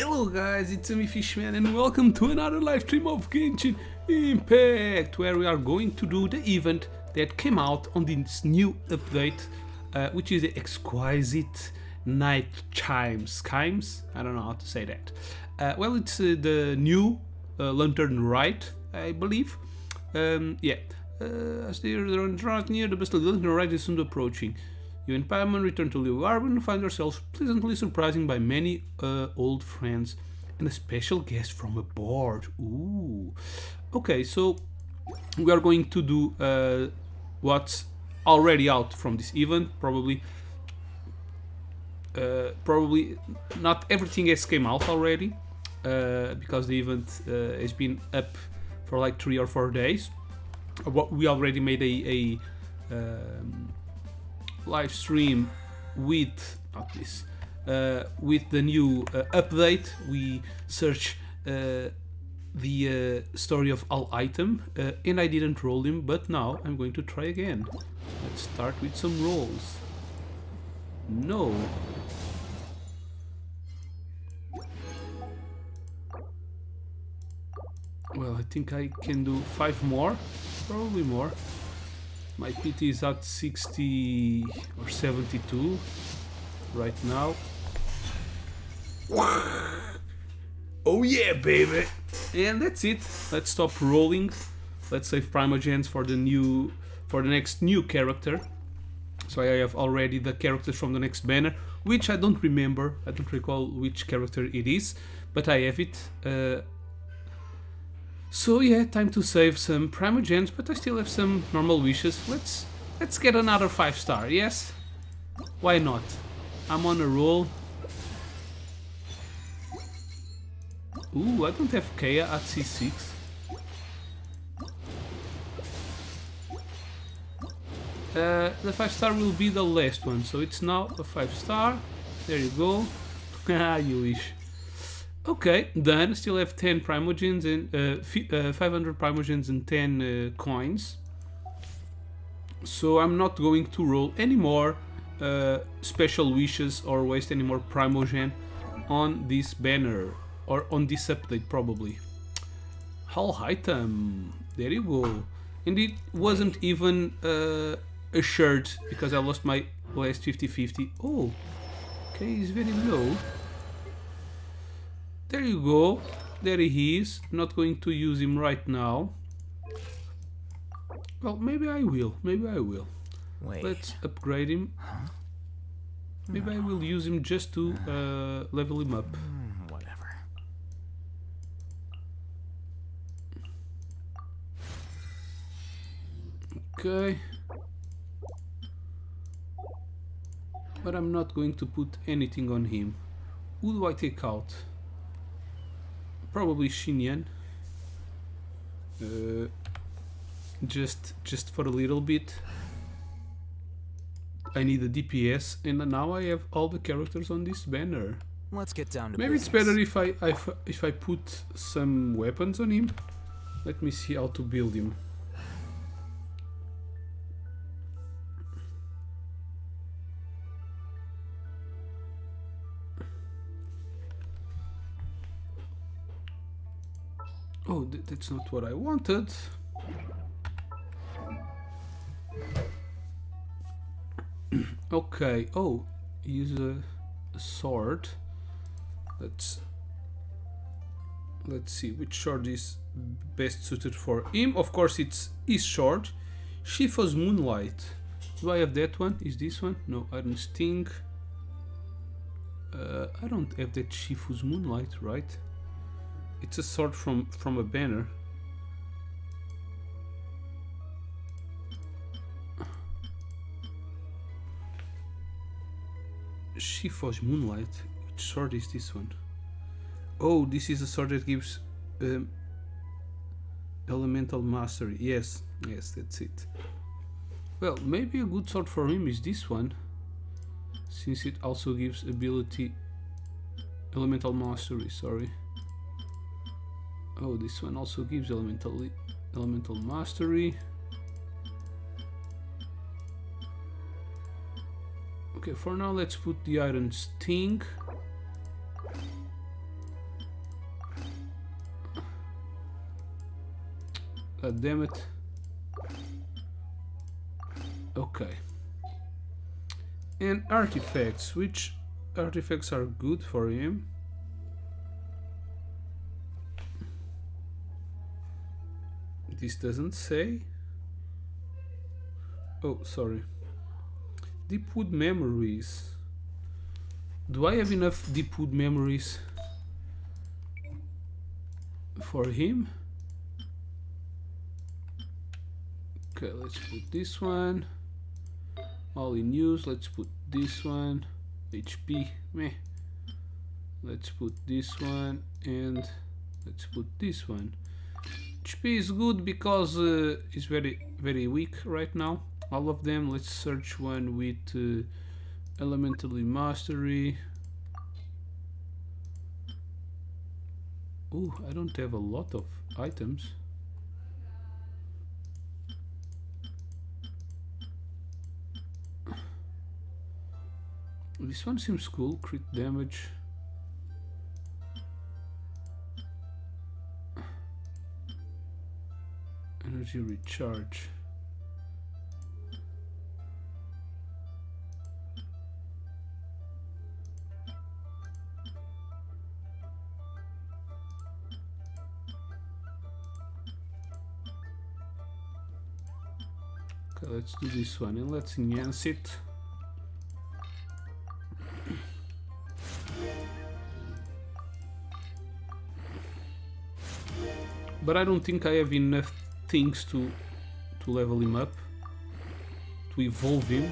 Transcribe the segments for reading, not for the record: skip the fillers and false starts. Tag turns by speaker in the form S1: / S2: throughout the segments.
S1: Hello guys, it's me Fishman and welcome to another live stream of Genshin Impact, where we are going to do the event that came out on this new update, which is the exquisite night chimes. I don't know how to say that. Well, it's the new lantern Rite, I believe. As they are right near the best lantern Rite is soon approaching. You and Paimon return to Liu Arbon and find yourselves pleasantly surprised by many old friends and a special guest from aboard. Ooh. Okay, so we are going to do what's already out from this event. Probably not everything has came out already, because the event has been up for like 3 or 4 days. We already made a live stream with with the new update. We search the story of all item, and I didn't roll him, but now I'm going to try again. Let's start with some rolls. No. Well, I think I can do 5 more, probably more. My PT is at 60 or 72 right now. Oh yeah, baby! And that's it. Let's stop rolling. Let's save Primogens for the next new character. So I have already the characters from the next banner, which I don't remember. I don't recall which character it is, but I have it. So yeah, time to save some Primogens, but I still have some normal wishes. Let's get another 5-star, yes? Why not? I'm on a roll. Ooh, I don't have Kea at C6. The 5-star will be the last one, so it's now a 5-star. There you go. Ah, you wish. Okay, done. Still have 10 Primogens and 500 Primogens and 10 coins. So I'm not going to roll any more special wishes or waste any more Primogen on this banner or on this update probably. Hull item. There you go. And it wasn't even a shirt because I lost my last 50-50. Oh, okay, he's very low. There you go. There he is. Not going to use him right now. Well, maybe I will. Maybe I will.
S2: Wait.
S1: Let's upgrade him.
S2: Huh?
S1: Maybe I will use him just to level him up.
S2: Whatever.
S1: Okay. But I'm not going to put anything on him. Who do I take out? Probably Xinyan. Just for a little bit. I need a DPS, and now I have all the characters on this banner.
S2: Let's get down to
S1: Maybe
S2: business.
S1: it's better if I put some weapons on him. Let me see how to build him. Oh, that's not what I wanted. Okay. Oh, use a sword. Let's see which sword is best suited for him. Of course, it's his sword, Shifa's Moonlight. Do I have that one? Is this one? No, Iron Sting. I don't have that Shifu's Moonlight, right? It's a sword from a banner. Shifu's Moonlight. Which sword is this one? Oh, this is a sword that gives elemental mastery. Yes, that's it. Well, maybe a good sword for him is this one, since it also gives elemental mastery. Sorry. Oh, this one also gives elemental mastery. Okay, for now let's put the Iron Sting. God damn it. Okay. And artifacts. Which artifacts are good for him? This doesn't say. Oh, sorry. Deepwood memories. Do I have enough Deepwood memories for him? Okay, let's put this one. All in use. Let's put this one. HP. Meh. Let's put this one and let's put this one. HP is good because it's very weak right now. All of them. Let's search one with elementally mastery. Oh, I don't have a lot of items. This one seems cool. Crit damage. Energy recharge. Okay, let's do this one and let's enhance it. But I don't think I have enough things to level him up, to evolve him.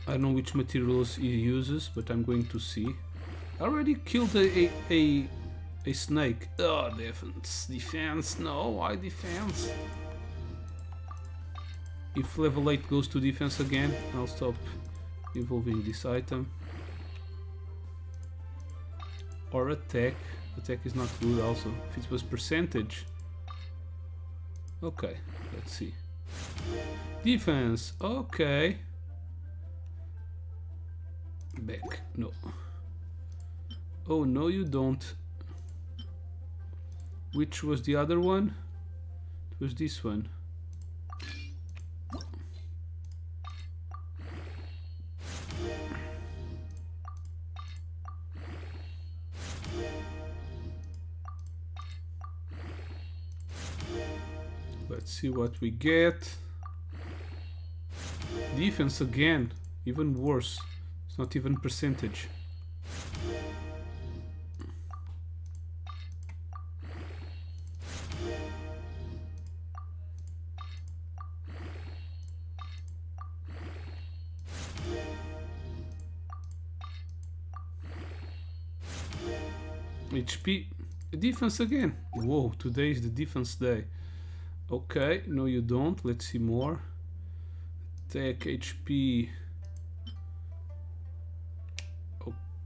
S1: I don't know which materials he uses, but I'm going to see. I already killed a snake. Oh, defense, no, why defense? If level 8 goes to defense again, I'll stop evolving this item. Or attack. Attack is not good also. If it was percentage. Okay, let's see. Defense, okay. Back, no. Oh, no you don't. Which was the other one? It was this one. Let's see what we get. Defense again, even worse. It's not even percentage. HP, defense again. Whoa, today is the defense day. Okay, no you don't. Let's see more. Attack, HP.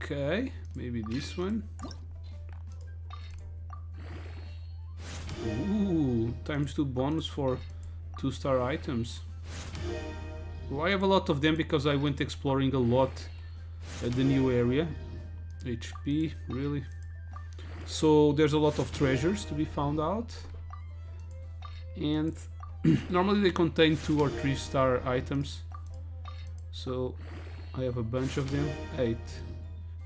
S1: Okay, maybe this one. Ooh, ×2 bonus for 2-star items. Well, I have a lot of them because I went exploring a lot at the new area. HP, really? So there's a lot of treasures to be found out. And normally they contain 2 or 3-star items. So I have a bunch of them. 8.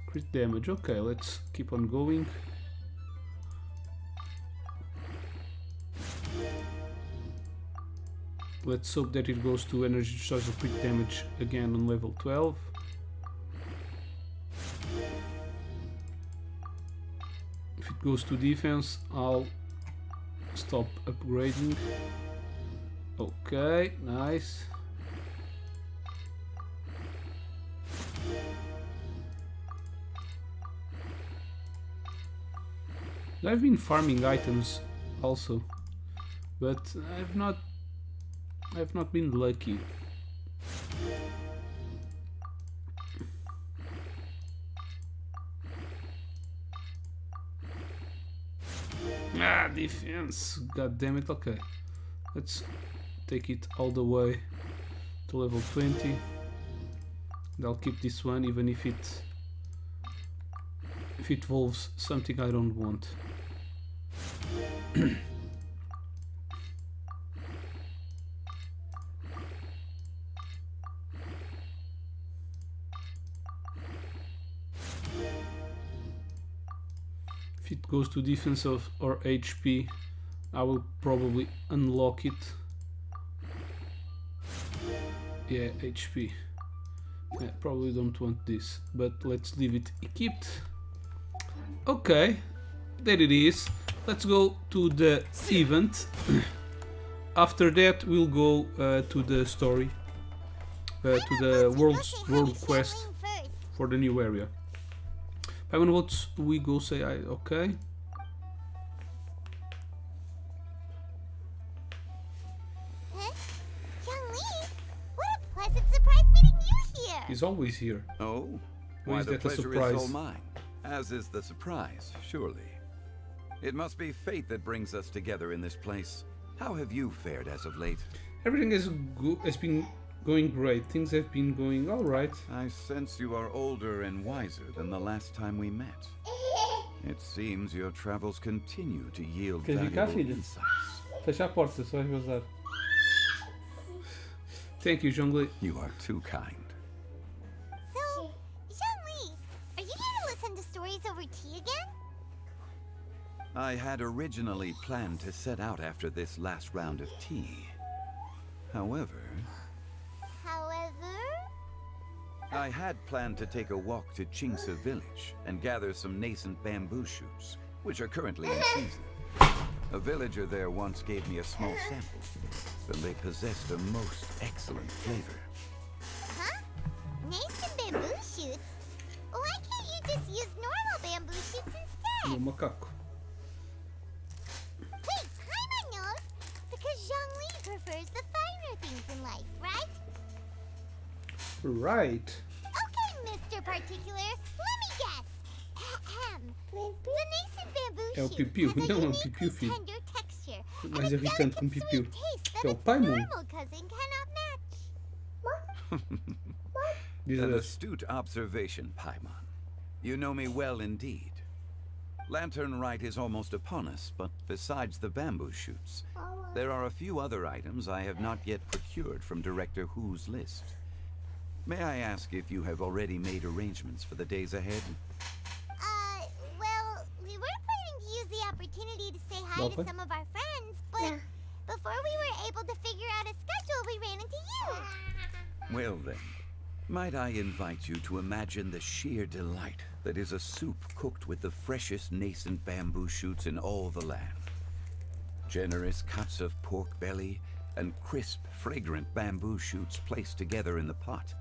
S1: Crit damage. Okay, let's keep on going. Let's hope that it goes to energy charge of crit damage again on level 12. If it goes to defense, I'll stop upgrading. Okay, nice. I've been farming items also, but I've not been lucky. Ah, defense. God damn it. Okay, let's take it all the way to level 20. And I'll keep this one even if it evolves something I don't want. If it goes to defense or HP, I will probably unlock it. Yeah, HP. Yeah, probably don't want this, but let's leave it equipped. Okay, there it is. Let's go to the event. After that, we'll go to the story, to the world quest for the new area. Paimon, what we go say? Okay. He's always here.
S3: Oh,
S1: Why
S3: why
S1: is
S3: the
S1: that a
S3: pleasure
S1: surprise?
S3: is all mine, as is the surprise, surely. It must be fate that brings us together in this place. How have you fared as of late?
S1: Everything has been going great. Things have been going all right.
S3: I sense you are older and wiser than the last time we met. It seems your travels continue to yield
S1: Queres vir cá,
S3: valuable
S1: filha?
S3: insights.
S1: Fecha a porta, só vais vazar. Thank you, Zhongli.
S3: You are too kind.
S4: So, Zhongli, are you here to listen to stories over tea again?
S3: I had originally planned to set out after this last round of tea. However, I had planned to take a walk to Chingsa village and gather some nascent bamboo shoots, which are currently in season. A villager there once gave me a small sample, and they possessed a most excellent flavor.
S4: Huh? Nascent bamboo shoots? Why can't you just use normal bamboo shoots
S1: Meu
S4: instead?
S1: macaco.
S4: Wait, Paimon knows! Because Zhongli prefers the finer things in life, right?
S1: Right.
S4: Okay, Mr. Particular, let me guess. Ahem. The nascent bamboo
S1: É o
S4: shoot
S1: Piu-Piu,
S4: has a
S1: não é o
S4: uniquely
S1: Piu-Piu, filho.
S4: tender texture
S1: Mais
S4: and a
S1: irritante que um
S4: delicate
S1: Piu-Piu.
S4: sweet taste that
S1: É o
S4: its
S1: Paimon.
S4: normal cousin cannot match.
S1: Diz
S3: An
S1: a
S3: astute observation, Paimon. You know me well indeed. Lantern Rite is almost upon us, but besides the bamboo shoots, there are a few other items I have not yet procured from Director Hu's list. May I ask if you have already made arrangements for the days ahead?
S4: Well, we were planning to use the opportunity to say hi to
S1: Welcome.
S4: some of our friends, but before we were able to figure out a schedule, we ran into you.
S3: Well then, might I invite you to imagine the sheer delight that is a soup cooked with the freshest nascent bamboo shoots in all the land. Generous cuts of pork belly and crisp, fragrant bamboo shoots placed together in the pot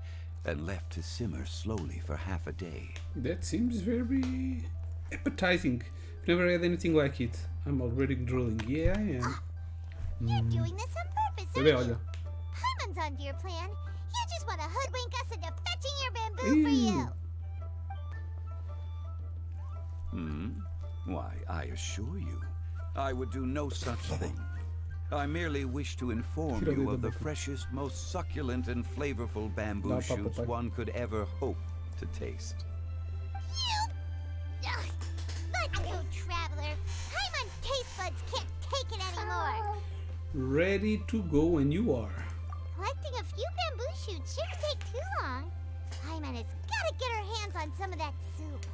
S3: and left to simmer slowly for half a day.
S1: That seems very appetizing. I've never had anything like it. I'm already drooling. Yeah, I am.
S4: You're doing this on purpose,
S1: Bebê,
S4: aren't you?
S1: olha.
S4: Paimon's onto your plan. You just want to hoodwink us into fetching your bamboo for you.
S3: Why, I assure you, I would do no such thing. I merely wish to inform
S1: Tira
S3: you
S1: ali
S3: of
S1: da
S3: the
S1: boca.
S3: freshest, most succulent and flavorful bamboo
S1: Dá para
S3: shoots
S1: papai.
S3: one could ever hope to taste.
S4: You... Ugh. Let's go, traveler. Paimon's taste buds can't take it anymore.
S1: Ready to go when you are.
S4: Collecting a few bamboo shoots shouldn't take too long. Paimon has got to get her hands on some of that soup.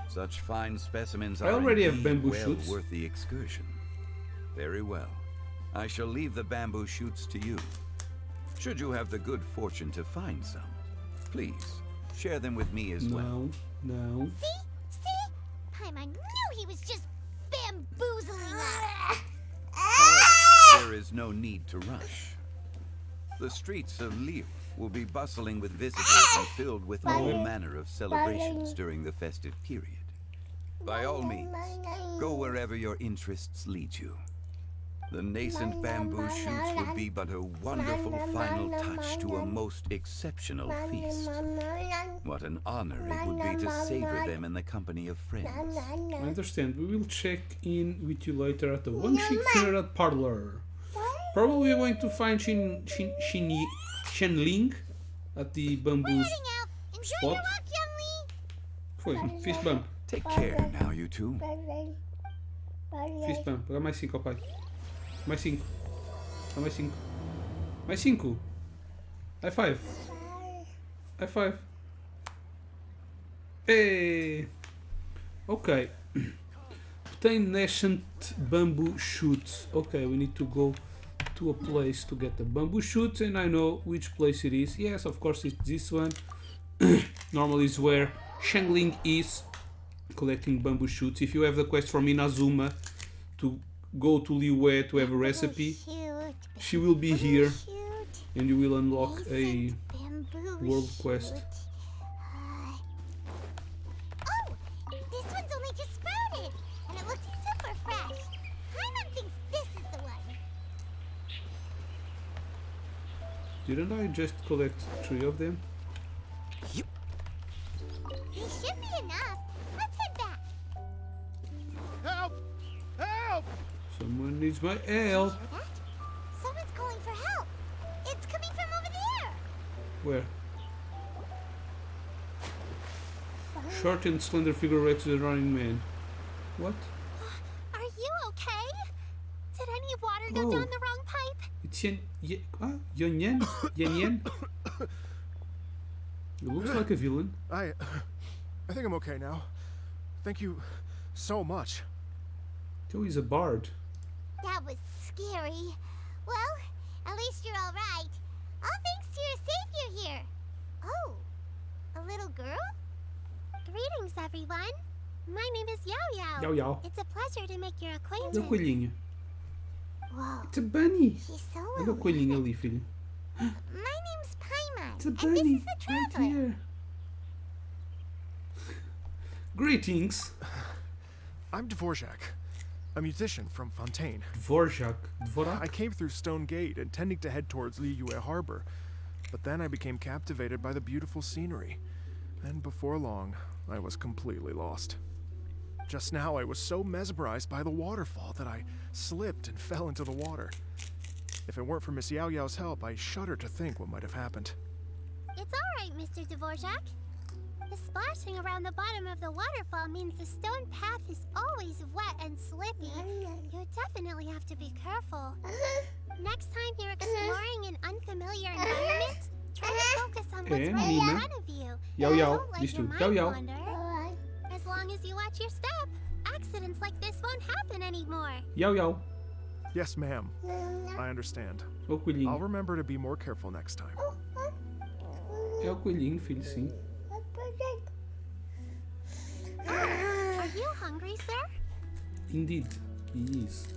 S3: Such fine specimens
S1: I
S3: are
S1: already have
S3: indeed
S1: bamboo
S3: well
S1: shoots.
S3: worth the excursion. Very well. I shall leave the bamboo shoots to you. Should you have the good fortune to find some, please share them with me as well.
S1: No.
S4: See? Paimon knew he was just bamboozling us.
S3: However, there is no need to rush. The streets of Lille will be bustling with visitors and filled with all manner of celebrations during the festive period. By all means, go wherever your interests lead you. The nascent bamboo shoots would be but a wonderful final touch to a most exceptional feast. What an honor it would be to savor them in the company of friends.
S1: I understand. We will check in with you later at the One Chic Funeral Parlor. Probably we're going to find Shenling at the bamboo
S4: Heading out. Enjoy
S1: spot.
S4: your walk, young Lee.
S1: Foi, fist bump.
S3: Take care now, you two.
S1: Fist bump. Dá mais 5 ao pai. Mais 5. Dá mais 5. Mais 5. High five. High five. Hey. Ok. Obtain nascent bamboo shoots. Okay, we need to go to a place to get the bamboo shoots, and I know which place it is. Yes, of course it's this one. Normally is where Shangling is, collecting bamboo shoots. If you have the quest from Inazuma to go to Liyue to have a recipe,
S4: Shoot,
S1: she will be here
S4: shoot.
S1: and you will unlock a
S4: Decent bamboo
S1: world quest.
S4: shoot. Oh, this one's only just sprouted, and it looks super fresh. Paimon thinks this is the one.
S1: Didn't I just collect 3 of them?
S4: This should be enough. Let's head back.
S5: Help! Help!
S1: Someone needs my help.
S4: Hear that? Someone's calling for help. It's coming from over there.
S1: Where? Short and slender figure next to the running man. What?
S4: Are you okay? Did any water go
S1: Oh.
S4: down the wrong pipe?
S1: It's Yan Yan? Yan Yan? It looks like a villain.
S5: I think I'm okay now. Thank you so much.
S1: Joe is a bard.
S4: That was scary. Well, at least you're all right. All thanks to your savior here. Oh, a little girl? Greetings, everyone. My name is Yao Yao.
S1: Yao Yao.
S4: It's a pleasure to make your
S1: Olha o
S4: acquaintance.
S1: coelhinho.
S4: Whoa,
S1: It's a bunny.
S4: she's so
S1: Olha o coelhinho
S4: well.
S1: ali, filho.
S4: My name's Paimon,
S1: It's a
S4: and this
S1: bunny.
S4: is the
S1: Right
S4: traveler.
S1: here. Greetings.
S5: I'm Dvorak, a musician from Fontaine.
S1: Dvorak.
S5: I
S1: Dvorak?
S5: came through Stone Gate intending to head towards Liyue Harbor, but then I became captivated by the beautiful scenery. And before long, I was completely lost. Just now, I was so mesmerized by the waterfall that I slipped and fell into the water. If it weren't for Miss Yao Yao's help, I shudder to think what might have happened.
S4: It's all right, Mr. Dvorak. The splashing around the bottom of the waterfall means the stone path is always wet and slippy. You definitely have to be careful. Next time you're exploring an unfamiliar environment, try to focus on what's right in
S1: Nina.
S4: front of you.
S1: Yao Yao.
S4: Don't let
S1: Lies
S4: your
S1: toe.
S4: mind
S1: Yao Yao.
S4: wander. As long as you watch your step, accidents like this won't happen anymore.
S1: Yao Yao.
S5: Yes, ma'am. I understand.
S1: Olha o
S5: I'll
S1: coelhinho.
S5: remember to be more careful next time.
S1: É o coelhinho, filho, sim.
S4: Are you hungry, sir?
S1: Indeed, he is.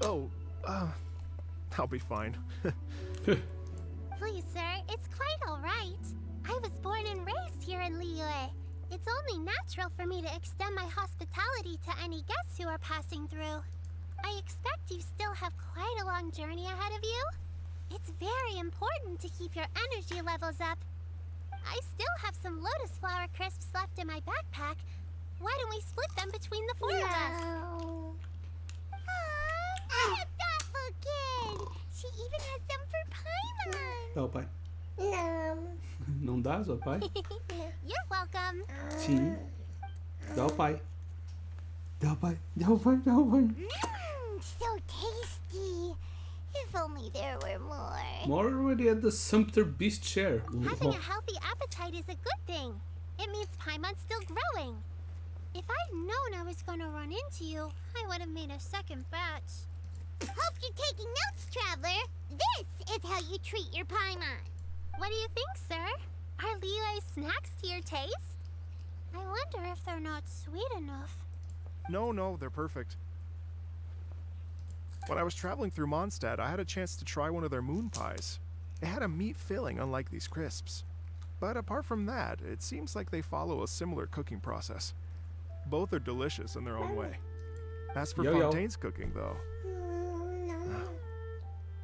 S5: Oh, I'll be fine.
S4: Please, sir, it's quite all right. I was born and raised here in Liyue. It's only natural for me to extend my hospitality to any guests who are passing through. I expect you still have quite a long journey ahead of you. It's very important to keep your energy levels up. I still have some lotus flower crisps left in my backpack. Why don't we split them between the 4 of us? Aw, what a thoughtful kid! She even has some for Paimon!
S1: Dá ao pai. Não dás ao pai?
S4: You're welcome.
S1: Sim. Dá ao pai. Dá ao pai. Dá ao pai. Dá ao pai.
S4: So tasty. If only there were more.
S1: More already at the Sumpter Beast share.
S4: Having a healthy appetite is a good thing. It means Paimon's still growing. If I'd known I was going to run into you, I would have made a second batch. Hope you're taking notes, traveler. This is how you treat your Paimon. What do you think, sir? Are Liyue snacks to your taste? I wonder if they're not sweet enough.
S5: No, they're perfect. When I was traveling through Mondstadt, I had a chance to try one of their moon pies. It had a meat filling, unlike these crisps. But apart from that, it seems like they follow a similar cooking process. Both are delicious in their own way. As for
S1: Yo-yo.
S5: Fontaine's cooking, though,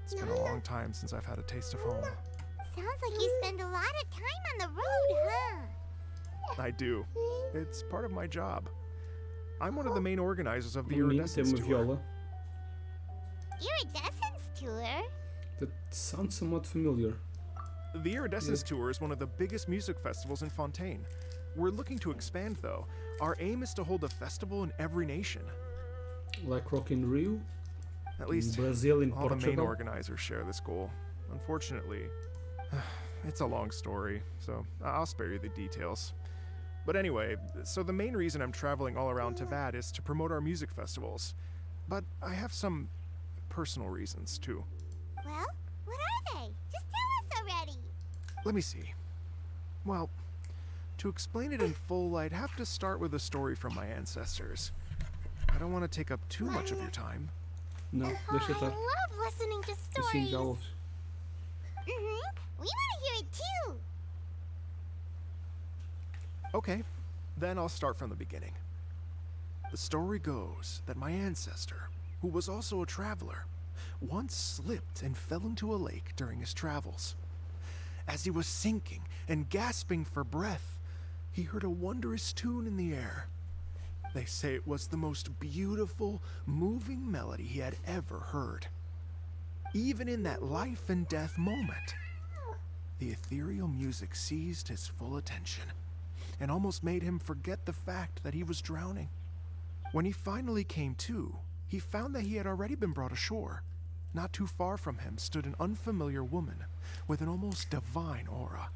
S5: it's been a long time since I've had a taste of home.
S4: Sounds like you spend a lot of time on the road, huh?
S5: I do. It's part of my job. I'm one of the main organizers of the
S1: Para mim, tem
S5: Iridescence
S1: uma
S5: tour.
S1: viola.
S4: Iridescence tour?
S1: That sounds somewhat familiar.
S5: The Iridescence Tour is one of the biggest music festivals in Fontaine. We're looking to expand, though. Our aim is to hold a festival in every nation.
S1: Like Rock in Rio,
S5: At
S1: in
S5: least
S1: Brazil, in
S5: all the main
S1: Portugal.
S5: organizers share this goal. Unfortunately, it's a long story, so I'll spare you the details. But anyway, so the main reason I'm traveling all around Tavad is to promote our music festivals. But I have some personal reasons, too.
S4: Well, what are they? Just tell us already.
S5: Let me see. Well, to explain it in full, I'd have to start with a story from my ancestors. I don't want to take up too much of your time.
S1: Não,
S4: Oh,
S1: deixa
S4: I
S1: estar.
S4: love listening to
S1: Assim
S4: stories.
S1: já ouves.
S4: We want to hear it too.
S5: Okay, then I'll start from the beginning. The story goes that my ancestor, who was also a traveler, once slipped and fell into a lake during his travels. As he was sinking and gasping for breath, he heard a wondrous tune in the air. They say it was the most beautiful, moving melody he had ever heard. Even in that life and death moment, the ethereal music seized his full attention and almost made him forget the fact that he was drowning. When he finally came to, he found that he had already been brought ashore. Not too far from him stood an unfamiliar woman with an almost divine aura.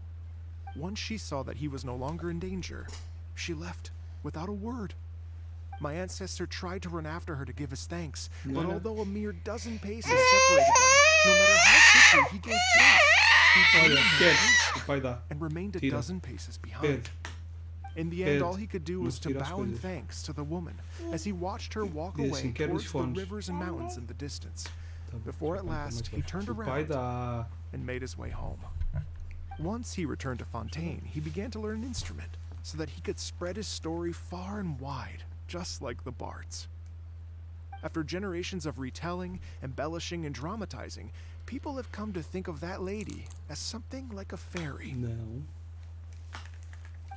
S5: Once she saw that he was no longer in danger, she left without a word. My ancestor tried to run after her to give his thanks, but although a mere dozen paces separated them, no matter how quickly he gave chase, he
S1: Olha,
S5: turned
S1: quer. O pai dá.
S5: and remained a
S1: Tira.
S5: dozen paces behind.
S1: Pede.
S5: In the end,
S1: Pede.
S5: all he could do was
S1: Não
S5: to
S1: tira as
S5: bow in
S1: coisas.
S5: thanks to the woman as he watched her walk
S1: Diz
S5: away
S1: assim, quero os
S5: towards the
S1: fones.
S5: rivers and mountains in the distance,
S1: Tá bom,
S5: before
S1: deixa
S5: at
S1: eu contar
S5: last
S1: mais
S5: he
S1: baixo.
S5: turned
S1: O pai
S5: around
S1: dá.
S5: and made his way home. Once he returned to Fontaine, he began to learn an instrument so that he could spread his story far and wide, just like the bards. After generations of retelling, embellishing, and dramatizing, people have come to think of that lady as something like a fairy.
S1: Não.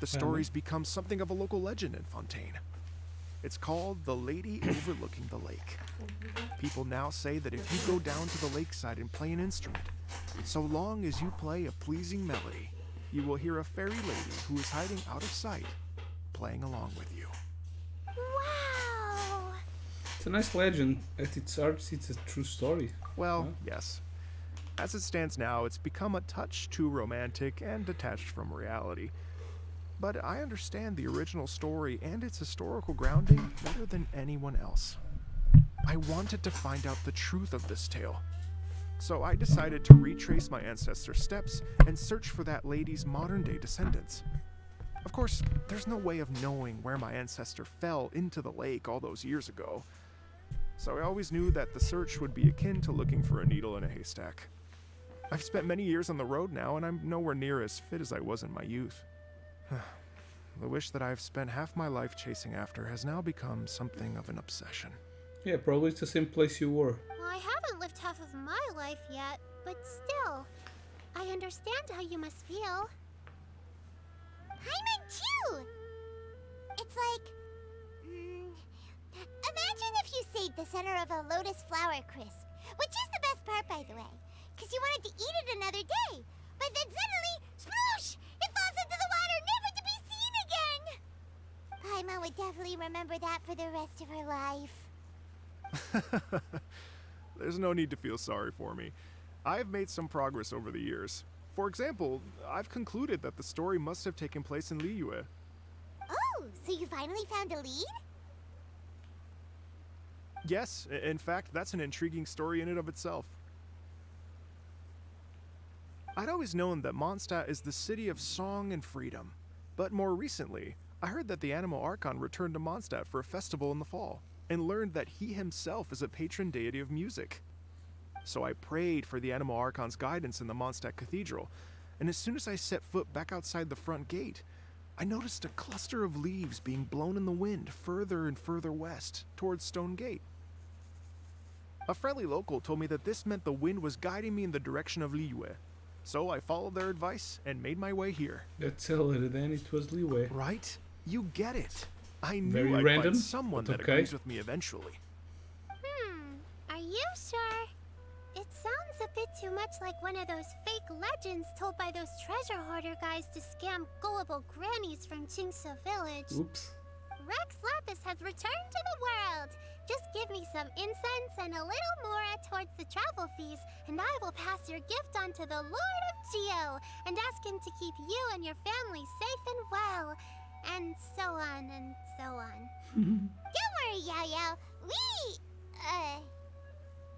S5: The story's become something of a local legend in Fontaine. It's called the Lady Overlooking the Lake. People now say that if you go down to the lakeside and play an instrument, so long as you play a pleasing melody, you will hear a fairy lady who is hiding out of sight, playing along with you.
S4: Wow.
S1: It's a nice legend. At its heart, it's a true story.
S5: Well,
S1: Huh?
S5: yes. As it stands now, it's become a touch too romantic and detached from reality. But I understand the original story and its historical grounding better than anyone else. I wanted to find out the truth of this tale. So I decided to retrace my ancestors' steps and search for that lady's modern-day descendants. Of course, there's no way of knowing where my ancestor fell into the lake all those years ago. So I always knew that the search would be akin to looking for a needle in a haystack. I've spent many years on the road now, and I'm nowhere near as fit as I was in my youth. The wish that I've spent half my life chasing after has now become something of an obsession.
S1: Yeah, probably it's the same place you were.
S4: Well, I haven't lived half of my life yet, but still, I understand how you must feel. Paimon too! It's like... imagine if you saved the center of a lotus flower crisp, which is the best part, by the way, because you wanted to eat it another day, but then suddenly, sploosh! It falls into the water, never to be seen again! Paimon would definitely remember that for the rest of her life.
S5: There's no need to feel sorry for me. I've made some progress over the years. For example, I've concluded that the story must have taken place in Liyue.
S4: Oh, so you finally found a lead?
S5: Yes, in fact, that's an intriguing story in and of itself. I'd always known that Mondstadt is the city of song and freedom, but more recently, I heard that the Animal Archon returned to Mondstadt for a festival in the fall, and learned that he himself is a patron deity of music. So I prayed for the Animal Archon's guidance in the Mondstadt Cathedral, and as soon as I set foot back outside the front gate, I noticed a cluster of leaves being blown in the wind further and further west, towards Stone Gate. A friendly local told me that this meant the wind was guiding me in the direction of Liyue, so I followed their advice and made my way here.
S1: That's earlier then it was leeway.
S5: Right? You get it. I knew
S1: Very
S5: I'd
S1: random,
S5: find someone
S1: but
S5: that
S1: okay.
S5: agrees with me eventually.
S4: Are you sure? It sounds a bit too much like one of those fake legends told by those treasure hoarder guys to scam gullible grannies from Chingsa Village.
S1: Oops.
S4: Rex Lapis has returned to the world. Just give me some incense and a little more towards the travel fees, and I will pass your gift on to the Lord of Geo and ask him to keep you and your family safe and well. and so on and so on. Don't worry, Yao Yao.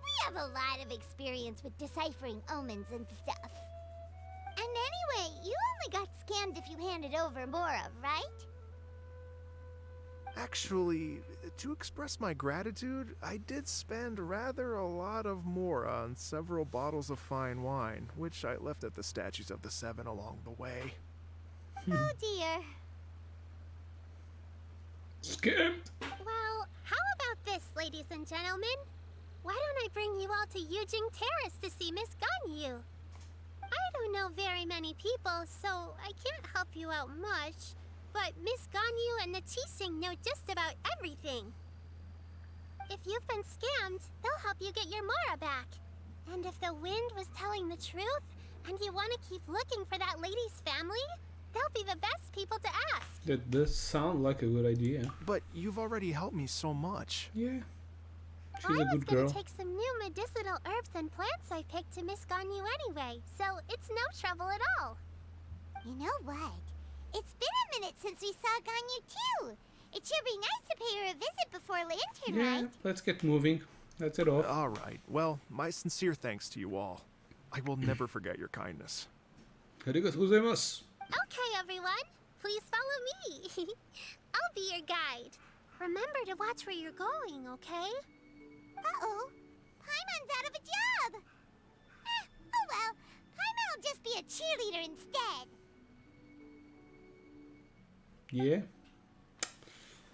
S4: We have a lot of experience with deciphering omens and stuff. And anyway, you only got scammed if you handed over Mora, right?
S5: Actually, to express my gratitude, I did spend rather a lot of more on several bottles of fine wine, which I left at the Statues of the Seven along the way.
S4: Oh dear.
S1: Scammed.
S4: Well, how about this, ladies and gentlemen? Why don't I bring you all to Yujing Terrace to see Miss Ganyu? I don't know very many people, so I can't help you out much. But Miss Ganyu and the Qixing know just about everything. If you've been scammed, they'll help you get your Mora back. And if the wind was telling the truth, and you want to keep looking for that lady's family, they'll be the best people to ask.
S1: That does sound like a good idea.
S5: But you've already helped me so much.
S1: Yeah. She's
S4: I
S1: a
S4: was
S1: good
S4: gonna
S1: girl.
S4: take some new medicinal herbs and plants I picked to Miss Ganyu anyway, so it's no trouble at all. You know what? It's been a minute since we saw Ganyu too. It should be nice to pay her a visit before Lantern,
S1: Yeah,
S4: right?
S1: let's get moving. That's it off.
S5: All right. Well, my sincere thanks to you all. I will never forget your kindness.
S1: Arigatou gozaimasu.
S4: Okay, everyone, please follow me. I'll be your guide. Remember to watch where you're going, okay? Uh-oh. Paimon's out of a job. Oh well, Paimon will just be a cheerleader instead.
S1: Yeah.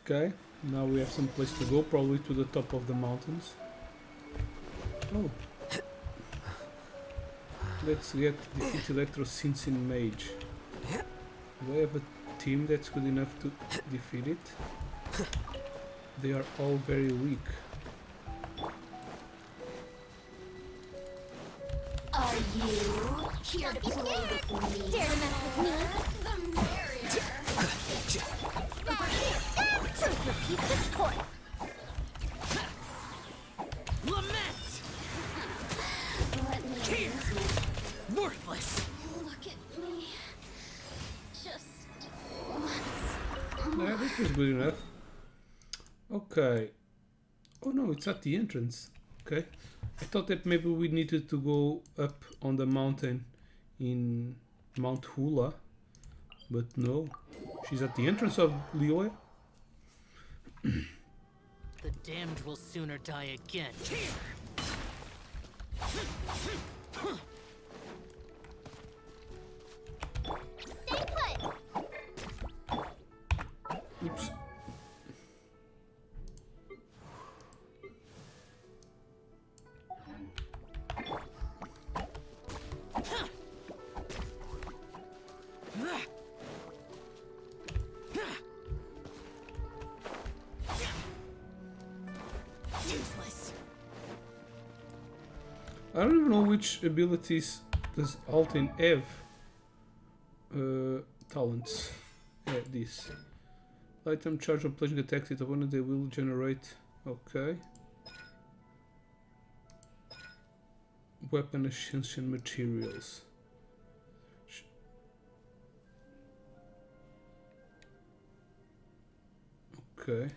S1: Okay, now we have some place to go, probably to the top of the mountains. Oh. Let's get defeat Electro Cincin Mage. Do I have a team that's good enough to defeat it? They are all very weak.
S6: Are you here to play with me?
S4: Dare to mess with me?
S6: The merrier.
S4: Truth repeats its course.
S2: Lament!
S6: Let me
S2: Worthless!
S6: look at me. Just once.
S1: Yeah, this was good enough. Okay. Oh no, it's at the entrance. Okay. I thought that maybe we needed to go up on the mountain in Mount Hula. But no. She's at the entrance of Liyue.
S7: The damned will sooner die again.
S4: Stay put.
S1: Oops.
S7: Useless.
S1: I don't even know which abilities does Altin have. Talents. Yeah, this. Item charge on placing attacks it opponent, they will generate. Okay. Weapon ascension materials. Okay.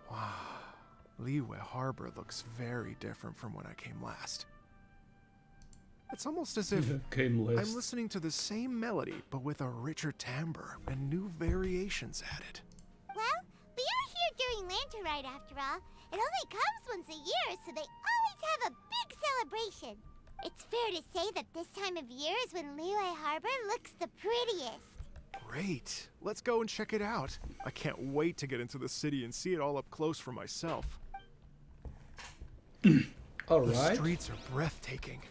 S5: Wow. Liyue Harbor looks very different from when I came last. It's almost as if
S1: Came
S5: I'm
S1: last.
S5: listening to the same melody, but with a richer timbre and new variations added.
S4: Well, we are here during Lantern Rite after all. It only comes once a year, so they always have a big celebration. It's fair to say that this time of year is when Liyue Harbor looks the prettiest.
S5: Great. Let's go and check it out. I can't wait to get into the city and see it all up close for myself. The
S1: Alright.
S5: streets are breathtaking.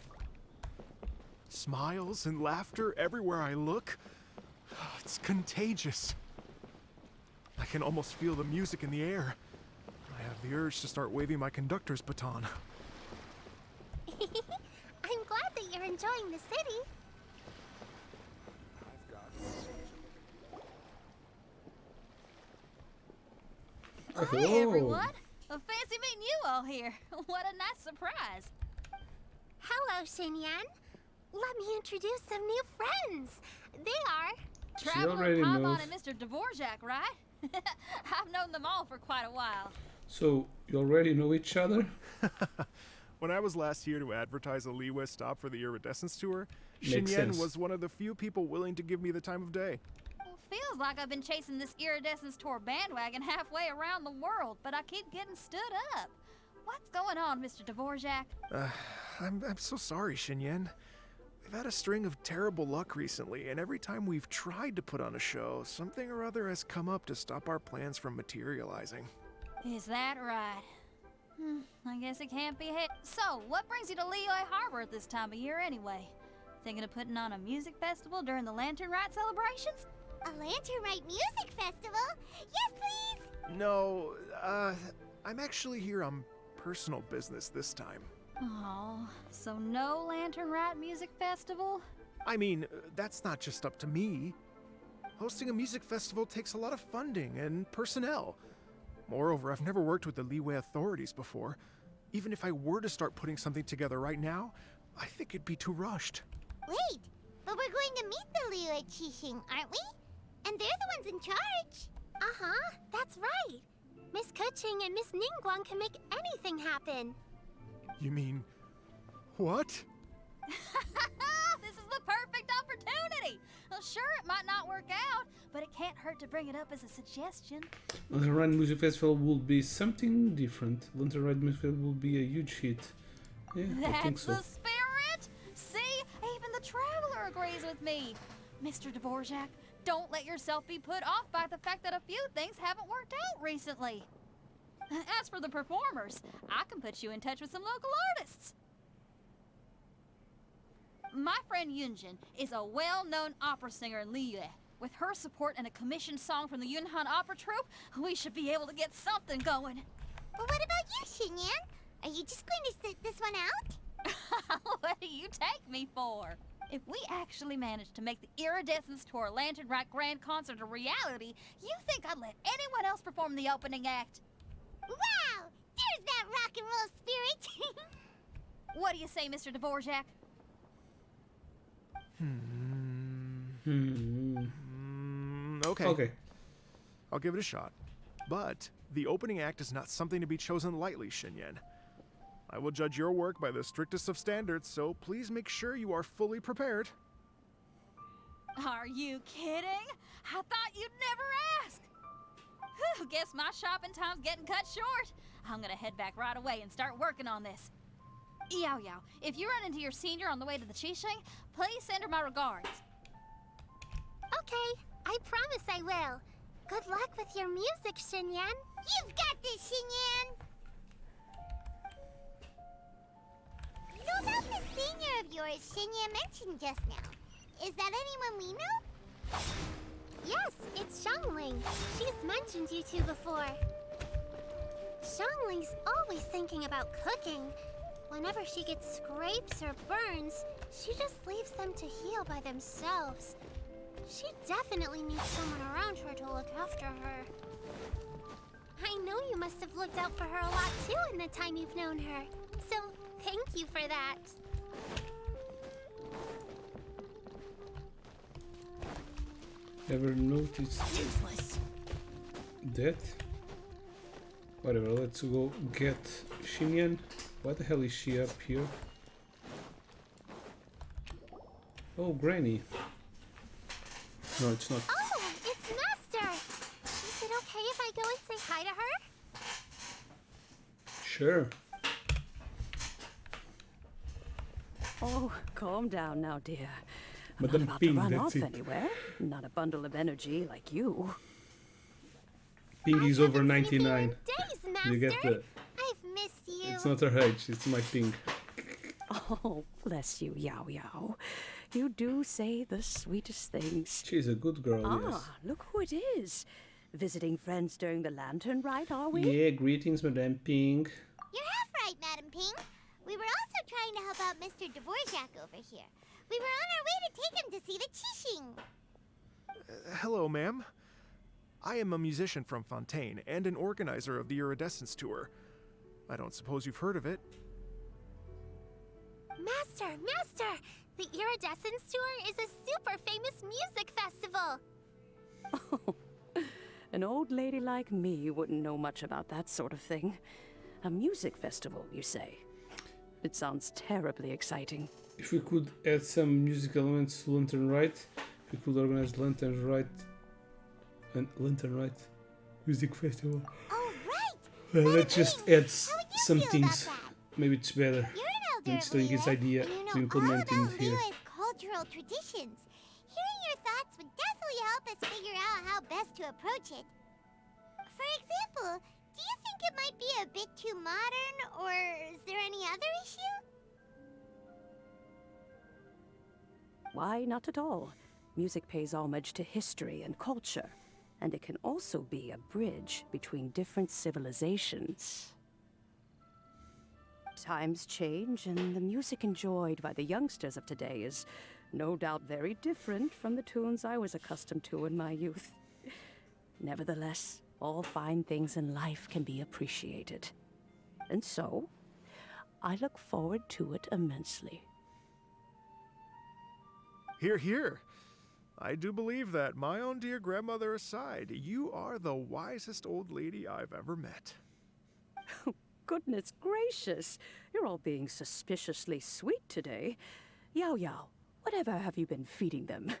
S5: Smiles and laughter everywhere I look. It's contagious. I can almost feel the music in the air. I have the urge to start waving my conductor's baton.
S4: I'm glad that you're enjoying the city.
S1: Oh.
S6: Hi, everyone. Fancy meeting you
S8: all here. What a nice surprise.
S4: Hello, Xinyan. Let me introduce some new friends. They are...
S8: Traveler
S1: already
S8: Paimon
S1: knows.
S8: and Mr. Dvorak, right? I've known them all for quite a while.
S1: So, you already know each other?
S5: When I was last here to advertise a Liyue stop for the Iridescence Tour,
S1: Makes
S5: Xinyan
S1: sense.
S5: was one of the few people willing to give me the time of day.
S8: Well, feels like I've been chasing this Iridescence Tour bandwagon halfway around the world, but I keep getting stood up. What's going on, Mr. Dvorak?
S5: I'm so sorry, Xinyan. We've had a string of terrible luck recently, and every time we've tried to put on a show, something or other has come up to stop our plans from materializing.
S8: Is that right? I guess it can't be hit. So, what brings you to Liyue Harbor at this time of year anyway? Thinking of putting on a music festival during the Lantern Rite celebrations?
S4: A Lantern Rite Music Festival? Yes, please!
S5: No, I'm actually here on personal business this time.
S8: Oh, so no Lantern Rite Music Festival?
S5: I mean, that's not just up to me. Hosting a music festival takes a lot of funding and personnel. Moreover, I've never worked with the Liyue authorities before. Even if I were to start putting something together right now, I think it'd be too rushed.
S4: Wait, but we're going to meet the Liyue Qixing, aren't we? And they're the ones in charge. Uh-huh, that's right. Miss Kuching and Miss Ningguang can make anything happen.
S5: You mean... what?
S8: This is the perfect opportunity! Well, sure, it might not work out, but it can't hurt to bring it up as a suggestion.
S1: Lantern Ride Music Festival will be something different. Lantern Ride Music Festival will be a huge hit. Yeah, I think
S8: That's
S1: so.
S8: the spirit! See, even the Traveler agrees with me. Mr. Dvorak, don't let yourself be put off by the fact that a few things haven't worked out recently. As for the performers, I can put you in touch with some local artists. My friend Yunjin is a well-known opera singer in Liyue. With her support and a commissioned song from the Yunhan Opera Troupe, we should be able to get something going.
S4: But what about you, Xinyan? Are you just going to sit this one out?
S8: What do you take me for? If we actually manage to make the Iridescence Tour Lantern Rite Grand Concert a reality, you think I'd let anyone else perform the opening act?
S4: Wow! There's that rock and roll spirit!
S8: What do you say, Mr. Dvorak?
S5: Okay.
S1: Okay.
S5: I'll give it a shot. But the opening act is not something to be chosen lightly, Xinyan. I will judge your work by the strictest of standards, so please make sure you are fully prepared.
S8: Are you kidding? I thought you'd never ask. Whew, guess my shopping time's getting cut short. I'm gonna head back right away and start working on this. Yao Yao, if you run into your senior on the way to the Qixing, please send her my regards.
S4: Okay, I promise I will. Good luck with your music, Xinyan. You've got this, Xinyan! So about the senior of yours Xinyan mentioned just now. Is that anyone we know? Yes, it's Xiangling. She's mentioned you two before. Xiangling's always thinking about cooking. Whenever she gets scrapes or burns, she just leaves them to heal by themselves. She definitely needs someone around her to look after her. I know you must have looked out for her a lot too in the time you've known her. So, thank you for that.
S1: Ever noticed
S2: Useless.
S1: that? Whatever, let's go get Xinyan. What the hell is she up here? Oh, Granny. No, it's not.
S4: Oh, it's Master! Is it okay if I go and say hi to her?
S1: Sure.
S9: Oh, calm down now, dear. I'm
S1: Madame
S9: not about
S1: Ping,
S9: to run
S1: that's
S9: off
S1: it.
S9: anywhere. Not a bundle of energy like you.
S1: Ping is
S4: I
S1: over
S4: haven't seen you
S1: 99.
S4: in days, Master.
S1: You get the...
S4: I've missed you.
S1: It's not her age, it's my ping.
S9: Oh, bless you, Yao Yao. You do say the sweetest things.
S1: She's a good girl, yes.
S9: Look who it is. Visiting friends during the Lantern Rite, are we?
S1: Yeah, greetings, Madame Ping.
S4: You're half right, Madam Ping. We were also trying to help out Mr. Dvorak over here. We were on our way to take him to see the Qixing.
S5: Hello, ma'am. I am a musician from Fontaine and an organizer of the Iridescence Tour. I don't suppose you've heard of it.
S4: Master! The Iridescence Tour is a super famous music festival!
S9: Oh, an old lady like me wouldn't know much about that sort of thing. A music festival, you say? It sounds terribly exciting.
S1: If we could add some music elements to Lantern Rite, we could organize Lantern Rite Music Festival.
S4: Oh, right!
S1: Let's just add some
S4: feel
S1: things.
S4: about that?
S1: Maybe it's better
S4: You're an elder
S1: than
S4: of
S1: stealing his
S4: Liyue,
S1: idea
S4: and you know
S1: to implement
S4: all
S1: in
S4: about
S1: here.
S4: Liyue's cultural traditions. Hearing your thoughts would definitely help us figure out how best to approach it. For example, do you think it might be a bit too modern, or is there any other issue?
S9: Why, not at all. Music pays homage to history and culture, and it can also be a bridge between different civilizations. Times change, and the music enjoyed by the youngsters of today is no doubt very different from the tunes I was accustomed to in my youth. Nevertheless, all fine things in life can be appreciated. And so, I look forward to it immensely.
S5: Hear, hear. I do believe that, my own dear grandmother aside, you are the wisest old lady I've ever met.
S9: Goodness gracious, you're all being suspiciously sweet today. Yao Yao, whatever have you been feeding them?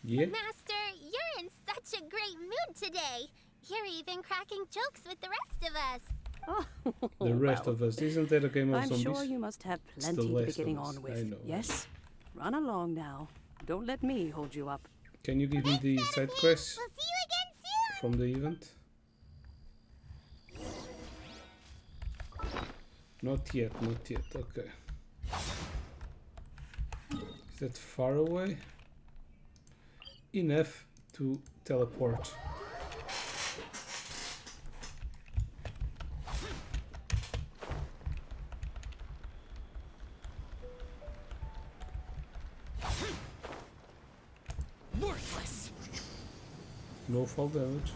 S1: Yeah.
S4: Master, you're in such a great mood today. You're even cracking jokes with the rest of us.
S9: Oh,
S1: The rest
S9: well,
S1: of us. Isn't that a game of
S9: I'm
S1: zombies?
S9: sure you must have
S1: It's the
S9: plenty to be
S1: Last of
S9: getting
S1: Us,
S9: on
S1: I
S9: with.
S1: know.
S9: Yes? Run along now. Don't let me hold you up.
S1: Can you give me the side quests
S4: We'll see you again soon.
S1: from the event? Not yet, okay. Is that far away? Enough to teleport.
S2: Worthless.
S1: No fall damage.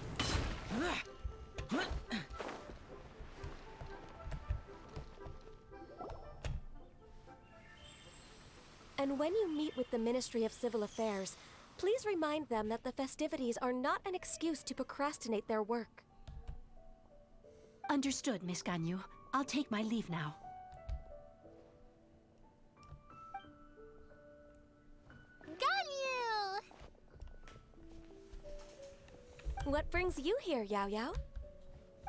S10: And when you meet with the Ministry of Civil Affairs, please remind them that the festivities are not an excuse to procrastinate their work.
S6: Understood, Miss Ganyu. I'll take my leave now.
S4: Ganyu!
S10: What brings you here, Yao Yao?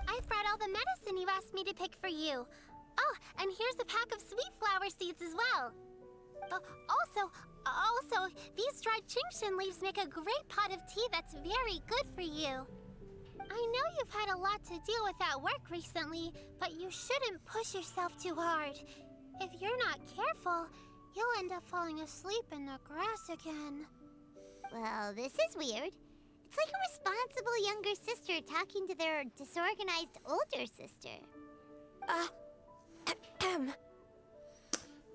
S4: I've brought all the medicine you asked me to pick for you. Oh, and here's a pack of sweet flower seeds as well. Also, these dried Qingshan leaves make a great pot of tea that's very good for you. I know you've had a lot to deal with at work recently, but you shouldn't push yourself too hard. If you're not careful, you'll end up falling asleep in the grass again. Well, this is weird. It's like a responsible younger sister talking to their disorganized older sister.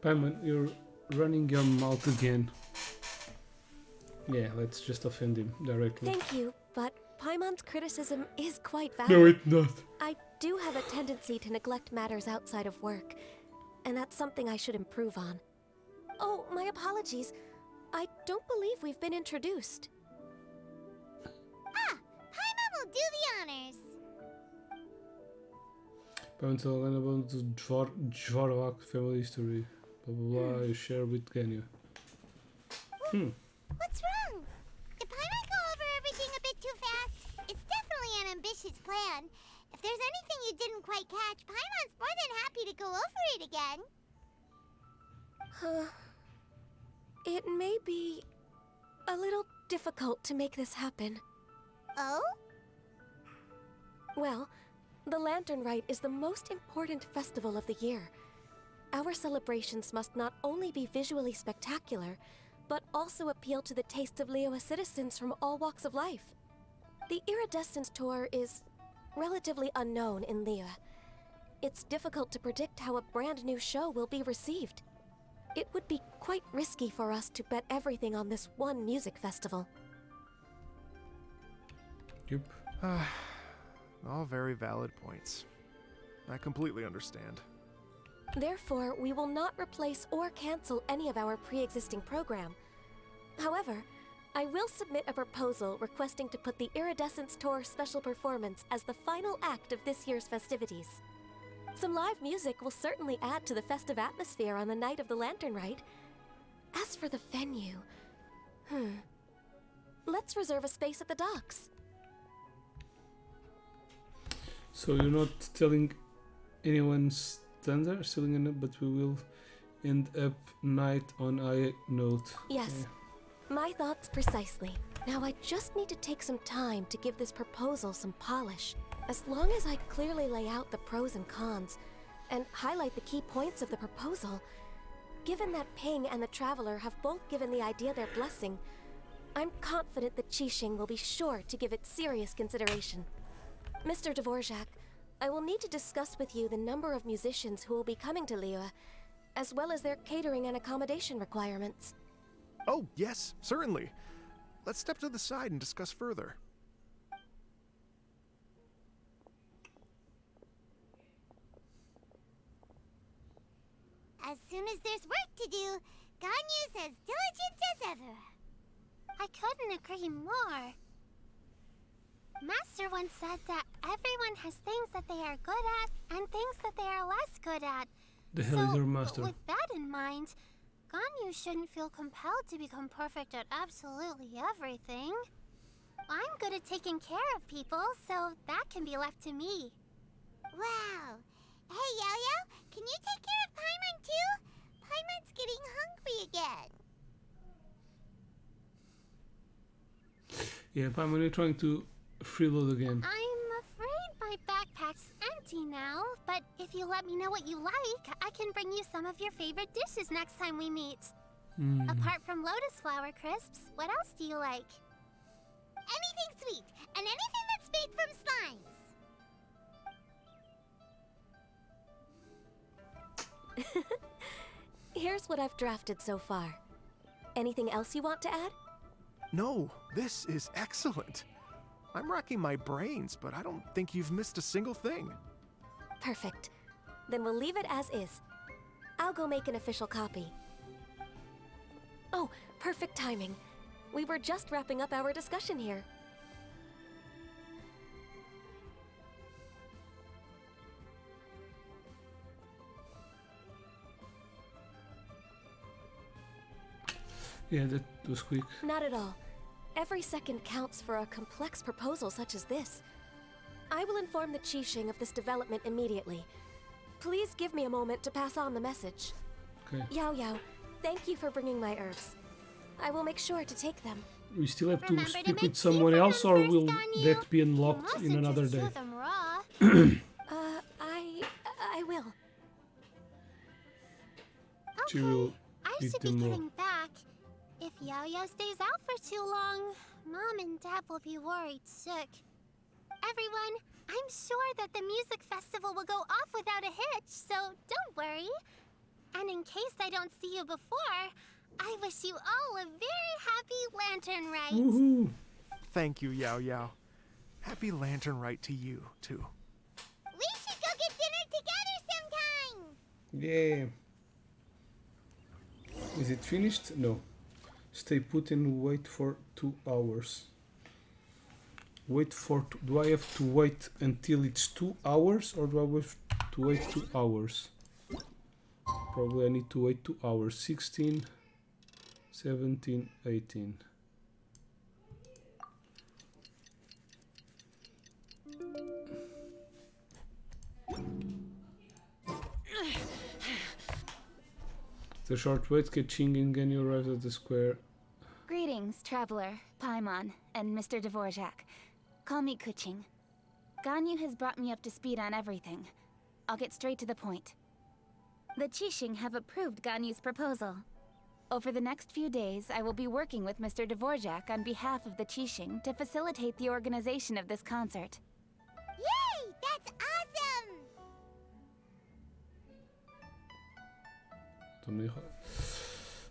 S1: Paimon, you're running your mouth again. Yeah, let's just offend him directly.
S10: Thank you, but Paimon's criticism is quite valid.
S1: No, it's not.
S10: I do have a tendency to neglect matters outside of work, and that's something I should improve on. Oh, my apologies. I don't believe we've been introduced.
S4: Paimon will do the honors.
S1: Paimon to learn about the Dvorak family history. Blah blah blah, you share with Ganyu.
S4: What's wrong? Did Paimon go over everything a bit too fast? It's definitely an ambitious plan. If there's anything you didn't quite catch, Paimon's more than happy to go over it again.
S10: It may be a little difficult to make this happen.
S4: Oh?
S10: Well, the Lantern Rite is the most important festival of the year. Our celebrations must not only be visually spectacular, but also appeal to the tastes of Liyue citizens from all walks of life. The Iridescence Tour is relatively unknown in Liyue. It's difficult to predict how a brand new show will be received. It would be quite risky for us to bet everything on this one music festival.
S1: Yep.
S5: All very valid points. I completely understand.
S10: Therefore, we will not replace or cancel any of our pre-existing program. However, I will submit a proposal requesting to put the Iridescence Tour special performance as the final act of this year's festivities. Some live music will certainly add to the festive atmosphere on the night of the Lantern Rite. As for the venue, let's reserve a space at the docks.
S1: So you're not telling anyone standard, but we will end up night on a note.
S10: Yes, my thoughts precisely. Now I just need to take some time to give this proposal some polish. As long as I clearly lay out the pros and cons, and highlight the key points of the proposal, given that Ping and the Traveler have both given the idea their blessing, I'm confident that Qixing will be sure to give it serious consideration. Mr. Dvorak, I will need to discuss with you the number of musicians who will be coming to Liyue, as well as their catering and accommodation requirements.
S5: Oh, yes, certainly. Let's step to the side and discuss further.
S4: As soon as there's work to do, Ganyu's as diligent as ever. I couldn't agree more. Master once said that everyone has things that they are good at and things that they are less good at.
S1: The hell is your master?
S4: With that in mind, Ganyu shouldn't feel compelled to become perfect at absolutely everything. I'm good at taking care of people, so that can be left to me. Wow. Hey, Yo-Yo, can you take care of Paimon too? Paimon's getting hungry again.
S1: Yeah, Paimon, you're trying to freeload again.
S4: I'm afraid my backpack's empty now, but if you let me know what you like, I can bring you some of your favorite dishes next time we meet. Apart from lotus flower crisps, what else do you like? Anything sweet, and anything that's made from slimes.
S10: Here's what I've drafted so far. Anything else you want to add?
S5: No, this is excellent. I'm racking my brains, but I don't think you've missed a single thing.
S10: Perfect. Then we'll leave it as is. I'll go make an official copy. Oh, perfect timing. We were just wrapping up our discussion here.
S1: Yeah, that was quick.
S10: Not at all. Every second counts for a complex proposal such as this. I will inform the Qixing of this development immediately. Please give me a moment to pass on the message.
S1: Okay.
S10: Yao Yao, thank you for bringing my herbs. I will make sure to take them.
S1: We still have to
S4: Remember to
S1: speak
S4: make
S1: with
S4: tea
S1: someone
S4: for them
S1: else, or
S4: first,
S1: will
S4: Ganyu.
S1: that be
S4: You
S1: unlocked in
S4: mustn't
S1: another
S4: just
S1: day?
S4: chew them raw.
S10: I will.
S1: She will
S4: I
S1: eat
S4: should be
S1: them raw.
S4: getting back. If Yo-Yo stays out for too long, Mom and Dad will be worried sick. Everyone, I'm sure that the music festival will go off without a hitch, so don't worry. And in case I don't see you before, I wish you all a very happy Lantern Rite.
S1: Woohoo!
S5: Thank you, Yao Yao. Happy Lantern Rite to you, too.
S4: We should go get dinner together sometime!
S1: Yeah. Is it finished? No. Stay put and wait for 2 hours. Wait for... Do I have to wait until it's 2 hours, or do I have to wait 2 hours? Probably I need to wait 2 hours. 16, 17, 18. The short wait, Qixing and Ganyu arrived at the square.
S8: Greetings, Traveler, Paimon, and Mr. Dvorak. Call me Kuching. Ganyu has brought me up to speed on everything. I'll get straight to the point. The Qixing have approved Ganyu's proposal. Over the next few days, I will be working with Mr. Dvorak on behalf of the Qixing to facilitate the organization of this concert.
S4: Yay! That's awesome!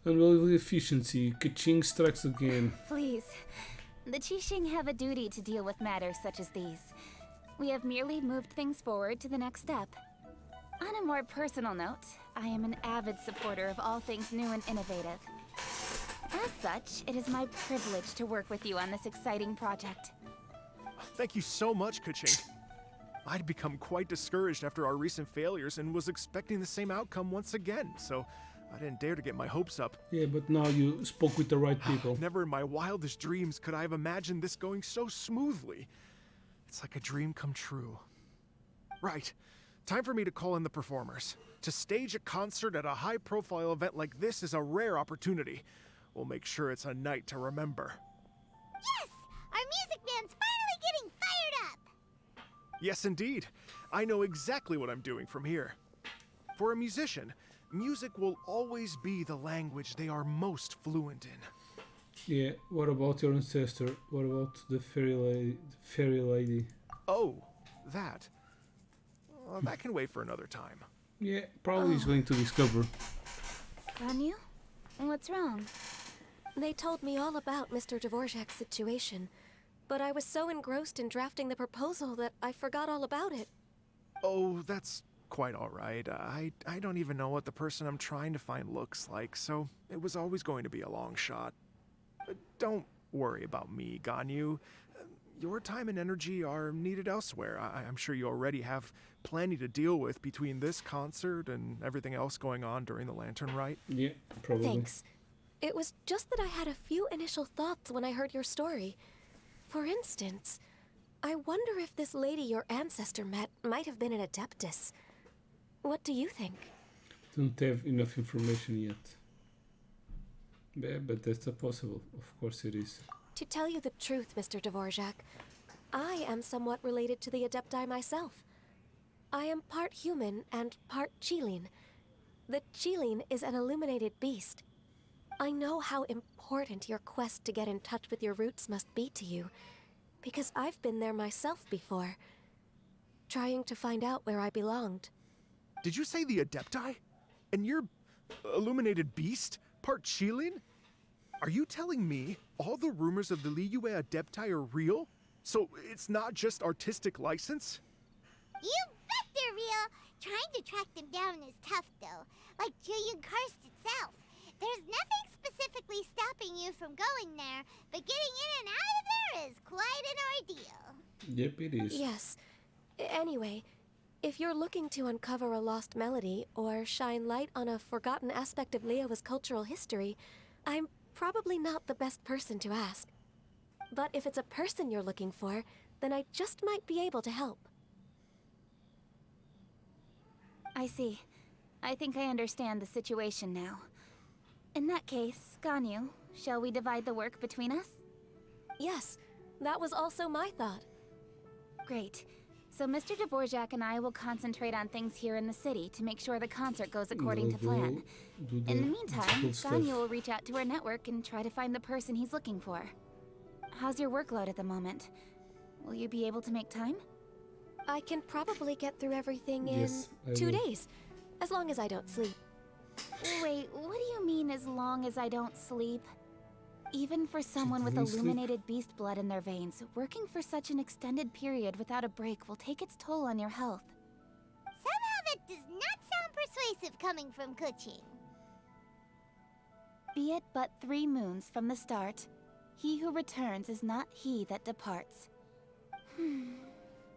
S1: Unbelievable efficiency. Qixing strikes again.
S8: Please, The Qixing have a duty to deal with matters such as these. We have merely moved things forward to the next step. On a more personal note, I am an avid supporter of all things new and innovative. As such, it is my privilege to work with you on this exciting project.
S5: Thank you so much, Kuching. I'd become quite discouraged after our recent failures and was expecting the same outcome once again, so I didn't dare to get my hopes up.
S1: Yeah, but now you spoke with the right people.
S5: Never in my wildest dreams could I have imagined this going so smoothly. It's like a dream come true. Right. Time for me to call in the performers. To stage a concert at a high-profile event like this is a rare opportunity. We'll make sure it's a night to remember.
S4: Yes! Our music man's finally getting fired up!
S5: Yes, indeed. I know exactly what I'm doing from here. For a musician, music will always be the language they are most fluent in.
S1: Yeah, what about your ancestor? What about the fairy lady?
S5: Oh, that. That can wait for another time.
S1: Yeah, probably he's going to discover.
S8: Ganyu? What's wrong?
S10: They told me all about Mr. Dvorak's situation, but I was so engrossed in drafting the proposal that I forgot all about it.
S5: Oh, that's quite all right. I don't even know what the person I'm trying to find looks like, so it was always going to be a long shot. Don't worry about me, Ganyu. Your time and energy are needed elsewhere. I'm sure you already have plenty to deal with between this concert and everything else going on during the Lantern Rite.
S1: Yeah, probably.
S10: Thanks. It was just that I had a few initial thoughts when I heard your story. For instance, I wonder if this lady your ancestor met might have been an Adeptus. What do you think?
S1: Don't have enough information yet. Yeah, but that's possible. Of course it is.
S10: To tell you the truth, Mr. Dvorak, I am somewhat related to the Adepti myself. I am part human and part Qilin. The Qilin is an illuminated beast. I know how important your quest to get in touch with your roots must be to you, because I've been there myself before, trying to find out where I belonged.
S5: Did you say the Adepti? And you're illuminated beast? Part Qilin? Are you telling me all the rumors of the Liyue Adepti are real? So it's not just artistic license?
S4: You bet they're real! Trying to track them down is tough, though. Like Julian Karst itself. There's nothing specifically stopping you from going there, but getting in and out of there is quite an ordeal.
S1: Yep, it is.
S10: Yes. Anyway, if you're looking to uncover a lost melody or shine light on a forgotten aspect of Liyue's cultural history, I'm probably not the best person to ask. But if it's a person you're looking for, then I just might be able to help.
S8: I see. I think I understand the situation now. In that case, Ganyu, shall we divide the work between us?
S10: Yes, that was also my thought.
S8: Great. So Mr. Dvorak and I will concentrate on things here in the city to make sure the concert goes according to plan. In the meantime, Ganyu will reach out to our network and try to find the person he's looking for. How's your workload at the moment? Will you be able to make time?
S10: I can probably get through everything in
S1: Yes, I
S10: 2
S1: will.
S10: days, as long as I don't sleep.
S8: Wait, what do you mean as long as I don't sleep? Even for someone with
S1: really sleep?
S8: illuminated beast blood in their veins, working for such an extended period without a break will take its toll on your health.
S4: Somehow that does not sound persuasive coming from Kuching.
S8: Be it but 3 moons from the start, he who returns is not he that departs.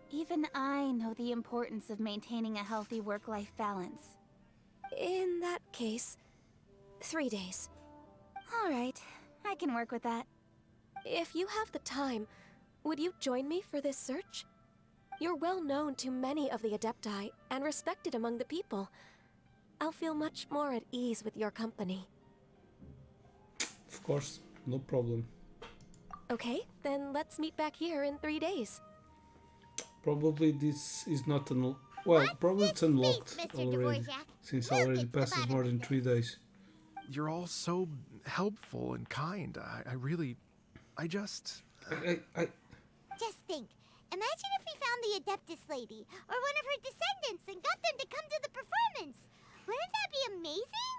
S8: Even I know the importance of maintaining a healthy work-life balance.
S10: In that case, 3 days.
S8: All right, I can work with that.
S10: If you have the time, would you join me for this search? You're well known to many of the Adepti and respected among the people. I'll feel much more at ease with your company.
S1: Of course, no problem.
S10: Okay, then let's meet back here in 3 days.
S1: Probably this is not unlocked. Well, probably it's unlocked
S4: space, Mr.
S1: already,
S4: Dvorak?
S1: since
S4: We'll
S1: already
S4: get to the
S1: passes
S4: bottom
S1: more
S4: of
S1: than
S4: this.
S1: 3 days.
S5: You're all so helpful and kind. I just...
S4: Just think. Imagine if we found the Adeptus lady, or one of her descendants, and got them to come to the performance. Wouldn't that be amazing?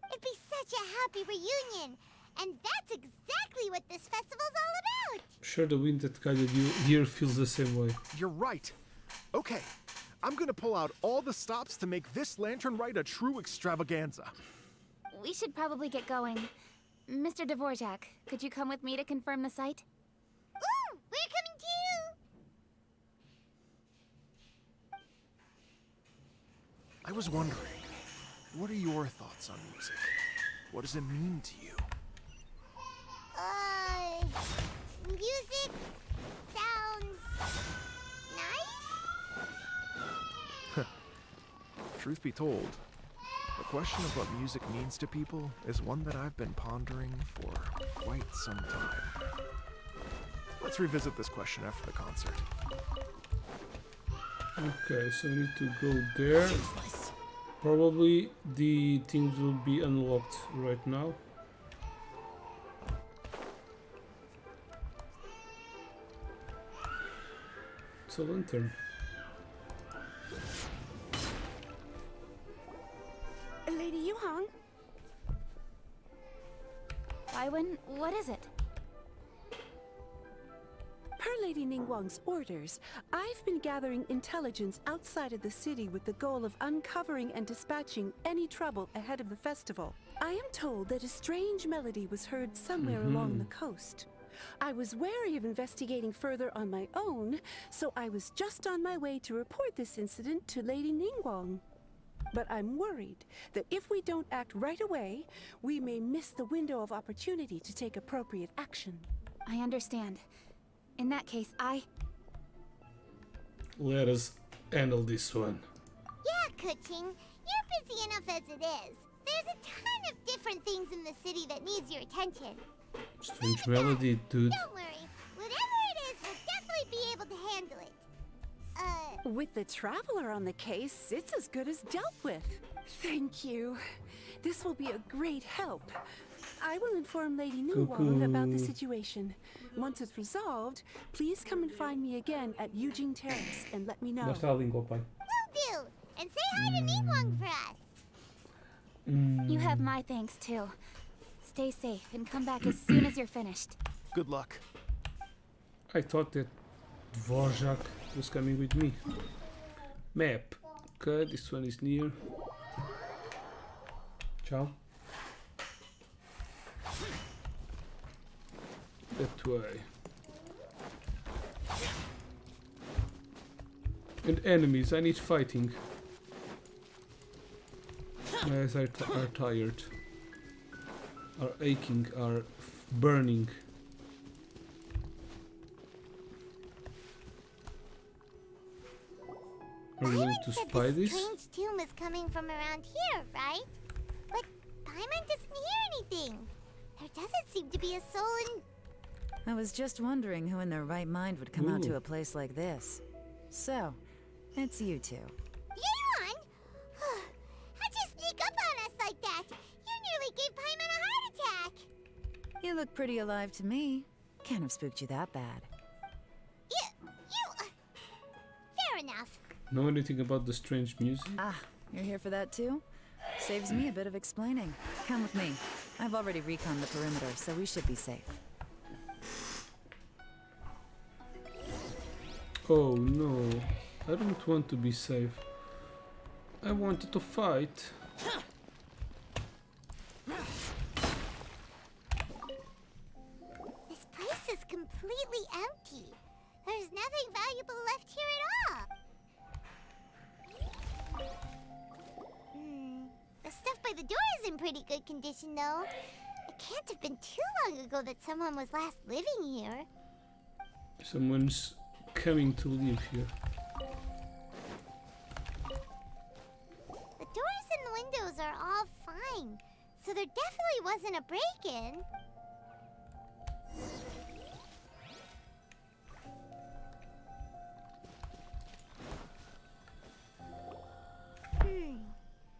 S4: It'd be such a happy reunion. And that's exactly what this festival's all about.
S1: Sure, the wind that guided you here feels the same way.
S5: You're right. Okay, I'm gonna pull out all the stops to make this lantern rite a true extravaganza.
S11: We should probably get going. Mr. Dvorak, could you come with me to confirm the site?
S4: Ooh, we're coming too!
S5: I was wondering, what are your thoughts on music? What does it mean to you?
S4: Music sounds nice?
S5: Truth be told, the question of what music means to people is one that I've been pondering for quite some time. Let's revisit this question after the concert.
S1: Okay, so we need to go there. Probably the things will be unlocked right now. It's a lantern.
S9: Lady Yuhang?
S11: Baiwen, what is it?
S12: Per Lady Ningguang's orders, I've been gathering intelligence outside of the city with the goal of uncovering and dispatching any trouble ahead of the festival. I am told that a strange melody was heard somewhere along the coast. I was wary of investigating further on my own, so I was just on my way to report this incident to Lady Ningguang. But I'm worried that if we don't act right away, we may miss the window of opportunity to take appropriate action.
S11: I understand. In that case,
S1: Let us handle this one.
S4: Yeah, Kuching, you're busy enough as it is. There's a ton of different things in the city that needs your attention.
S1: Strange melody, dude.
S4: Don't worry. Whatever it is, we'll definitely be able to handle it.
S12: With the Traveler on the case, it's as good as dealt with. Thank you. This will be a great help. I will inform Lady Ningguang about the situation. Once it's resolved, please come and find me again at Yujing Terrace and let me know.
S1: Basta a língua, pai.
S4: Will do. And say hi to Ningguang for us.
S11: you have my thanks too. Stay safe and come back as soon as you're finished.
S5: Good luck.
S1: I thought that Dvorak was coming with me. Map. Okay, this one is near. Ciao. That way. And enemies, I need fighting. My eyes are tired. Are aching, are burning. Are we going to spy this?
S4: Strange tomb is coming from around here, right? But Paimon doesn't hear anything. There doesn't seem to be a soul in...
S13: I was just wondering who in their right mind would come out to a place like this. So, it's you two.
S4: Yeon! How'd you sneak up on us like that? You nearly gave Paimon a heart attack!
S13: You look pretty alive to me. Can't have spooked you that bad.
S4: Fair enough.
S1: Know anything about the strange music?
S13: Ah, you're here for that too? Saves me a bit of explaining. Come with me. I've already reconned the perimeter, so we should be safe.
S1: Oh no, I don't want to be safe. I wanted to fight.
S4: This place is completely empty. There's nothing valuable left here at all. The stuff by the door is in pretty good condition, though. It can't have been too long ago that someone was last living here.
S1: Someone's coming to live here.
S4: The doors and the windows are all fine, so there definitely wasn't a break-in.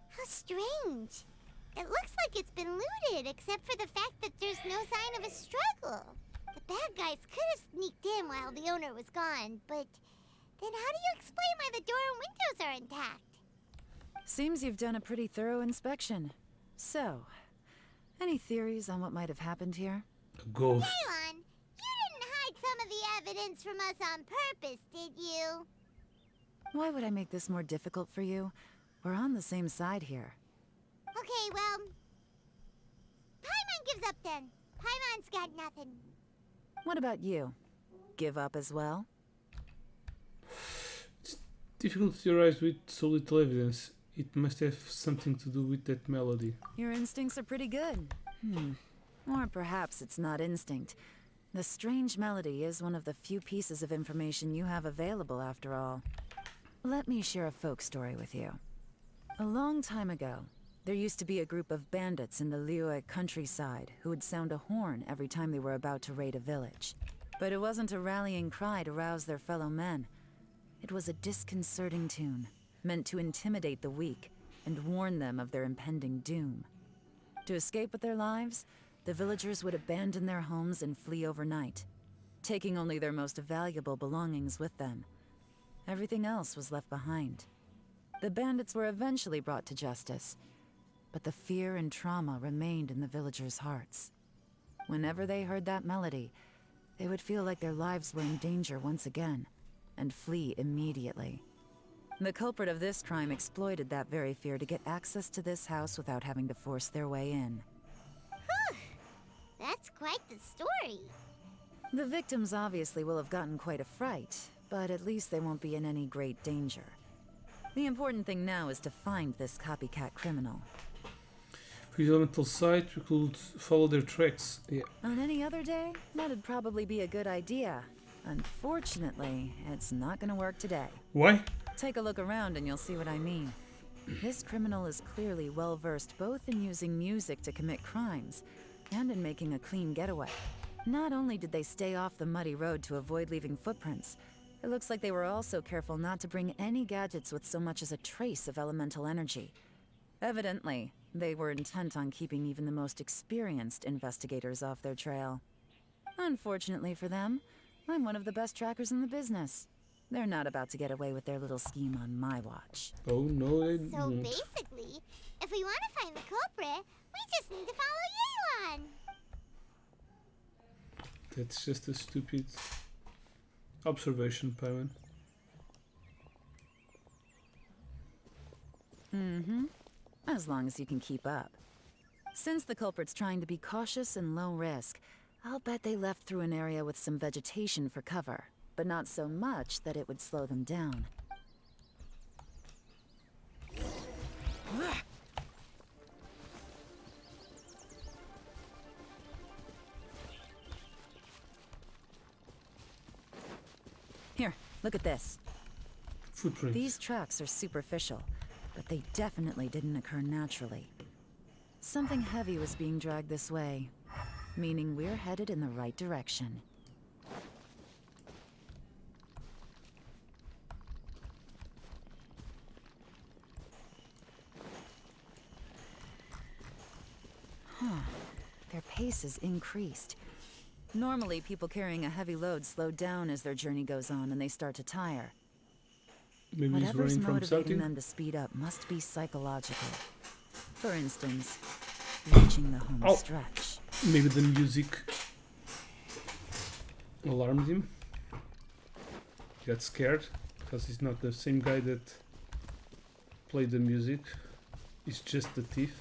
S4: How strange. It looks like it's been looted, except for the fact that there's no sign of a struggle. The bad guys could have sneaked in while the owner was gone, but then how do you explain why the door and windows are intact?
S13: Seems you've done a pretty thorough inspection. So, any theories on what might have happened here?
S1: A ghost.
S4: Daylon, you didn't hide some of evidence from us on purpose, did you?
S13: Why would I make this more difficult for you? We're on the same side here.
S4: Okay, well... Paimon gives up then. Paimon's got nothing.
S13: What about you? Give up as well?
S1: It's difficult to theorize with so little evidence. It must have something to do with that melody.
S13: Your instincts are pretty good. Or perhaps it's not instinct. The strange melody is one of the few pieces of information you have available after all. Let me share a folk story with you. A long time ago, there used to be a group of bandits in the Liyue countryside who would sound a horn every time they were about to raid a village. But it wasn't a rallying cry to rouse their fellow men. It was a disconcerting tune, meant to intimidate the weak and warn them of their impending doom. To escape with their lives, the villagers would abandon their homes and flee overnight, taking only their most valuable belongings with them. Everything else was left behind. The bandits were eventually brought to justice, but the fear and trauma remained in the villagers' hearts. Whenever they heard that melody, they would feel like their lives were in danger once again, and flee immediately. The culprit of this crime exploited that very fear to get access to this house without having to force their way in.
S4: Whew. That's quite the story.
S13: The victims obviously will have gotten quite a fright, but at least they won't be in any great danger. The important thing now is to find this copycat criminal.
S1: For the elemental site, we could follow their tracks. Yeah.
S13: On any other day, that'd probably be a good idea. Unfortunately, it's not gonna work today.
S1: Why?
S13: Take a look around and you'll see what I mean. This criminal is clearly well-versed both in using music to commit crimes and in making a clean getaway. Not only did they stay off the muddy road to avoid leaving footprints, it looks like they were also careful not to bring any gadgets with so much as a trace of elemental energy. Evidently, they were intent on keeping even the most experienced investigators off their trail. Unfortunately for them, I'm one of the best trackers in the business. They're not about to get away with their little scheme on my watch.
S1: Oh no, they
S4: So
S1: won't.
S4: basically, if we want to find the culprit, we just need to follow Yelan.
S1: That's just a stupid observation, Paimon.
S13: As long as you can keep up. Since the culprit's trying to be cautious and low risk, I'll bet they left through an area with some vegetation for cover, but not so much that it would slow them down. Here, look at this.
S1: Footprints.
S13: These tracks are superficial, but they definitely didn't occur naturally. Something heavy was being dragged this way, meaning we're headed in the right direction. Their pace is increased. Normally, people carrying a heavy load slow down as their journey goes on and they start to tire.
S1: Maybe he's
S13: Whatever's
S1: running from
S13: motivating
S1: something.
S13: them to speed up must be psychological. For instance, reaching the home
S1: Oh.
S13: stretch.
S1: Maybe the music alarmed him. He got scared because he's not the same guy that played the music. He's just the thief.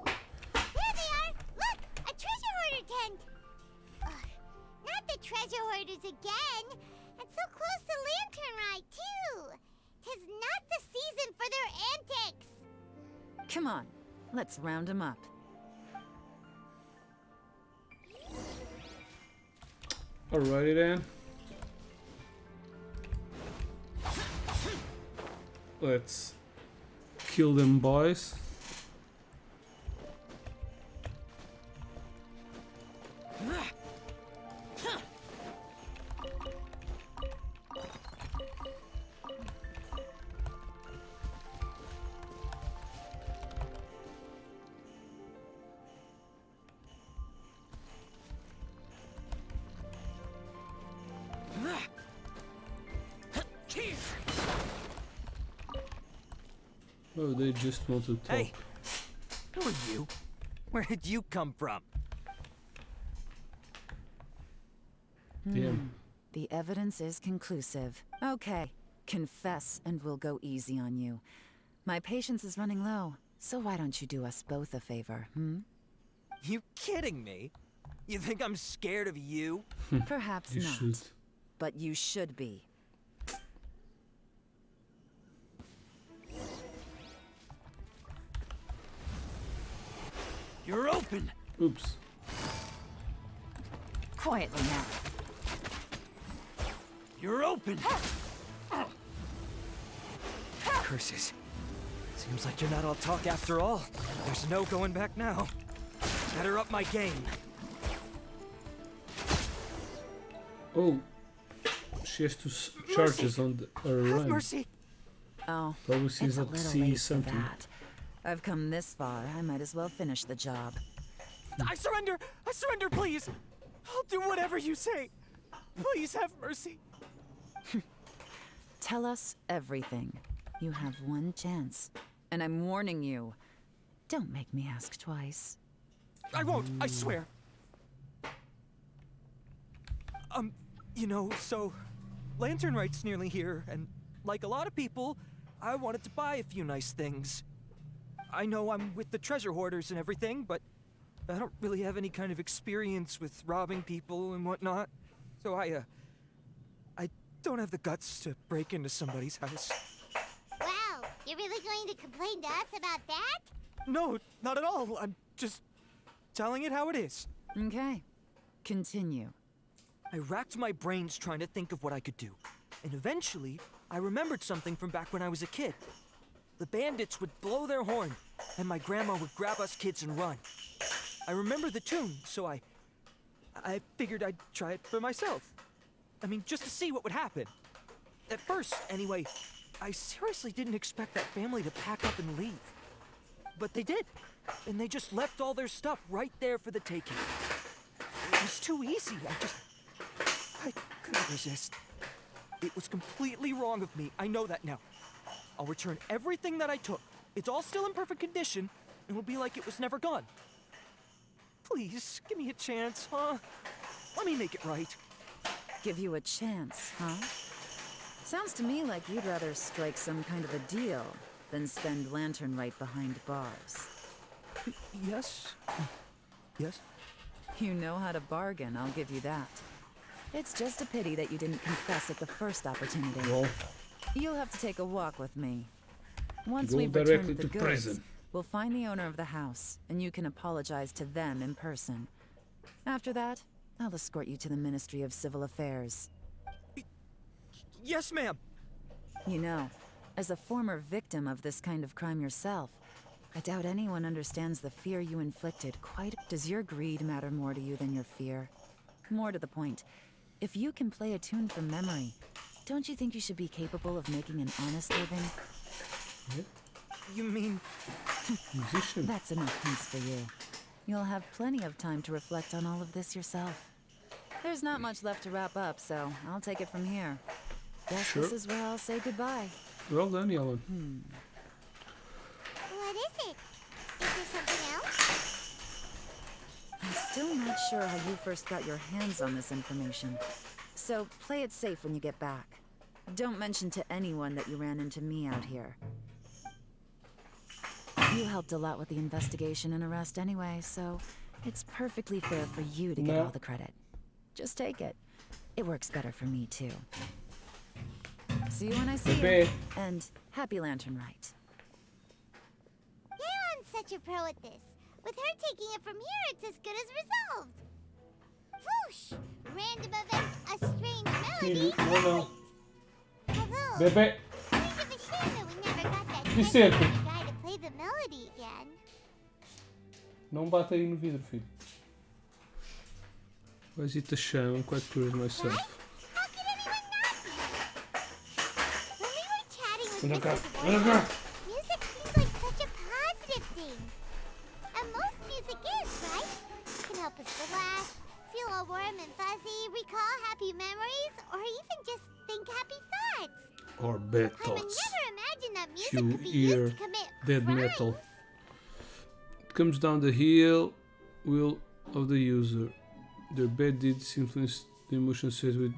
S4: There they are! Look! A treasure hoarder tent! Ugh, not the treasure hoarders again! And so close to Lantern Rite, too! 'Tis not the season for their antics!
S13: Come on, let's round them up.
S1: Alrighty then. Let's kill them boys. Oh, they just want to talk.
S5: Hey, who are you?
S14: Where did you come from?
S1: Damn.
S13: The evidence is conclusive. Okay, confess and we'll go easy on you. My patience is running low, so why don't you do us both a favor, hmm?
S14: You kidding me? You think I'm scared of you?
S13: Perhaps
S1: You
S13: not.
S1: should.
S13: But you should be.
S14: You're open!
S1: Oops.
S13: Quietly now.
S14: You're open! Curses. Seems like you're not all talk after all. There's no going back now. Better up my game.
S1: Oh. She has to charges on her
S14: Have
S1: run.
S14: mercy!
S13: Oh,
S1: Probably
S13: it's
S1: sees
S13: a
S1: up to
S13: little
S1: see
S13: late for
S1: something.
S13: that. I've come this far, I might as well finish the job.
S14: I surrender! I surrender, please! I'll do whatever you say. Please have mercy.
S13: Tell us everything. You have one chance. And I'm warning you. Don't make me ask twice.
S14: I won't, I swear. You know, so Lantern Rite's nearly here, and like a lot of people, I wanted to buy a few nice things. I know I'm with the treasure hoarders and everything, but I don't really have any kind of experience with robbing people and whatnot. So I don't have the guts to break into somebody's house.
S4: Wow, you're really going to complain to us about that?
S14: No, not at all. I'm just telling it how it is.
S13: Okay. Continue.
S14: I racked my brains trying to think of what I could do. And eventually, I remembered something from back when I was a kid. The bandits would blow their horn, and my grandma would grab us kids and run. I remember the tune, so I figured I'd try it for myself. I mean, just to see what would happen. At first, anyway, I seriously didn't expect that family to pack up and leave. But they did, and they just left all their stuff right there for the taking. It was too easy, I couldn't resist. It was completely wrong of me, I know that now. I'll return everything that I took. It's all still in perfect condition, and it'll be like it was never gone. Please, give me a chance, huh? Let me make it right.
S13: Give you a chance, huh? Sounds to me like you'd rather strike some kind of a deal than spend Lantern Rite behind bars.
S14: Yes? Yes?
S13: You know how to bargain, I'll give you that. It's just a pity that you didn't confess at the first opportunity.
S1: Well,
S13: You'll have to take a walk with me. Once
S1: go
S13: we've
S1: directly
S13: returned the
S1: to
S13: goods,
S1: prison.
S13: we'll find the owner of the house, and you can apologize to them in person. After that, I'll escort you to the Ministry of Civil Affairs.
S14: Yes, ma'am.
S13: You know, as a former victim of this kind of crime yourself, I doubt anyone understands the fear you inflicted quite. Does your greed matter more to you than your fear? More to the point, if you can play a tune from memory, don't you think you should be capable of making an honest living?
S14: You mean...
S1: musician.
S13: That's enough peace for you. You'll have plenty of time to reflect on all of this yourself. There's not much left to wrap up, so I'll take it from here. Guess
S1: Sure.
S13: this is where I'll say goodbye.
S1: Well done, Yellen.
S4: What is it? Is there something else?
S13: I'm still not sure how you first got your hands on this information. So play it safe when you get back. Don't mention to anyone that you ran into me out here. You helped a lot with the investigation and arrest anyway, so it's perfectly fair for you to get all the credit. Just take it. It works better for me, too. See you when I see you. And happy Lantern Rite.
S4: Leon's such a pro at this. With her taking it from here, it's as good as resolved. Whoosh! Random event, a strange melody.
S1: Hello.
S4: Hello.
S1: Bebê.
S4: Kind of a shame that we never got that
S1: Vicente.
S4: guy to play the melody again.
S1: Não bate aí no vidro, filho. Why is it a shame? I'm quite curious myself.
S4: How could anyone not be? When we were chatting with
S1: Look up.
S4: Mrs.
S1: Look
S4: Boyd,
S1: up.
S4: music seems like such a positive thing. And most music is, right? It can help us relax, feel all warm and fuzzy, recall happy memories, or even just think happy thoughts.
S1: Or bad
S4: I would
S1: thoughts.
S4: never imagine that music
S1: You
S4: could be
S1: hear
S4: used to commit
S1: dead
S4: crimes.
S1: metal. comes down the hill will of the user. Their bad deeds influence the emotion set with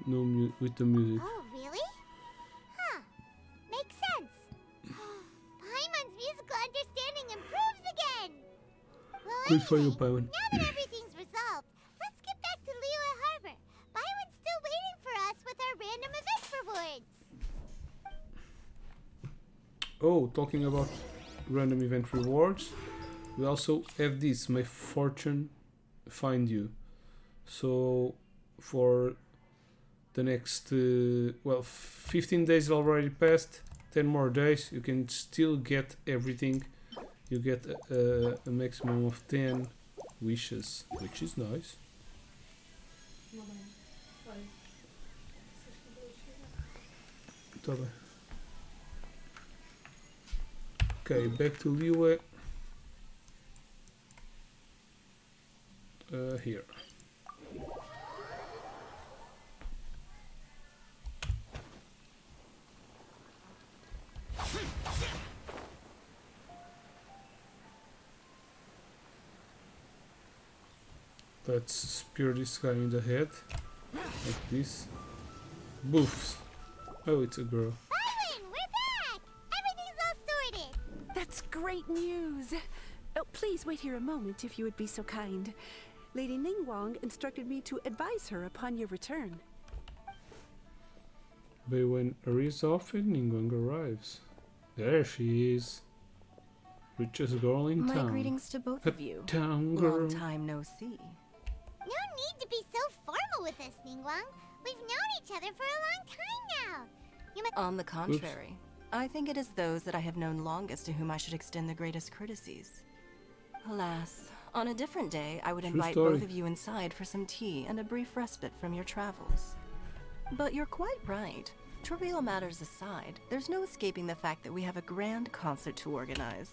S1: with the music.
S4: Oh, really? Huh. Makes sense. Paimon's musical understanding improves again. Well,
S1: Good for you,
S4: anyway,
S1: Paimon.
S4: now that everything's resolved, let's get back to Liyue Harbor. Byron's still waiting for us with our random event rewards.
S1: Oh, talking about random event rewards, we also have this, my fortune find you. So for the next 15 days already passed, 10 more days, you can still get everything. You get a maximum of 10 wishes, which is nice. Tá bem. Okay, back to Liyue. Here. Let's spear this guy in the head, like this. Boofs. Oh, it's a girl.
S4: Byron, we're back! Everything's all sorted.
S12: That's great news. Oh, please wait here a moment if you would be so kind. Lady Ningguang instructed me to advise her upon your return.
S1: But when Ari is off and Ningguang arrives. There she is. Richest girl in town.
S15: My greetings to both of you.
S1: Town girl.
S15: Long time no see.
S4: No need to be so formal with us, Ningguang. We've known each other for a long time now. You must
S15: On the contrary, I think it is those that I have known longest to whom I should extend the greatest courtesies. Alas, on a different day, I would
S1: True
S15: invite
S1: story.
S15: both of you inside for some tea and a brief respite from your travels. But you're quite right. Trivial matters aside, there's no escaping the fact that we have a grand concert to organize.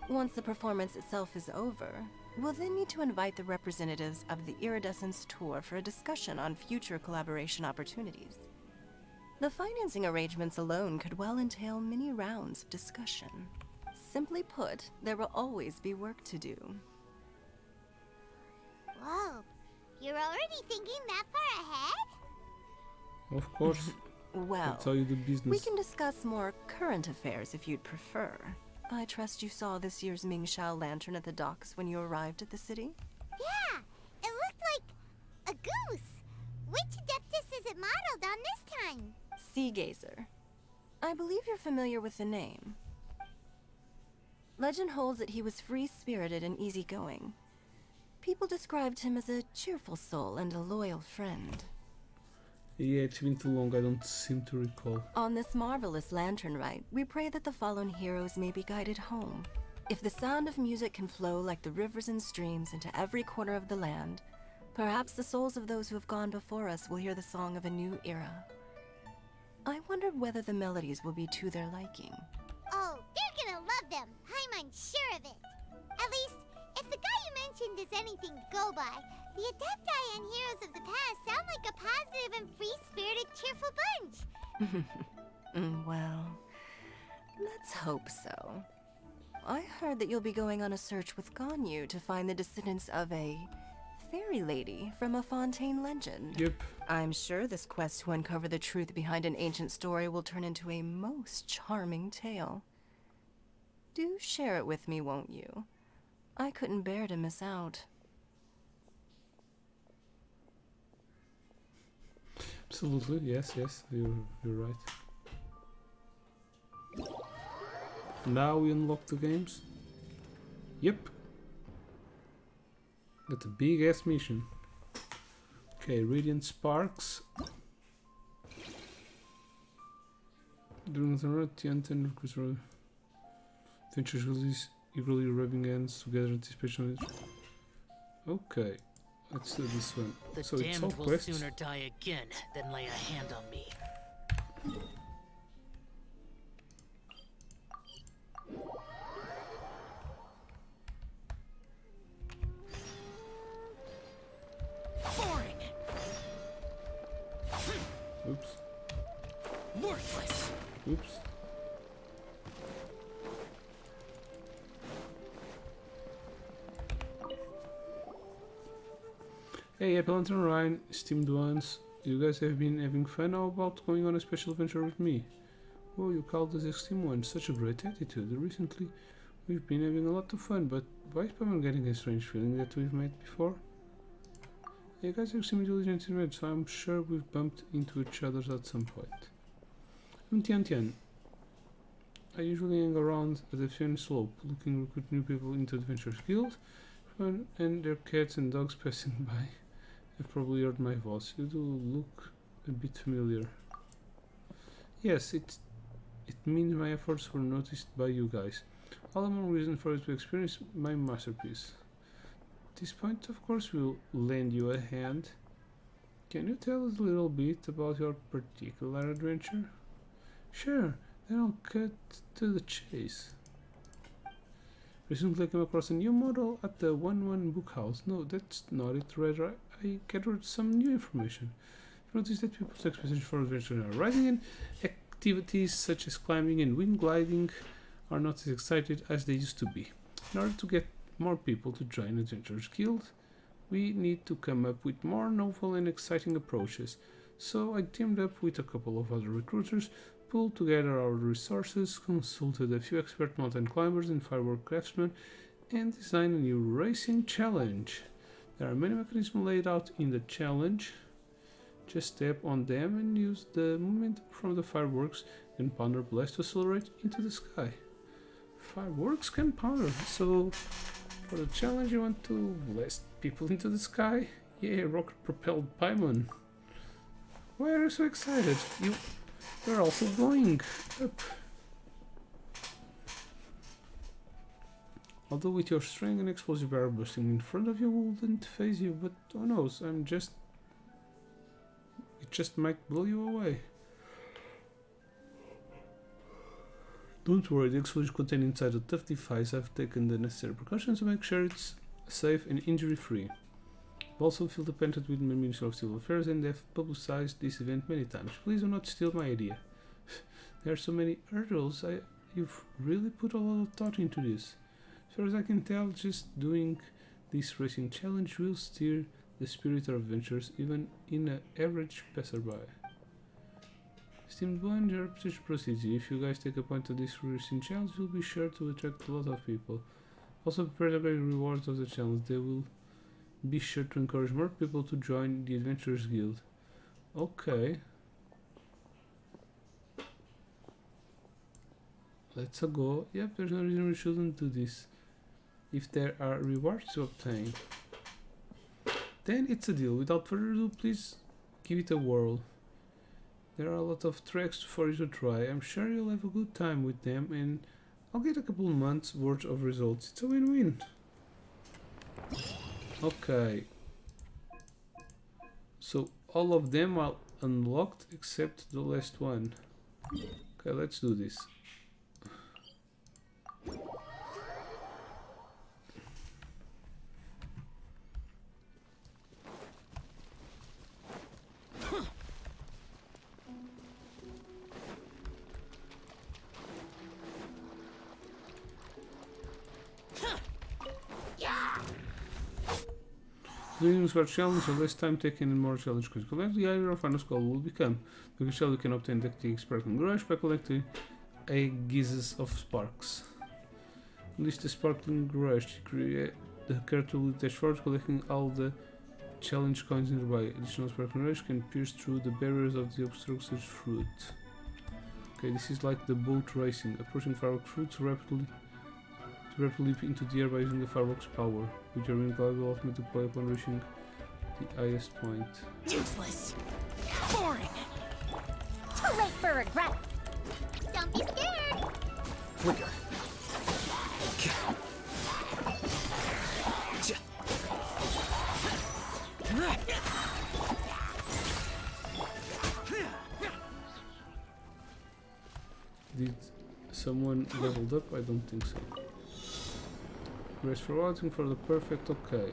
S15: Once the performance itself is over, we'll then need to invite the representatives of the Iridescence Tour for a discussion on future collaboration opportunities. The financing arrangements alone could well entail many rounds of discussion. Simply put, there will always be work to do.
S4: Whoa, you're already thinking that far ahead?
S1: Of course.
S15: Well,
S1: That's how you do business.
S15: we can discuss more current affairs if you'd prefer. I trust you saw this year's Mingxiao lantern at the docks when you arrived at the city?
S4: Yeah, it looked like a goose. Which Adeptus is it modeled on this time?
S15: Sea Gazer. I believe you're familiar with the name. Legend holds that he was free-spirited and easygoing. People described him as a cheerful soul and a loyal friend.
S1: Yeah, it's been too long, I don't seem to recall.
S15: On this marvelous lantern rite, we pray that the fallen heroes may be guided home. If the sound of music can flow like the rivers and streams into every corner of the land, perhaps the souls of those who have gone before us will hear the song of a new era. I wondered whether the melodies will be to their liking.
S4: Oh, they're gonna love them. Paimon's sure of it. At least, if the guy you mentioned is anything to go by, the Adepti and Heroes of the Past sound like a positive and free-spirited, cheerful bunch.
S15: Well, let's hope so. I heard that you'll be going on a search with Ganyu to find the descendants of a fairy lady from a Fontaine legend.
S1: Yep.
S15: I'm sure this quest to uncover the truth behind an ancient story will turn into a most charming tale. Do share it with me, won't you? I couldn't bear to miss out.
S1: Absolutely, yes, you're right. Now we unlock the games. Yep. That's a big ass mission. Okay, Radiant Sparks. During the run, Tianten requires adventures release eagerly rubbing hands together anticipation. Okay, let's do this one.
S7: The
S1: So it's all
S7: damned will
S1: quests.
S7: sooner die again than lay a hand on me. Boring.
S1: Oops.
S7: Worthless.
S1: Oops. Hey, Appellant and Ryan, esteemed ones. You guys have been having fun. How about going on a special adventure with me? Oh, you called us esteemed ones. Such a great attitude. Recently, we've been having a lot of fun, but why is Pamela getting a strange feeling that we've met before? You guys have some intelligence in red, so I'm sure we've bumped into each other at some point. I'm Tian Tian. I usually hang around at the Fen Slope, looking to recruit new people into Adventurers Guild, and their cats and dogs passing by. You've probably heard my voice. You do look a bit familiar. Yes, it means my efforts were noticed by you guys. All the more reason for you to experience my masterpiece. At this point, of course, we'll lend you a hand. Can you tell us a little bit about your particular adventure? Sure, then I'll cut to the chase. Recently I came across a new model at the 1-1 book house. No, that's not it. Rather, I gathered some new information. I've noticed that people's expectations for adventure are rising, and activities such as climbing and wind gliding are not as excited as they used to be. In order to get more people to join Adventurers Guild, we need to come up with more novel and exciting approaches. So I teamed up with a couple of other recruiters, pulled together our resources, consulted a few expert mountain climbers and firework craftsmen, and designed a new racing challenge. There are many mechanisms laid out in the challenge. Just step on them and use the momentum from the fireworks and pounder blast to accelerate into the sky. Fireworks can powder, so for the challenge you want to blast people into the sky? Yeah, rocket-propelled Paimon. Why are you so excited? You're also going up. Although with your strength and explosive barrel bursting in front of you wouldn't phase you, but who knows, it just might blow you away. Don't worry, the explosion contained inside the tough device. I've taken the necessary precautions to make sure it's safe and injury-free. I've also filled the pamphlet with my Minister of Civil Affairs and have publicized this event many times. Please do not steal my idea. There are so many hurdles. You've really put a lot of thought into this. As far as I can tell, just doing this racing challenge will steer the spirit of adventures even in an average passerby. Esteemed one, your reputation precedes you. If you guys take a point to this racing challenge, you'll be sure to attract a lot of people. Also prepare the great rewards of the challenge. They will be sure to encourage more people to join the Adventurers Guild. Okay. Let's go. Yep, there's no reason we shouldn't do this. If there are rewards to obtain, then it's a deal. Without further ado, please give it a whirl. There are a lot of tracks for you to try. I'm sure you'll have a good time with them, and I'll get a couple months worth of results. It's a win-win. Okay. So all of them are unlocked except the last one. Okay, let's do this. Doing this challenge are less time taken and more challenge critical. As the higher our final score will become, the shell you can obtain the sparkling garage by collecting a gizes of sparks. List the sparkling garage to create the character will dash forward, collecting all the challenge coins nearby. Additional sparkling garage can pierce through the barriers of the obstructed fruit. Okay, this is like the boat racing, approaching firework fruits rapidly leap into the air by using the fireworks power, which your wind glide will ultimately play upon reaching the highest point.
S2: Useless. Boring.
S4: Too late for regret. Don't be scared.
S14: Flicker.
S1: Did someone leveled up? I don't think so. Race for routing for the perfect, okay.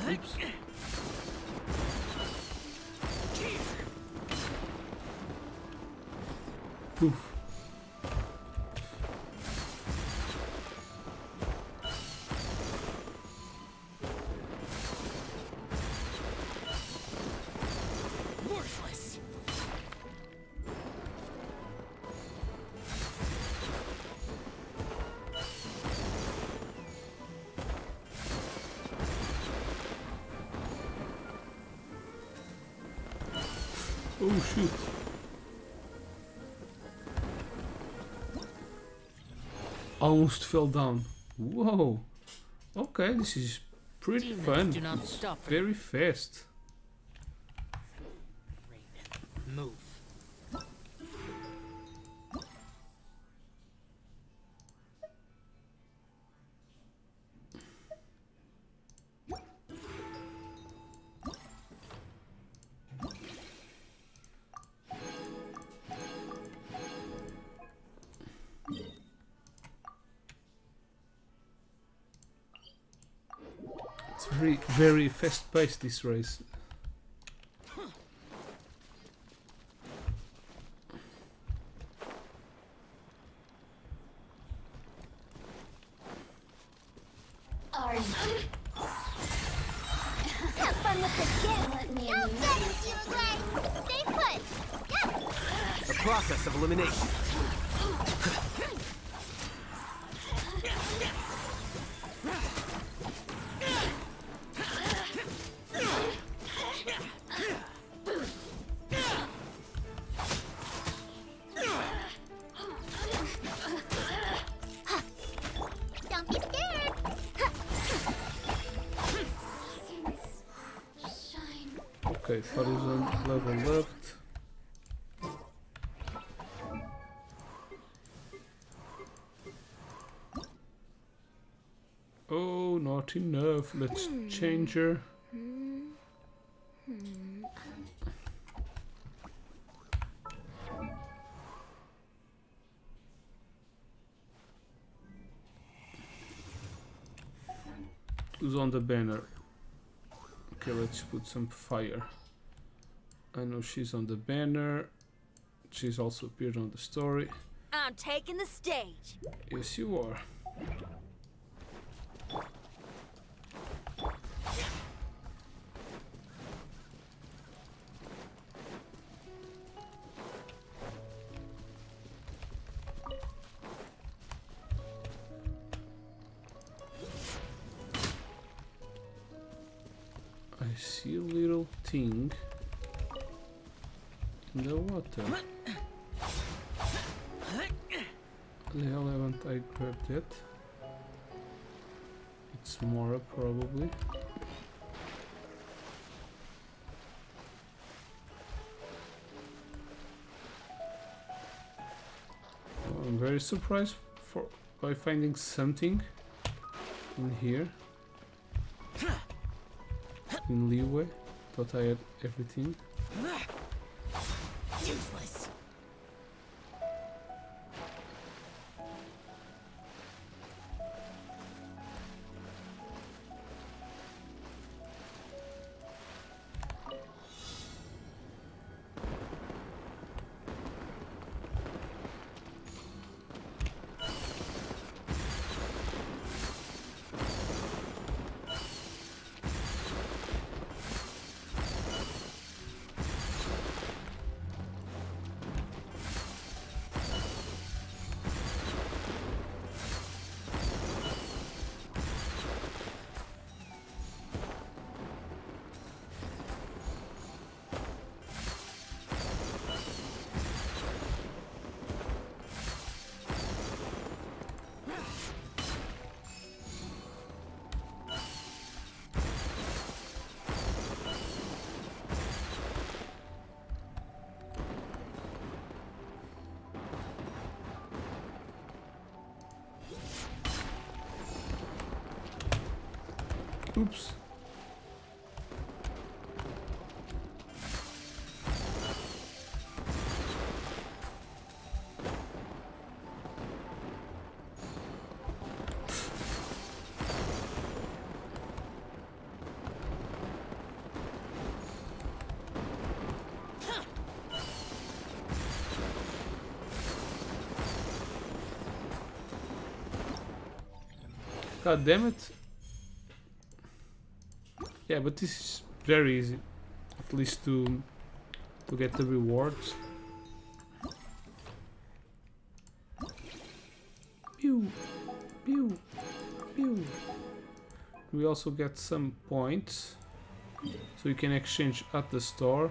S1: Oops. Oof.
S7: Worthless.
S1: Oh shoot. Almost fell down. Whoa. Okay, this is pretty
S7: Demons
S1: fun.
S7: do not
S1: It's
S7: stop for
S1: very fast.
S7: Move.
S1: It's very fast paced, this race.
S6: Are you?
S4: Have fun with the game. Go get it, Uruguay. Stay put. Yeah.
S16: The process of elimination.
S4: Don't be scared.
S1: Okay, Horizon level up. Oh, not enough. Let's change her. Who's on the banner? Okay, let's put some fire. I know she's on the banner. She's also appeared on the story.
S8: I'm taking the stage.
S1: Yes, you are. I see a little thing in the water. The hell haven't I grabbed it? It's Mora probably. Oh, I'm very surprised by finding something in here. In Leeway, thought I had everything.
S7: Useless.
S1: Oops. God damn it. Yeah, but this is very easy. At least to get the rewards. Pew, pew, pew. We also get some points, so you can exchange at the store.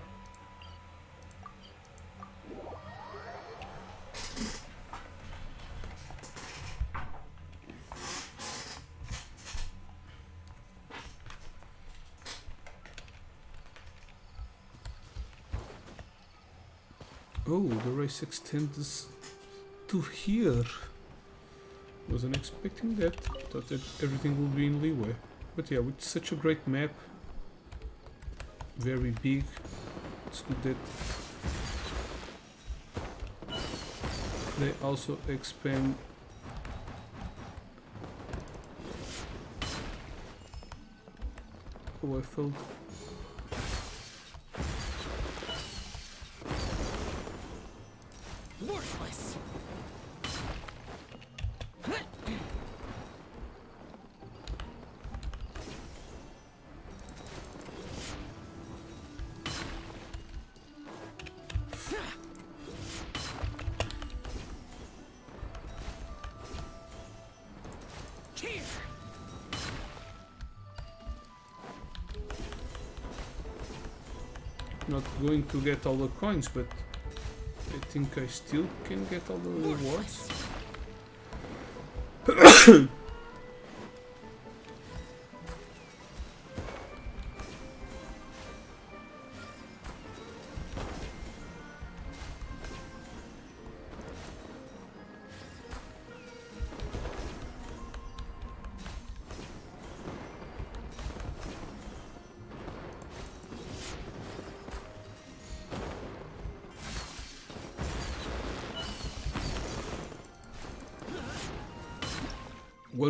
S1: Oh, the race extends to here. Wasn't expecting that. Thought that everything would be in Liyue. But yeah, with such a great map, very big, it's good that they also expand I felt
S2: Worthless.
S1: not going to get all the coins, but I think I still can get all the rewards.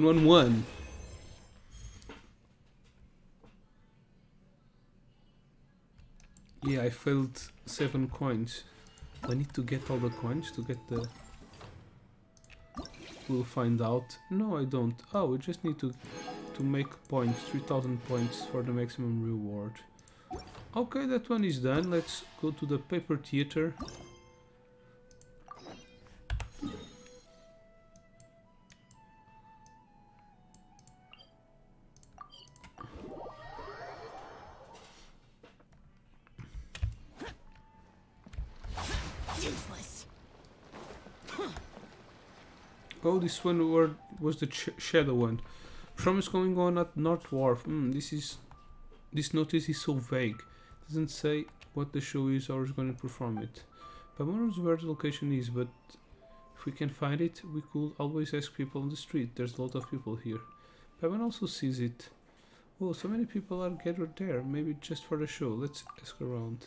S1: One. Yeah, I failed 7 coins. I need to get all the coins to get the... We'll find out. No, I don't. Oh, we just need to make points. 3000 points for the maximum reward. Okay, that one is done. Let's go to the paper theater.
S2: Useless.
S1: Oh, this one was the shadow one. Performance going on at North Wharf. This notice is so vague. Doesn't say what the show is or is going to perform it. Paimon knows where the location is, but if we can find it, we could always ask people on the street. There's a lot of people here. Paimon also sees it. Oh, so many people are gathered there. Maybe just for the show. Let's ask around.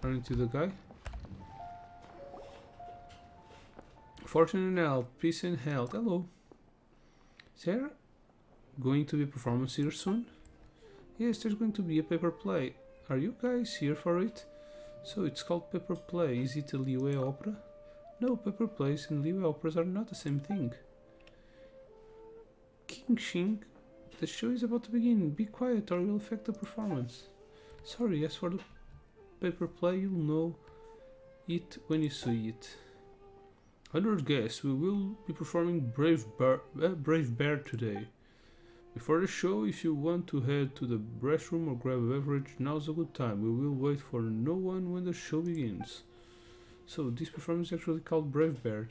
S1: Run into the guy. Fortune and health, peace and health. Hello. Is there going to be a performance here soon? Yes, there's going to be a paper play. Are you guys here for it? So it's called paper play. Is it a Liyue opera? No, paper plays and Liyue operas are not the same thing. King Xing, the show is about to begin. Be quiet or it will affect the performance. Sorry, as for the paper play, you'll know it when you see it. 100 guests, we will be performing Brave Bear today. Before the show, if you want to head to the restroom or grab a beverage, now's a good time. We will wait for no one when the show begins. So this performance is actually called Brave Bear,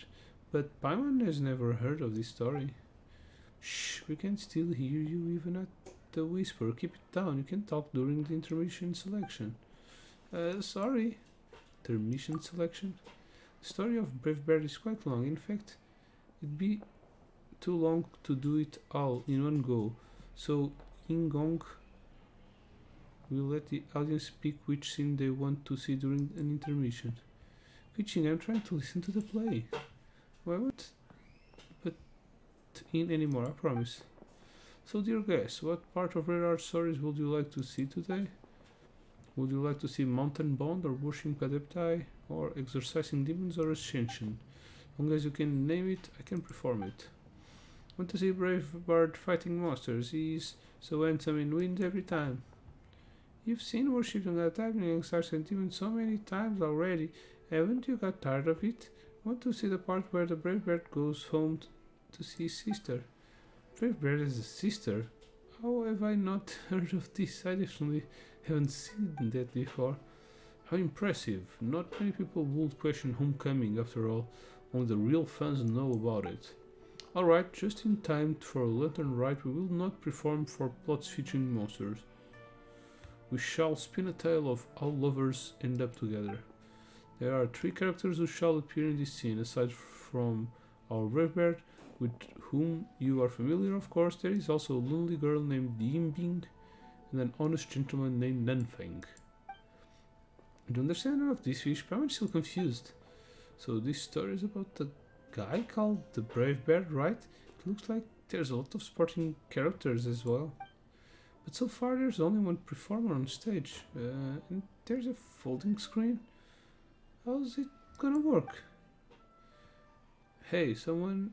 S1: but Paimon has never heard of this story. Shh, we can still hear you even at the whisper. Keep it down, you can talk during the intermission selection. Sorry. Intermission selection? The story of Brave Bear is quite long. In fact, it'd be too long to do it all in one go. So, Ingong will let the audience pick which scene they want to see during an intermission. Pitching, I'm trying to listen to the play. Why won't put in anymore, I promise. So, dear guests, what part of Rare Art Stories would you like to see today? Would you like to see Mountain Bond or Worshiping Adepti or Exorcising Demons or Ascension? Long as you can name it, I can perform it. Want to see a brave bird fighting monsters? He's so handsome and wins every time. You've seen worshipping that happening stars and demons so many times already. Haven't you got tired of it? Want to see the part where the brave bird goes home to see his sister? Brave bird has a sister? How have I not heard of this? I definitely haven't seen that before. How impressive. Not many people would question homecoming after all. Only the real fans know about it. Alright, just in time for Lantern Rite, we will not perform for plots featuring monsters. We shall spin a tale of how lovers end up together. There are 3 characters who shall appear in this scene, aside from our brave bird, with whom you are familiar of course. There is also a lonely girl named Yimbing and an honest gentleman named Nanfeng. The understanding of this fish, but I'm still confused. So this story is about the guy called the Brave Bear, right? It looks like there's a lot of sporting characters as well. But so far there's only one performer on stage. And there's a folding screen. How's it gonna work? Hey, someone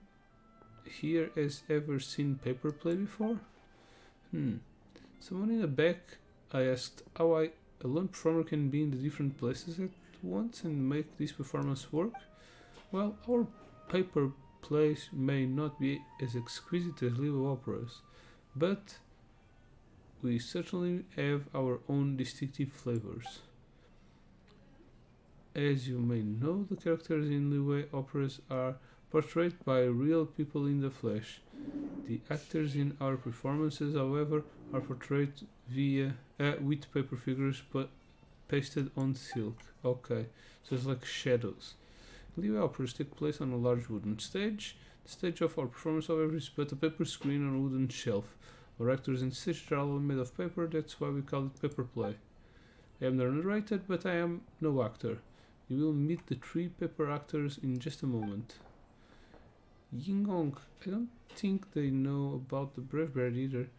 S1: here has ever seen paper play before? Someone in the back, I asked how a lone performer can be in the different places at once and make this performance work. Well, our paper plays may not be as exquisite as Leo operas, but we certainly have our own distinctive flavors. As you may know, the characters in Liyue operas are portrayed by real people in the flesh. The actors in our performances, however, are portrayed via with paper figures but pasted on silk. Okay, so it's like shadows. Liyue operas take place on a large wooden stage. The stage of our performance, however, is but a paper screen on a wooden shelf. Our actors and stages are all made of paper, that's why we call it paper play. I am the narrator, but I am no actor. You will meet the 3 paper actors in just a moment. Yingong, I don't think they know about the Brave Bird either.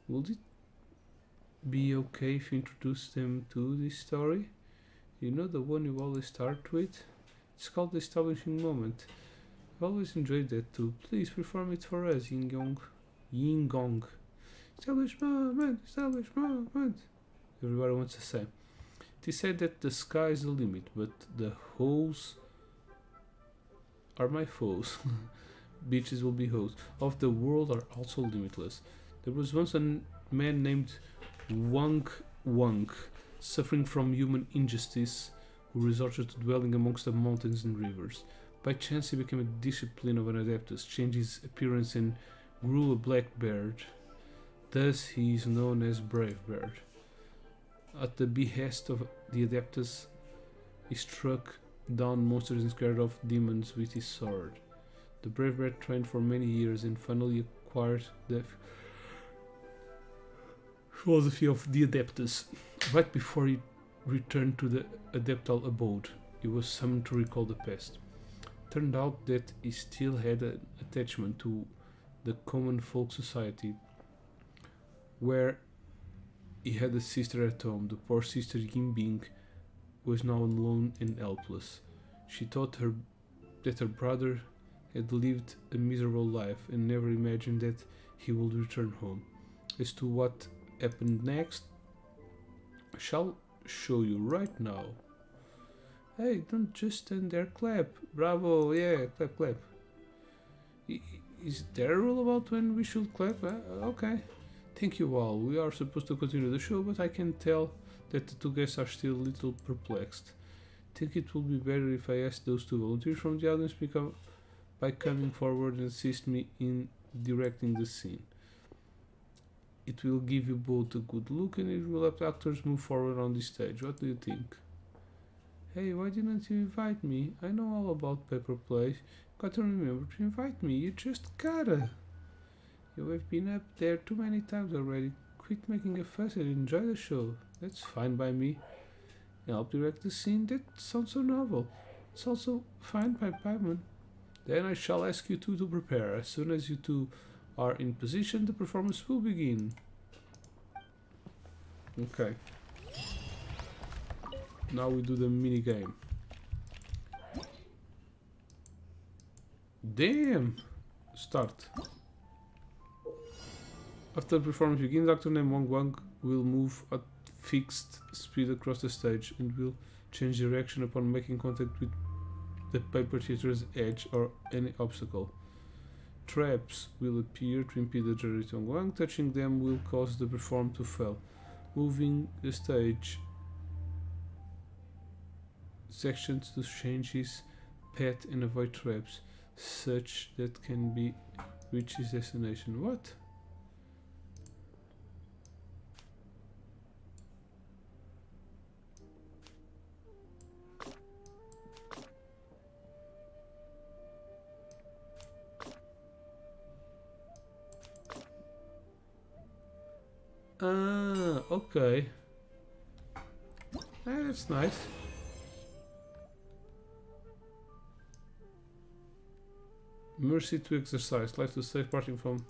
S1: Would it be okay if you introduce them to this story? You know, the one you always start with? It's called the establishing moment. I've always enjoyed that too. Please perform it for us, Yingong. Yingong. Establish moment, establish moment. Everybody wants to say. It is said that the sky is the limit, but the holes are my foes. Beaches will be hoes. Of the world are also limitless. There was once a man named Wang Wang, suffering from human injustice, who resorted to dwelling amongst the mountains and rivers. By chance he became a discipline of an adeptus, changed his appearance and grew a black beard. Thus he is known as Brave Bird. At the behest of the adeptus, he struck down monsters and scared off demons with his sword. The Brave Bird trained for many years and finally acquired the philosophy of the adeptus. Right before he returned to the adeptal abode, he was summoned to recall the past. Turned out that he still had an attachment to the common folk society, where he had a sister at home. The poor sister Yimbing was now alone and helpless. She thought that her brother had lived a miserable life and never imagined that he would return home. As to what happened next, I shall show you right now. Hey, don't just stand there, clap. Bravo, yeah, clap, clap. Is there a rule about when we should clap? Okay. Thank you all. We are supposed to continue the show, but I can tell that the 2 guests are still a little perplexed. Think it would be better if I asked those 2 volunteers from the audience by coming forward and assist me in directing the scene. It will give you both a good look and it will help actors move forward on the stage. What do you think? Hey, why didn't you invite me? I know all about paper plays. Got to remember to invite me. You just gotta. You have been up there too many times already. Quit making a fuss and enjoy the show. That's fine by me. Help direct the scene. That sounds so novel. It's also fine by Paimon. Then I shall ask you 2 to prepare. As soon as you 2 are in position, the performance will begin. Okay. Now we do the mini game. Damn! Start. After the performance begins, actor named Wang Wang will move at fixed speed across the stage and will change direction upon making contact with the paper theater's edge or any obstacle. Traps will appear to impede the journey to Wang Wang. Touching them will cause the performer to fail. Moving the stage sections to change his path and avoid traps, such that can be reach his destination. What? Ah, okay. Ah, that's nice. Mercy to exercise, life to save, parting from.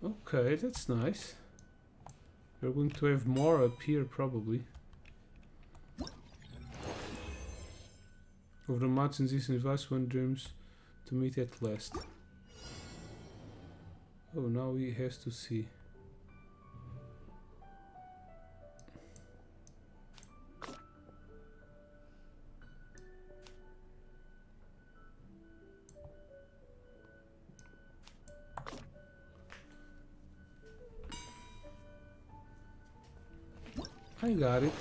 S1: Okay, that's nice. We're going to have more up here probably. Over the mountains, this advice one dreams to meet at last. Oh, now he has to see. I got it.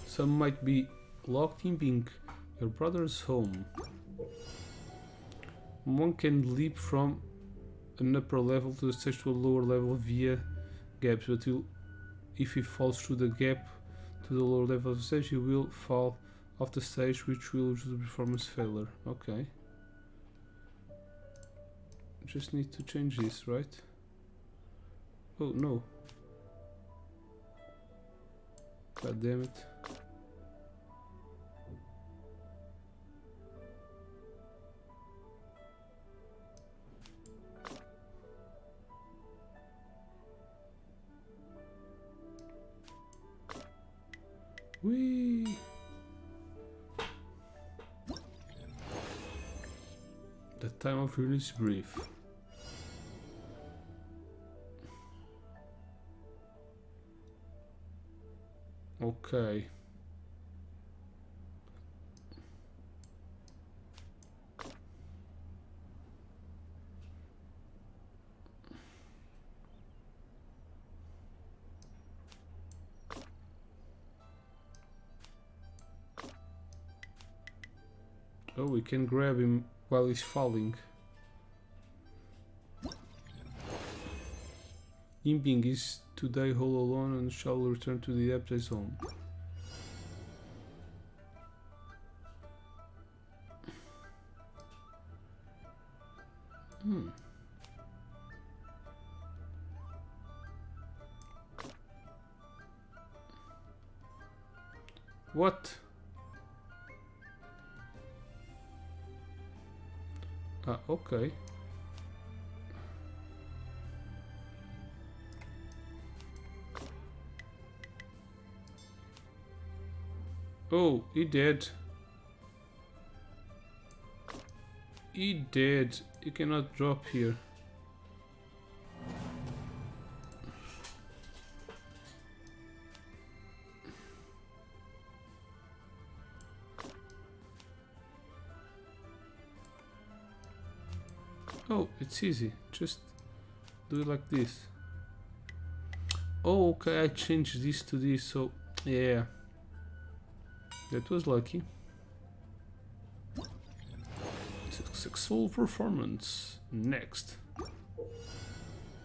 S1: Some might be locked in being your brother's home. One can leap from an upper level to the stage to a lower level via gaps, but if he falls through the gap to the lower level of the stage, he will fall off the stage, which will result in performance failure. Okay. Just need to change this, right? Oh no. God damn it. Whee! The time of release brief. Okay. Oh, we can grab him while he's falling. Imping is today whole alone and shall return to the Adept's home. What? Ah, okay. Oh, he dead. He dead. You cannot drop here. Oh, it's easy. Just do it like this. Oh, okay, I changed this to this, so yeah. That was lucky. Successful performance. Next.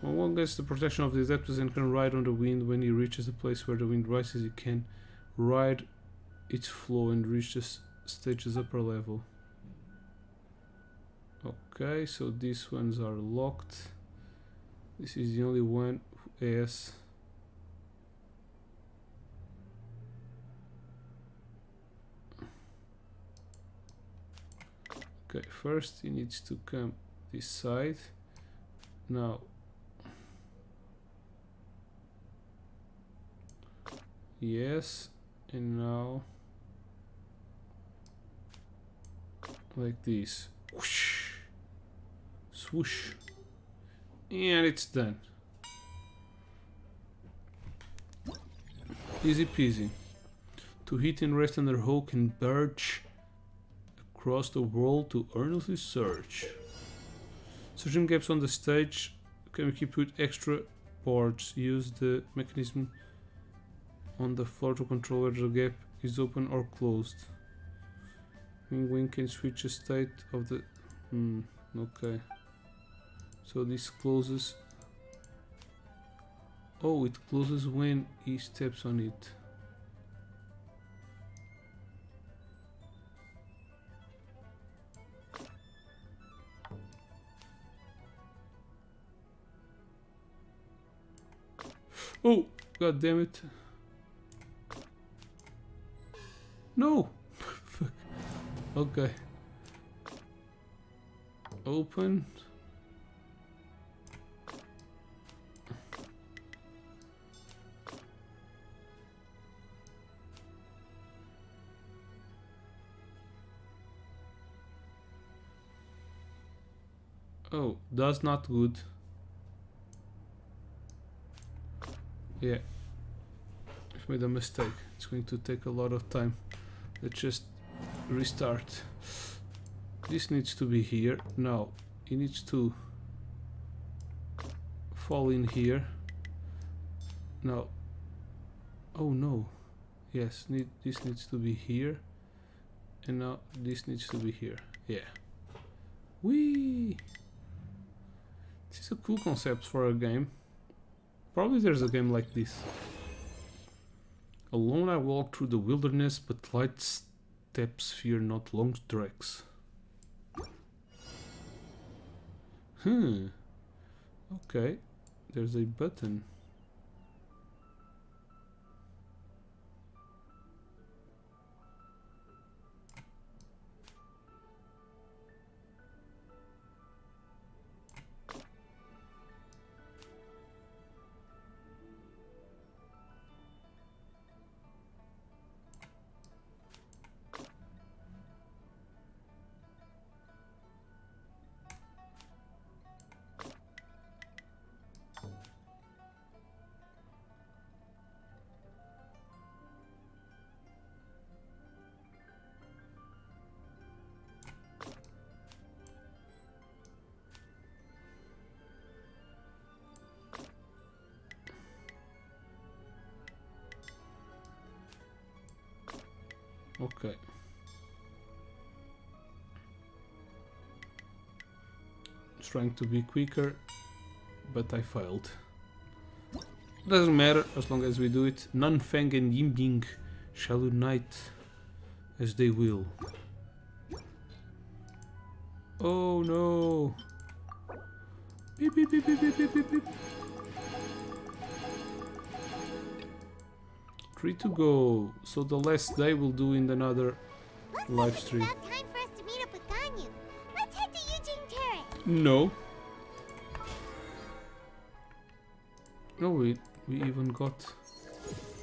S1: When one gets the protection of the Adeptus and can ride on the wind, when he reaches a place where the wind rises, he can ride its flow and reach the stage's upper level. Okay, so these ones are locked. This is the only one who has Okay, first he needs to come this side. Now yes, and now like this. Whoosh, swoosh, and it's done. Easy peasy. To hit and rest under hook and birch across the world to earnestly search. Searching gaps on the stage can keep with extra boards. Use the mechanism on the floor to control whether the gap is open or closed. Wing can switch the state of the... okay. So this closes... Oh, it closes when he steps on it. Oh, god damn it. No! Fuck. Okay. Open. Oh, that's not good. Yeah, I've made a mistake. It's going to take a lot of time. Let's just restart. This needs to be here. Now, it needs to fall in here. Now, oh no. Yes, this needs to be here. And now this needs to be here. Yeah. Whee! This is a cool concept for a game. Probably there's a game like this. Alone I walk through the wilderness, but light steps fear not long treks. Okay, there's a button. Okay. Trying to be quicker, but I failed. Doesn't matter as long as we do it. Nanfeng and Yimbing shall unite as they will. Oh no! Beep beep beep beep beep beep beep beep. 3 to go. So the last day we'll do in another live stream.
S4: About time for us to meet up with Ganyu. Let's head to Eugene Terrace.
S1: No. Oh, we even got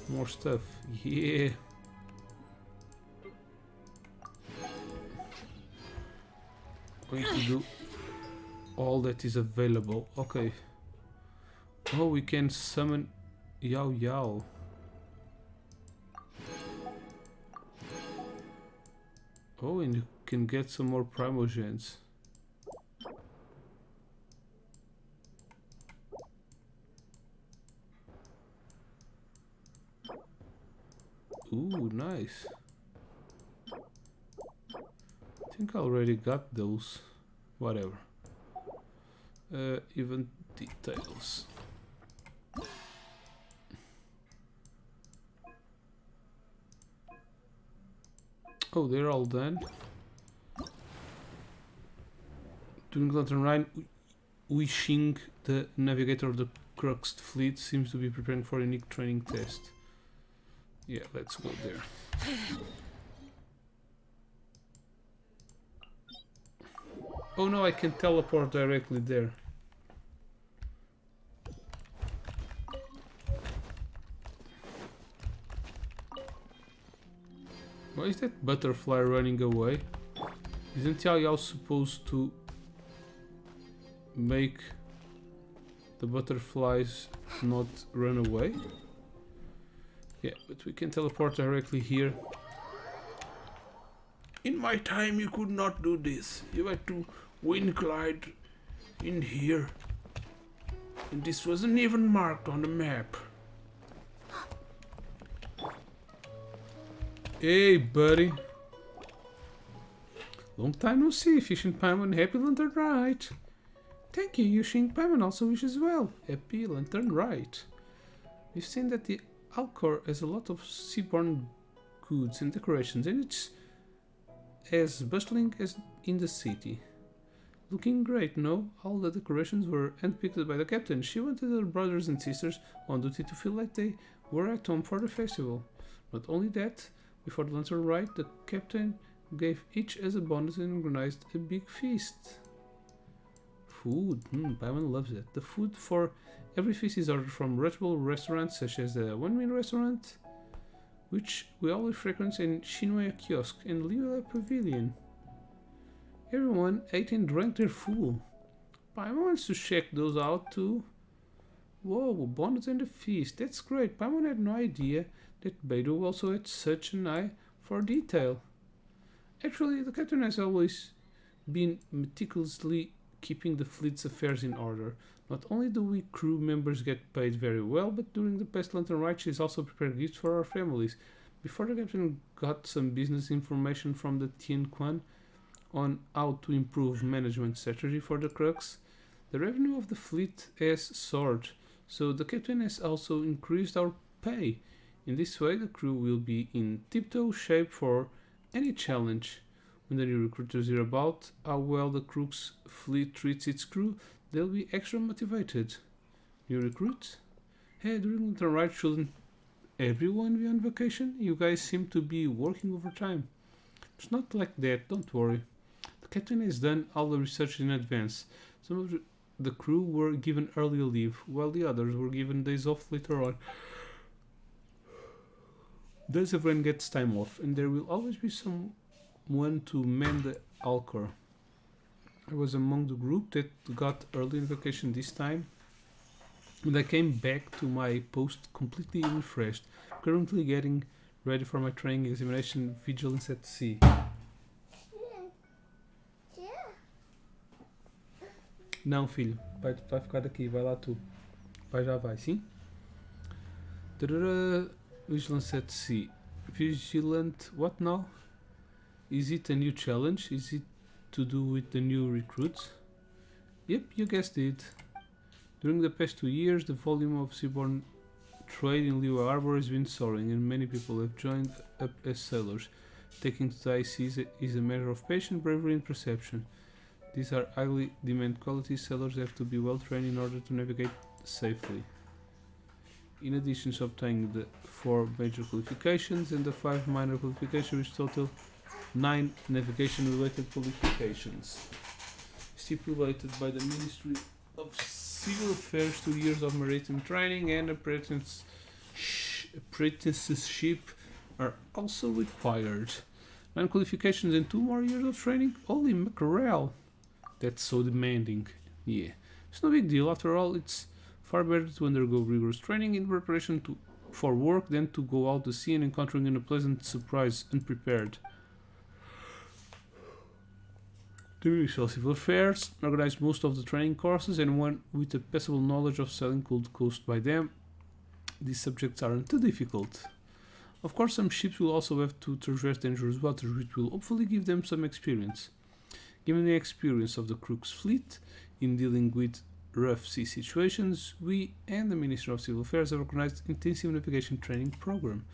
S1: more stuff. Yeah. Going to do all that is available. Okay. Oh, we can summon Yao Yao. Oh, and you can get some more primogens. Ooh, nice. I think I already got those. Whatever. Even details. Oh, they're all done. During Lantern Rhine, Wishing, the navigator of the Cruxed fleet, seems to be preparing for a unique training test. Yeah, let's go there. Oh no, I can teleport directly there. Why is that butterfly running away? Isn't Yao supposed to make the butterflies not run away? Yeah, but we can teleport directly here. In my time you could not do this. You had to wind glide in here. And this wasn't even marked on the map. Hey, buddy. Long time no see, Fishing Paimon. Happy Lantern Rite. Thank you, Yushing Paimon also wishes well. Happy Lantern Rite. We've seen that the Alcor has a lot of seaborne goods and decorations, and it's as bustling as in the city. Looking great, no? All the decorations were handpicked by the captain. She wanted her brothers and sisters on duty to feel like they were at home for the festival. Not only that, before the Lantern Rite, the captain gave each as a bonus and organized a big feast. Food, Paimon loves it. The food for every feast is ordered from reputable restaurants such as the One Min restaurant, which we always frequent, in Shinwei Kiosk and Liyue Pavilion. Everyone ate and drank their full. Paimon wants to check those out too. Whoa, bonus and a feast. That's great. Paimon had no idea that Beidou also had such an eye for detail. Actually, the captain has always been meticulously keeping the fleet's affairs in order. Not only do we crew members get paid very well, but during the past Lantern Rite she's also prepared gifts for our families. Before the captain got some business information from the Tian Quan on how to improve management strategy for the Crux, the revenue of the fleet has soared, so the captain has also increased our pay. In this way, the crew will be in tip-toe shape for any challenge. When the new recruiters hear about how well the Crux fleet treats its crew, they'll be extra motivated. New recruits? Hey, during Lantern Rite shouldn't everyone be on vacation? You guys seem to be working overtime. It's not like that, don't worry. The captain has done all the research in advance. Some of the crew were given early leave, while the others were given days off later on. Thus everyone gets time off, and there will always be someone to man the Alcor. I was among the group that got early vacation this time, and I came back to my post completely refreshed, currently getting ready for my training examination Vigilance at Sea. Não, filho, vai ficar daqui, vai lá tu. Pai já vai, sim? Vigilance at Sea. Vigilant, what now? Is it a new challenge? Is it to do with the new recruits? Yep, you guessed it. During the past 2 years, the volume of seaborne trade in Liyue Harbor has been soaring, and many people have joined up as sailors. Taking to the high seas is a matter of patience, bravery, and perception. These are highly demanded qualities. Sailors have to be well trained in order to navigate safely. In addition to obtaining the 4 major qualifications and the 5 minor qualifications, which total 9 navigation-related qualifications, stipulated by the Ministry of Civil Affairs. 2 years of maritime training and apprenticeship are also required. 9 qualifications and 2 more years of training? Holy mackerel! That's so demanding. Yeah, it's no big deal. After all, it's far better to undergo rigorous training in preparation for work than to go out to sea and encountering an unpleasant surprise unprepared. The Ministry of Civil Affairs organized most of the training courses, and one with a passable knowledge of sailing could coast by them. These subjects aren't too difficult. Of course, some ships will also have to traverse dangerous waters, which will hopefully give them some experience. Given the experience of the Crux fleet in dealing with rough sea situations, we and the Ministry of Civil Affairs have organized intensive navigation training program.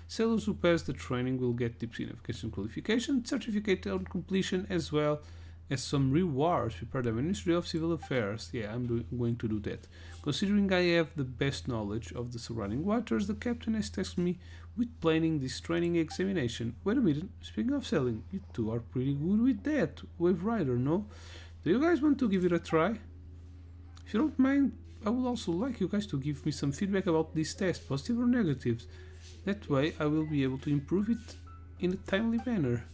S1: Sailors who pass the training will get deep sea navigation qualification, certificate on completion, as well as some rewards prepared by the Ministry of Civil Affairs. Yeah, I'm going to do that. Considering I have the best knowledge of the surrounding waters, the captain has tasked me with planning this training examination. Wait a minute, speaking of sailing, you two are pretty good with that, Wave Rider, no? Do you guys want to give it a try? If you don't mind, I would also like you guys to give me some feedback about this test, positive or negatives. That way I will be able to improve it in a timely manner.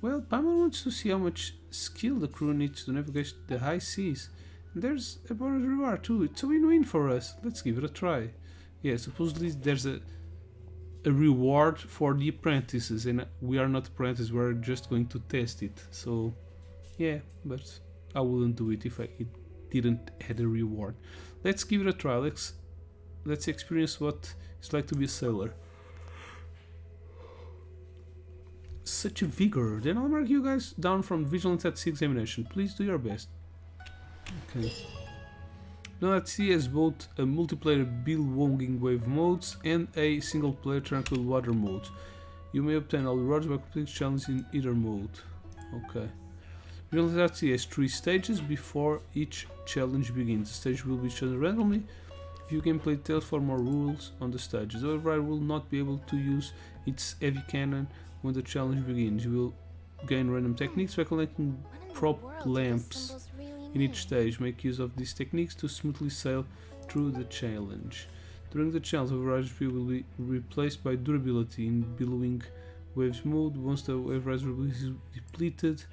S1: Well, Palmer wants to see how much skill the crew needs to navigate the high seas. And there's a bonus reward too. It's a win-win for us. Let's give it a try. Yeah, supposedly there's a reward for the apprentices, and we are not apprentices, we're just going to test it. So yeah, but I wouldn't do it if it didn't have a reward. Let's give it a try. Let's experience what it's like to be a sailor. Such a vigor. Then I'll mark you guys down from Vigilance at Sea examination. Please do your best. Okay. Now at sea has both a multiplayer belonging wave modes and a single player tranquil water mode. You may obtain all rewards by completing challenges in either mode. Okay. Vigilance at Sea has 3 stages before each challenge begins. The stage will be chosen randomly. If you can play details for more rules on the stages. However, I will not be able to use its heavy cannon when the challenge begins. You will gain random techniques by collecting prop lamps in each stage. Make use of these techniques to smoothly sail through the challenge. During the challenge, override HP will be replaced by durability in billowing waves mode. Once the override durability is depleted,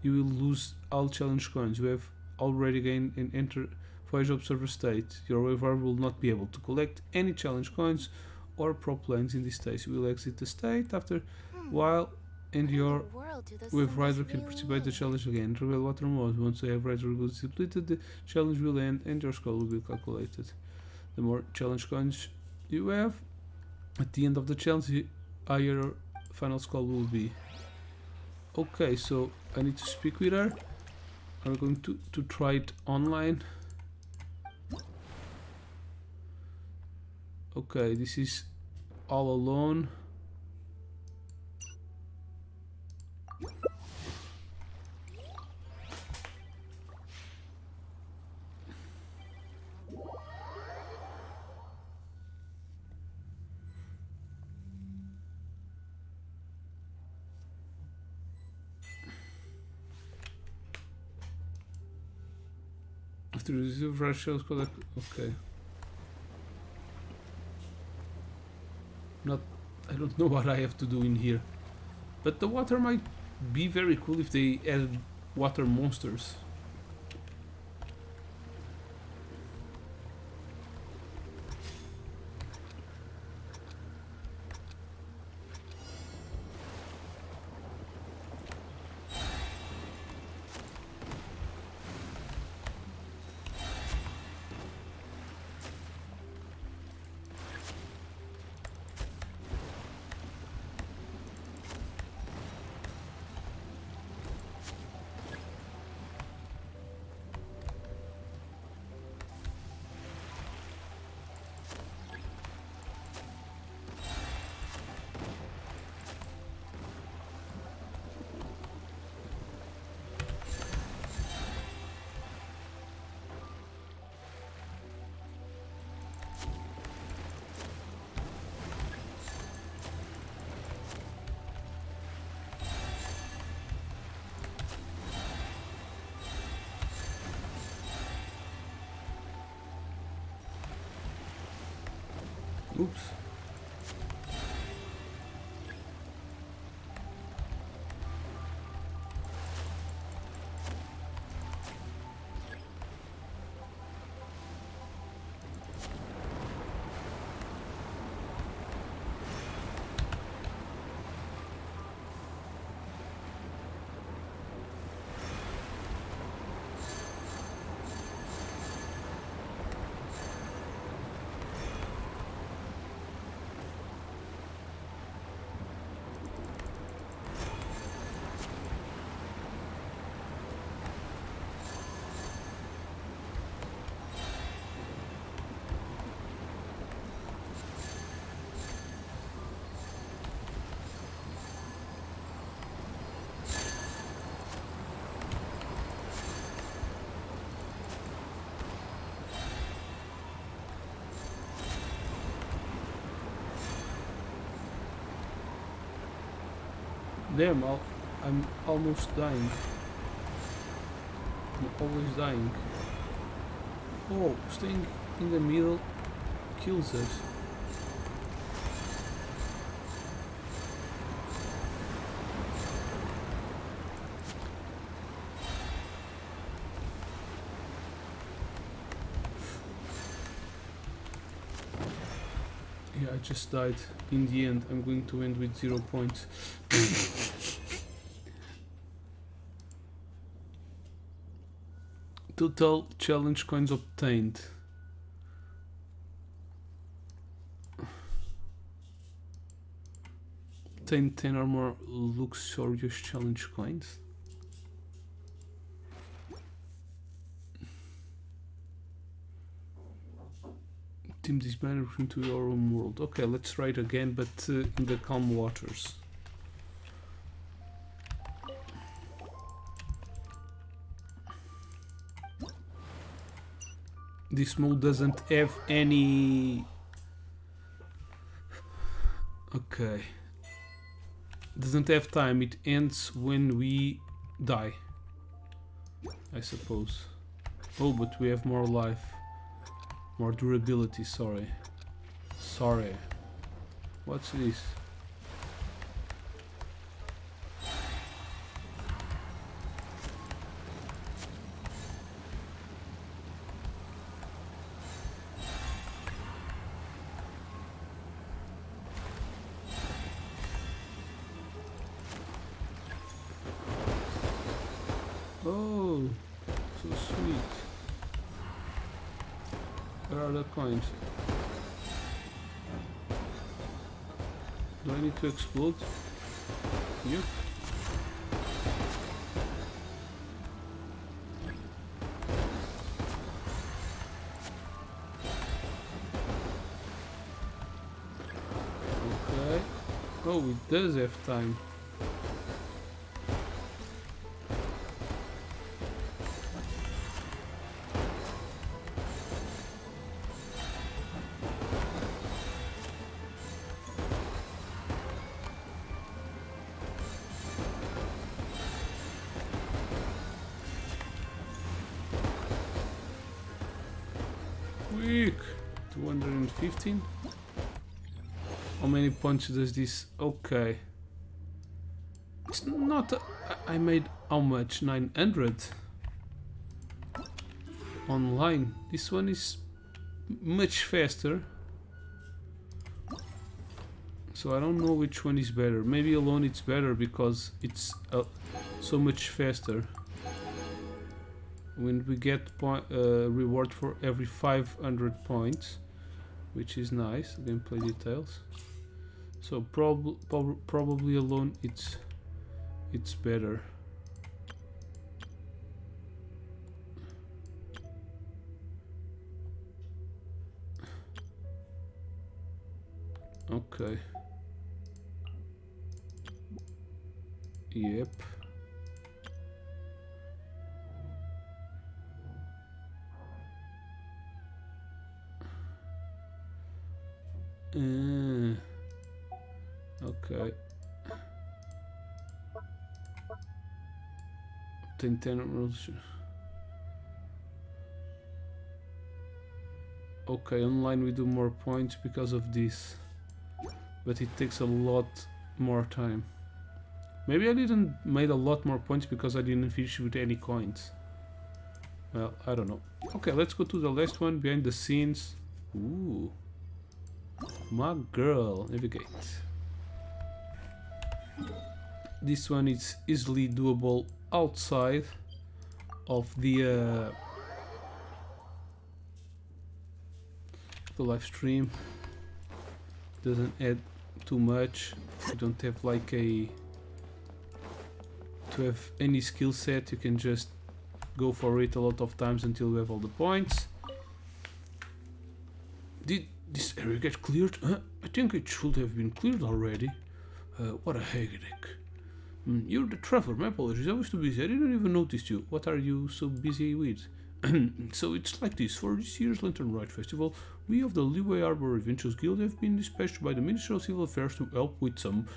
S1: you will lose all challenge coins you have already gained and enter Voyage Observer state. Your override will not be able to collect any challenge coins or prop lanes in this stage. You will exit the state after while and your wave rider can participate in the challenge again. Reveal water mode. Once the wave rider is depleted, the challenge will end and your score will be calculated. The more challenge coins you have at the end of the challenge, the higher your final score will be. Okay, so I need to speak with her. I'm going to try it online. Okay, this is all alone. After receive rush shells collect. Okay. I don't know what I have to do in here, but the water might be very cool if they add water monsters. Oops. Damn, I'm almost dying. I'm always dying. Oh, staying in the middle kills us. Yeah, I just died. In the end, I'm going to end with 0 points. Total challenge coins obtained. Obtain 10 or more luxurious challenge coins. Team this banner into your own world. Okay, let's try it again, but in the calm waters. This mode doesn't have any... Okay. Doesn't have time, it ends when we die, I suppose. Oh, but we have more life. More durability, sorry. Sorry. What's this? Oh, so sweet. Where are the coins? Do I need to explode? Yep. Okay. Oh, it does have time. Quick! 215. How many points does this? Okay. It's not. I made how much? 900 online. This one is much faster. So I don't know which one is better. Maybe alone it's better because it's so much faster. When we get reward for every 500 points, which is nice. Gameplay details. So probably alone it's better. Okay. Yep. Okay. Obtain 10 rules. Okay, online we do more points because of this, but it takes a lot more time. Maybe I didn't made a lot more points because I didn't finish with any coins. Well, I don't know. Okay, let's go to the last one, behind the scenes. Ooh. My girl, navigate. This one is easily doable outside of the live stream. Doesn't add too much. You don't have like to have any skill set. You can just go for it a lot of times until you have all the points. Did this area get cleared? I think it should have been cleared already. What a headache. You're the traveler, my apologies. I was too busy. I didn't even notice you. What are you so busy with? So it's like this. For this year's Lantern Rite Festival, we of the Liyue Harbor Adventurers Guild have been dispatched by the Ministry of Civil Affairs to help with some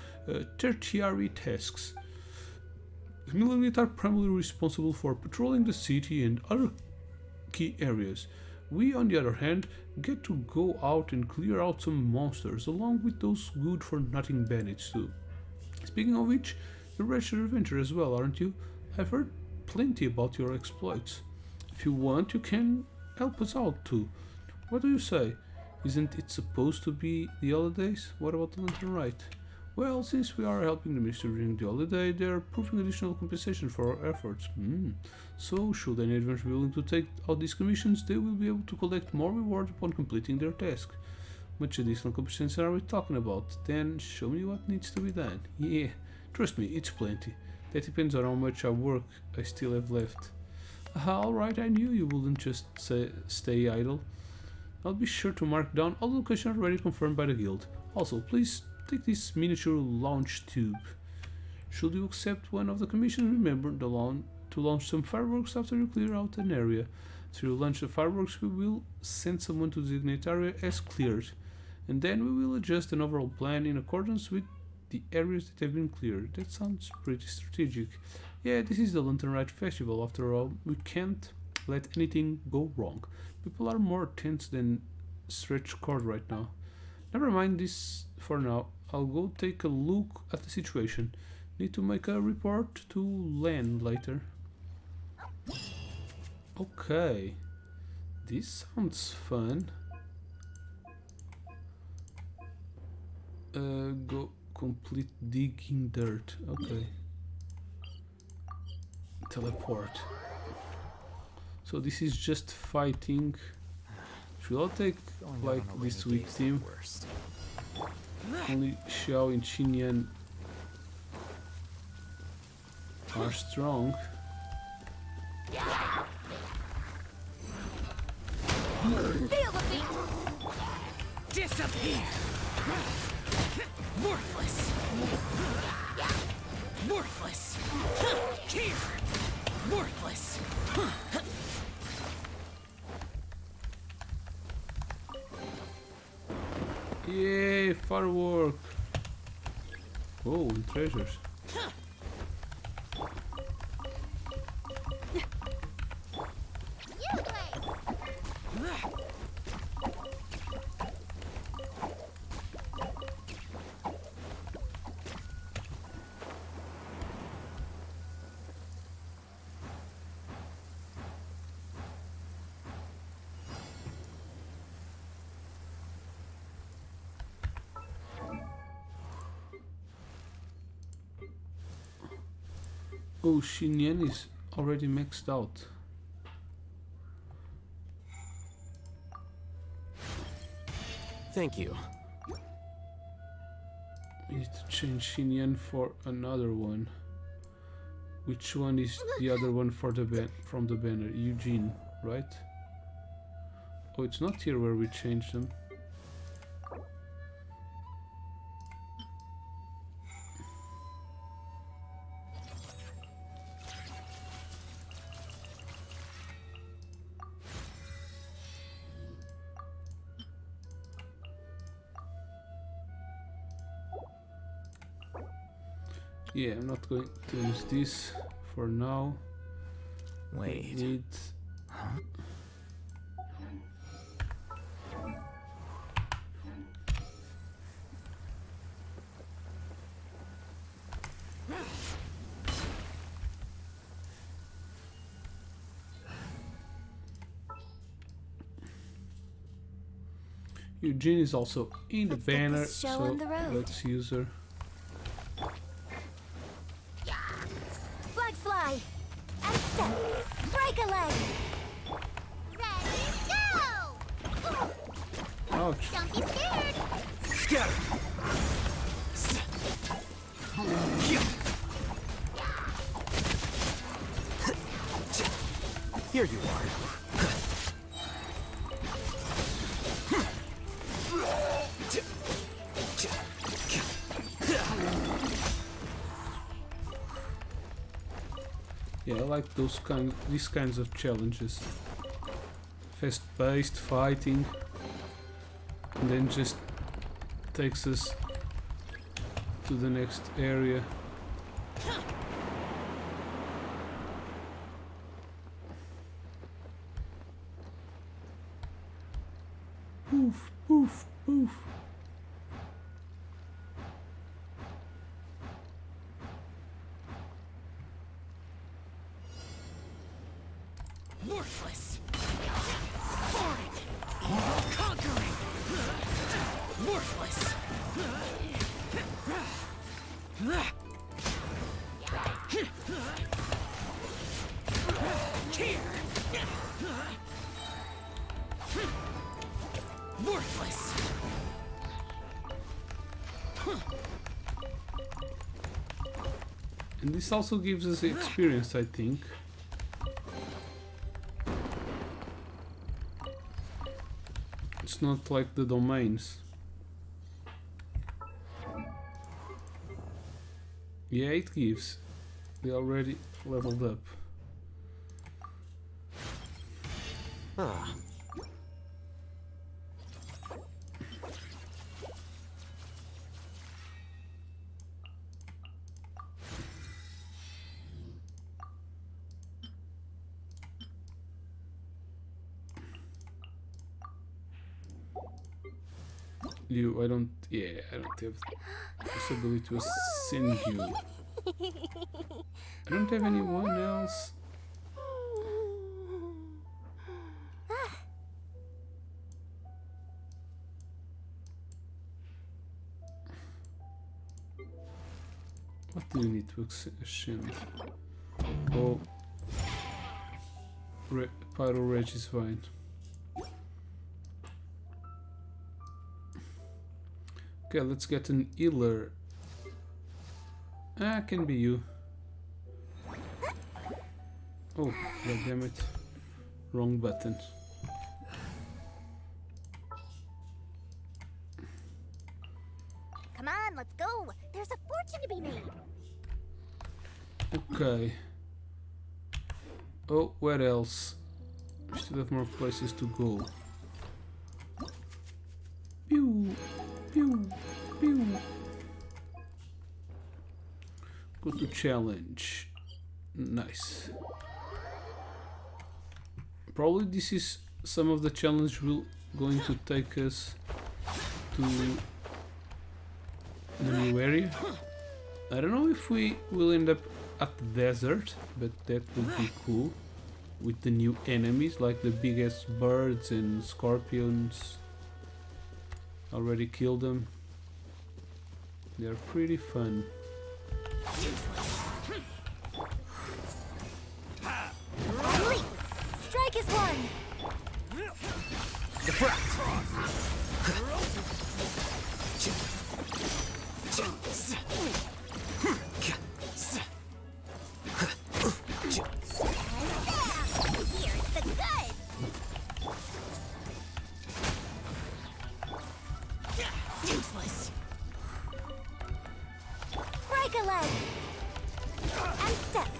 S1: tertiary tasks. Vanilla Elite are primarily responsible for patrolling the city and other key areas. We, on the other hand, get to go out and clear out some monsters, along with those good-for-nothing bandits too. Speaking of which, you're a registered adventurer as well, aren't you? I've heard plenty about your exploits. If you want, you can help us out too. What do you say? Isn't it supposed to be the holidays? What about the Lantern Rite? Well, since we are helping the ministry during the holiday, they are proving additional compensation for our efforts. So, should any adventurer be willing to take out these commissions, they will be able to collect more reward upon completing their task. Much additional compensation are we talking about? Then, show me what needs to be done. Yeah, trust me, it's plenty. That depends on how much work I still have left. Alright, I knew you wouldn't just stay idle. I'll be sure to mark down all locations already confirmed by the guild. Also, please take this miniature launch tube. Should you accept one of the commissions, remember to launch some fireworks after you clear out an area. After you launch the fireworks, we will send someone to the designated area as cleared, and then we will adjust an overall plan in accordance with the areas that have been cleared. That sounds pretty strategic. Yeah, this is the Lantern Rite Festival after all. We can't let anything go wrong. People are more tense than stretched cord right now. Never mind this for now. I'll go take a look at the situation. Need to make a report to Len later. Okay. This sounds fun. Go complete digging dirt. Okay. Teleport. So this is just fighting. Should I take like this weak team? Only Xiao and Xinyan are strong.
S2: Feel the beat! Disappear! Worthless! Worthless! Here! Worthless!
S1: Yay, firework! Oh, and treasures. Oh, Xinyan is already maxed out.
S16: Thank you.
S1: We need to change Xinyan for another one. Which one is the other one for the from the banner? Eugene, right? Oh, it's not here where we changed them. Yeah, I'm not going to use this for now.
S16: Wait.
S1: Need...
S16: Huh?
S1: Eugene is also in the banner,
S11: show
S1: so
S11: on the road.
S1: let's use her.
S11: Flag fly! And step! Break a leg!
S4: Ready, go!
S1: Ouch.
S4: Don't be scared!
S14: Scatter! Here you are.
S1: Yeah, I like these kinds of challenges. Fast-paced fighting, and then just takes us to the next area. Poof, poof, poof.
S2: Worthless. Boring. Evil conquering. Worthless. Here. Worthless.
S1: And this also gives us experience, I think. It's not like the domains. Yeah, it gives. They already leveled up.
S16: Ah.
S1: You, I don't have possibility to ascend you. I don't have anyone else. What do you need to ascend? Oh, Pyro Reg is fine. Okay, let's get an healer. Ah, can be you. Oh, god damn it. Wrong button.
S4: Come on, let's go. There's a fortune to be made.
S1: Okay. Oh, where else? We still have more places to go. Pew, pew, pew. Go to challenge. Nice. Probably this is some of the challenge will going to take us to the new area. I don't know if we will end up at the desert, but that would be cool. With the new enemies like the biggest birds and scorpions. Already killed them. They're pretty fun.
S4: Strike is one. Here's the goods.
S2: Useless.
S4: Break a leg. And step.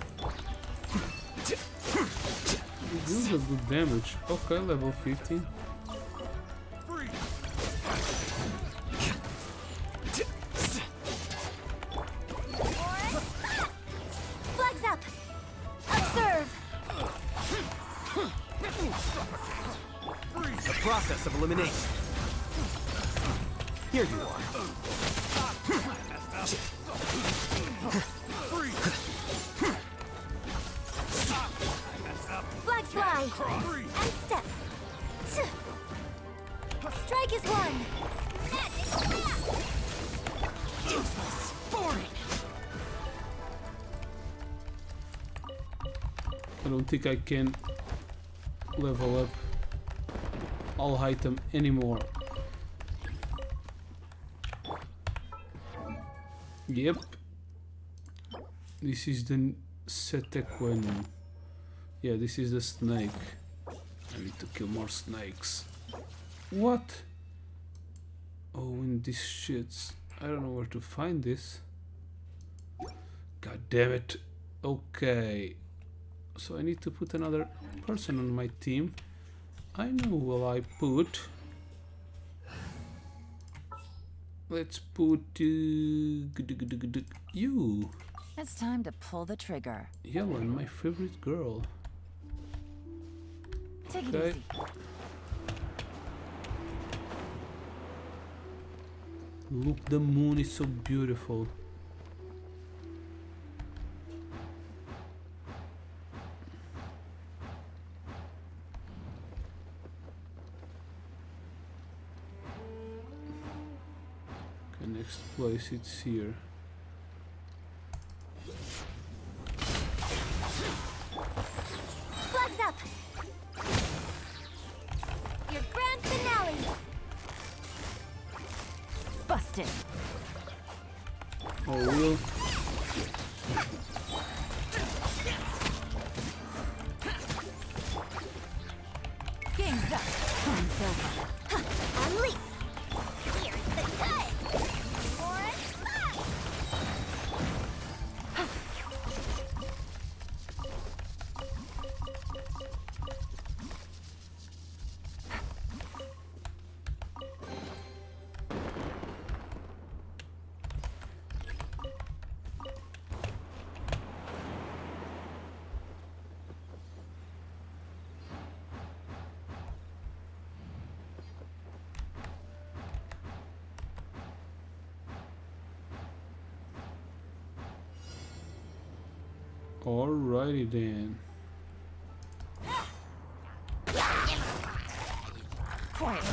S1: It deals a good damage. Okay, level 15.
S4: Flags up. Observe.
S16: The process of elimination. Here you are.
S4: Flags fly. And step. Strike is one.
S2: Useless. Boring.
S1: I don't think I can level up all item anymore. Yep. This is the Setequan. Yeah, this is the snake. I need to kill more snakes. What? Oh, in these shits. I don't know where to find this. God damn it. Okay. So I need to put another person on my team. I know who will I put. Let's put you.
S13: It's time to pull the trigger.
S1: Yellen, my favorite girl.
S13: Take it
S1: Okay.
S13: easy.
S1: Look, the moon is so beautiful. Okay, next place it's here.
S4: Flags up! Your grand finale!
S11: Busted.
S1: Oh, will.
S11: Game's up. Time's over.
S4: Unleash! Here's the cut! For a smash!
S1: Alrighty then.
S4: Quiet.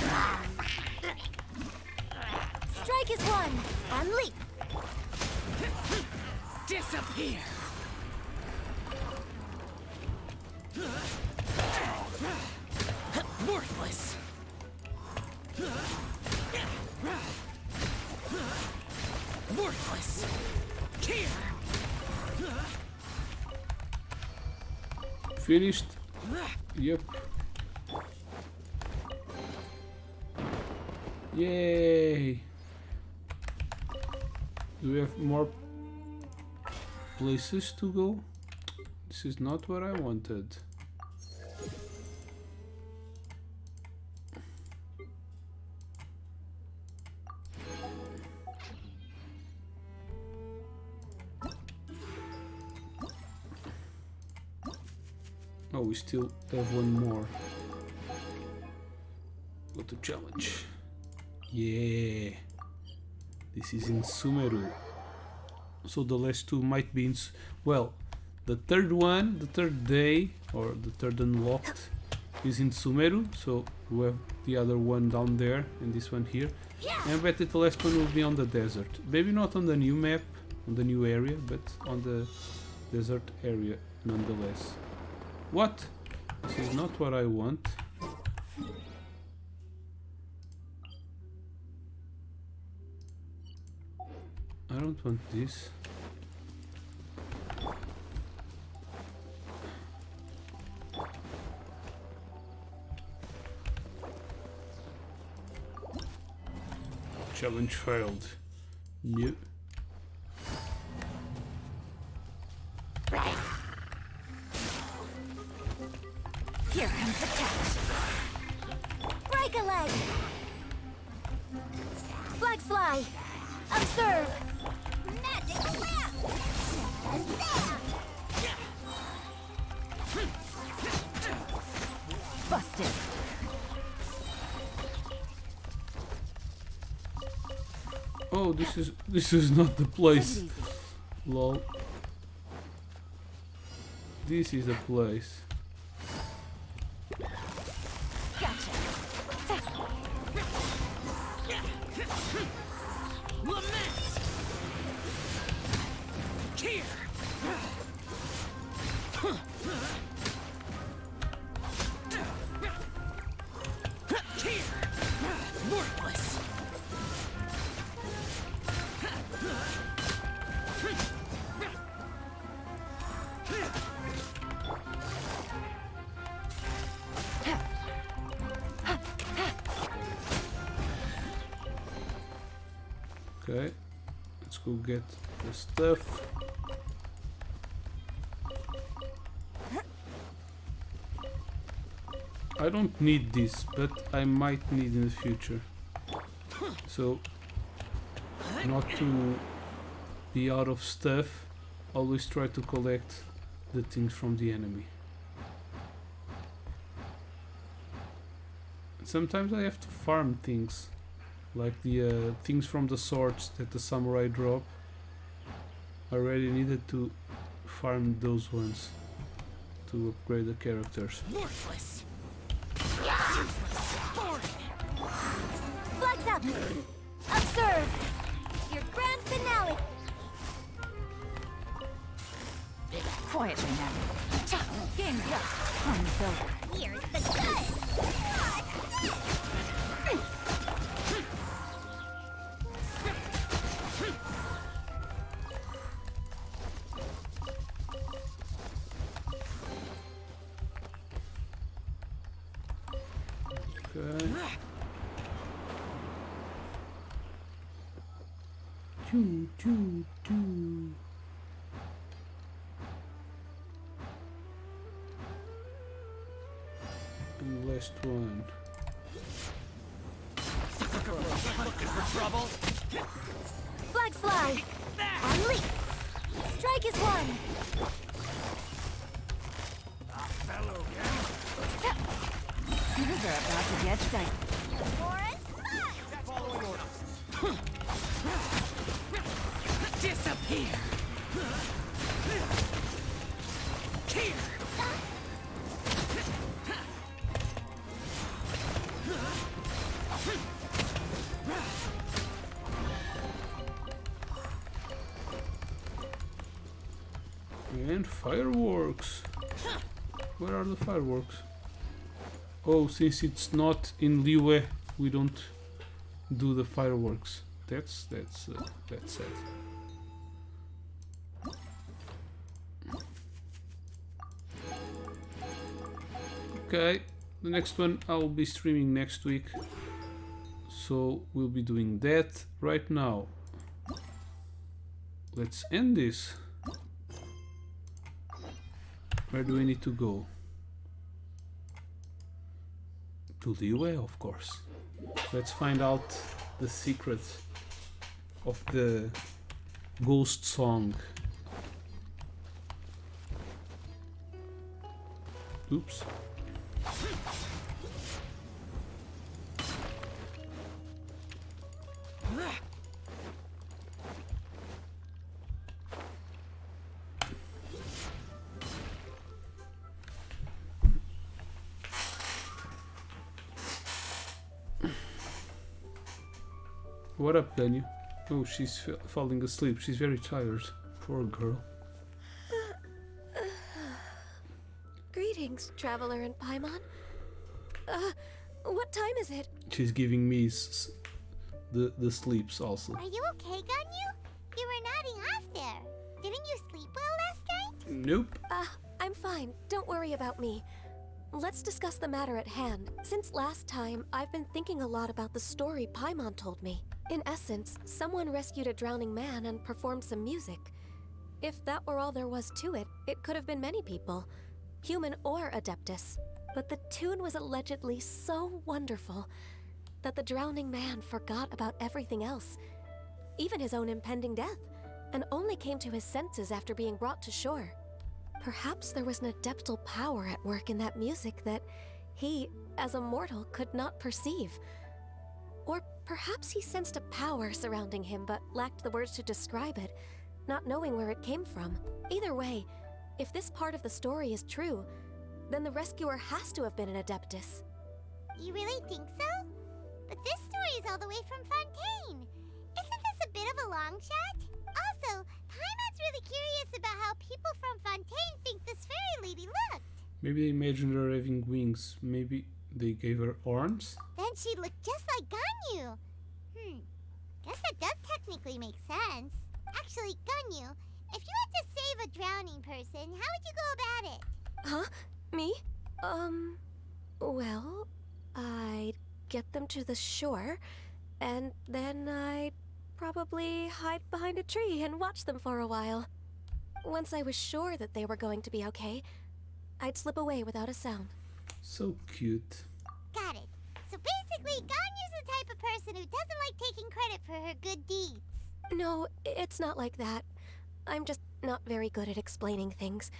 S4: Strike is one! Unleash!
S2: Disappear! Worthless! Worthless! Here!
S1: Finished? Yep. Yay! Do we have more places to go? This is not what I wanted. Oh, we still have one more. Go to challenge. Yeah. This is in Sumeru. So the last two might be in... Well, the third one, the third day, or the third unlocked, is in Sumeru. So we have the other one down there, and this one here. And I bet that the last one will be on the desert. Maybe not on the new map, on the new area, but on the desert area nonetheless. What? This is not what I want. I don't want this. Challenge failed. New.
S4: Here comes the catch. Break a leg. Flags fly. Observe. Magic grab.
S11: Busted.
S1: Oh, this is not the place. Lol. This is the place. Okay, let's go get the stuff. I don't need this, but I might need in the future. So, not to be out of stuff, always try to collect the things from the enemy. Sometimes I have to farm things like the things from the swords that the samurai drop. I really needed to farm those ones to upgrade the characters.
S2: Worthless.
S11: Flags up! Observe! Your grand finale!
S13: Quietly now. Game's up. Fun's over.
S4: Here's the good!
S1: Okay. Choo, choo, choo. And last one.
S2: Looking for trouble?
S11: Flags fly! On leap! Strike is one!
S2: Fellow, yeah?
S11: These are about to get dicey.
S2: Following orders. Disappear! Here!
S1: And fireworks. Where are the fireworks? Oh, since it's not in Liyue, we don't do the fireworks. That's sad. Okay, the next one I'll be streaming next week, so we'll be doing that right now. Let's end this. Where do we need to go? To Liyue, of course. Let's find out the secret of the ghost song. Oops. What up, Daniel? Oh, she's falling asleep. She's very tired. Poor girl.
S10: Greetings, traveler in Paimon. What time is it?
S1: She's giving me the sleeps also.
S4: Are you okay, Ganyu? You were nodding off there. Didn't you sleep well last night?
S1: Nope.
S10: I'm fine. Don't worry about me. Let's discuss the matter at hand. Since last time, I've been thinking a lot about the story Paimon told me. In essence, someone rescued a drowning man and performed some music. If that were all there was to it, it could have been many people, human or Adeptus. But the tune was allegedly so wonderful that the drowning man forgot about everything else, even his own impending death, and only came to his senses after being brought to shore. Perhaps there was an adeptal power at work in that music that he, as a mortal, could not perceive. Or perhaps he sensed a power surrounding him but lacked the words to describe it, not knowing where it came from. Either way, if this part of the story is true, then the rescuer has to have been an Adeptus.
S4: You really think so? But this story is all the way from Fontaine. Isn't this a bit of a long shot? Also, Paimon's really curious about how people from Fontaine think this fairy lady looked.
S1: Maybe they imagined her having wings. Maybe they gave her arms?
S4: Then she'd look just like Ganyu. Guess that does technically make sense. Actually, Ganyu, if you had to save a drowning person, how would you go about it?
S10: Huh? Me? Well, I'd get them to the shore, and then I'd probably hide behind a tree and watch them for a while. Once I was sure that they were going to be okay, I'd slip away without a sound.
S1: So cute.
S4: Got it. So basically, Ganyu's the type of person who doesn't like taking credit for her good deeds.
S10: No, it's not like that. I'm just not very good at explaining things.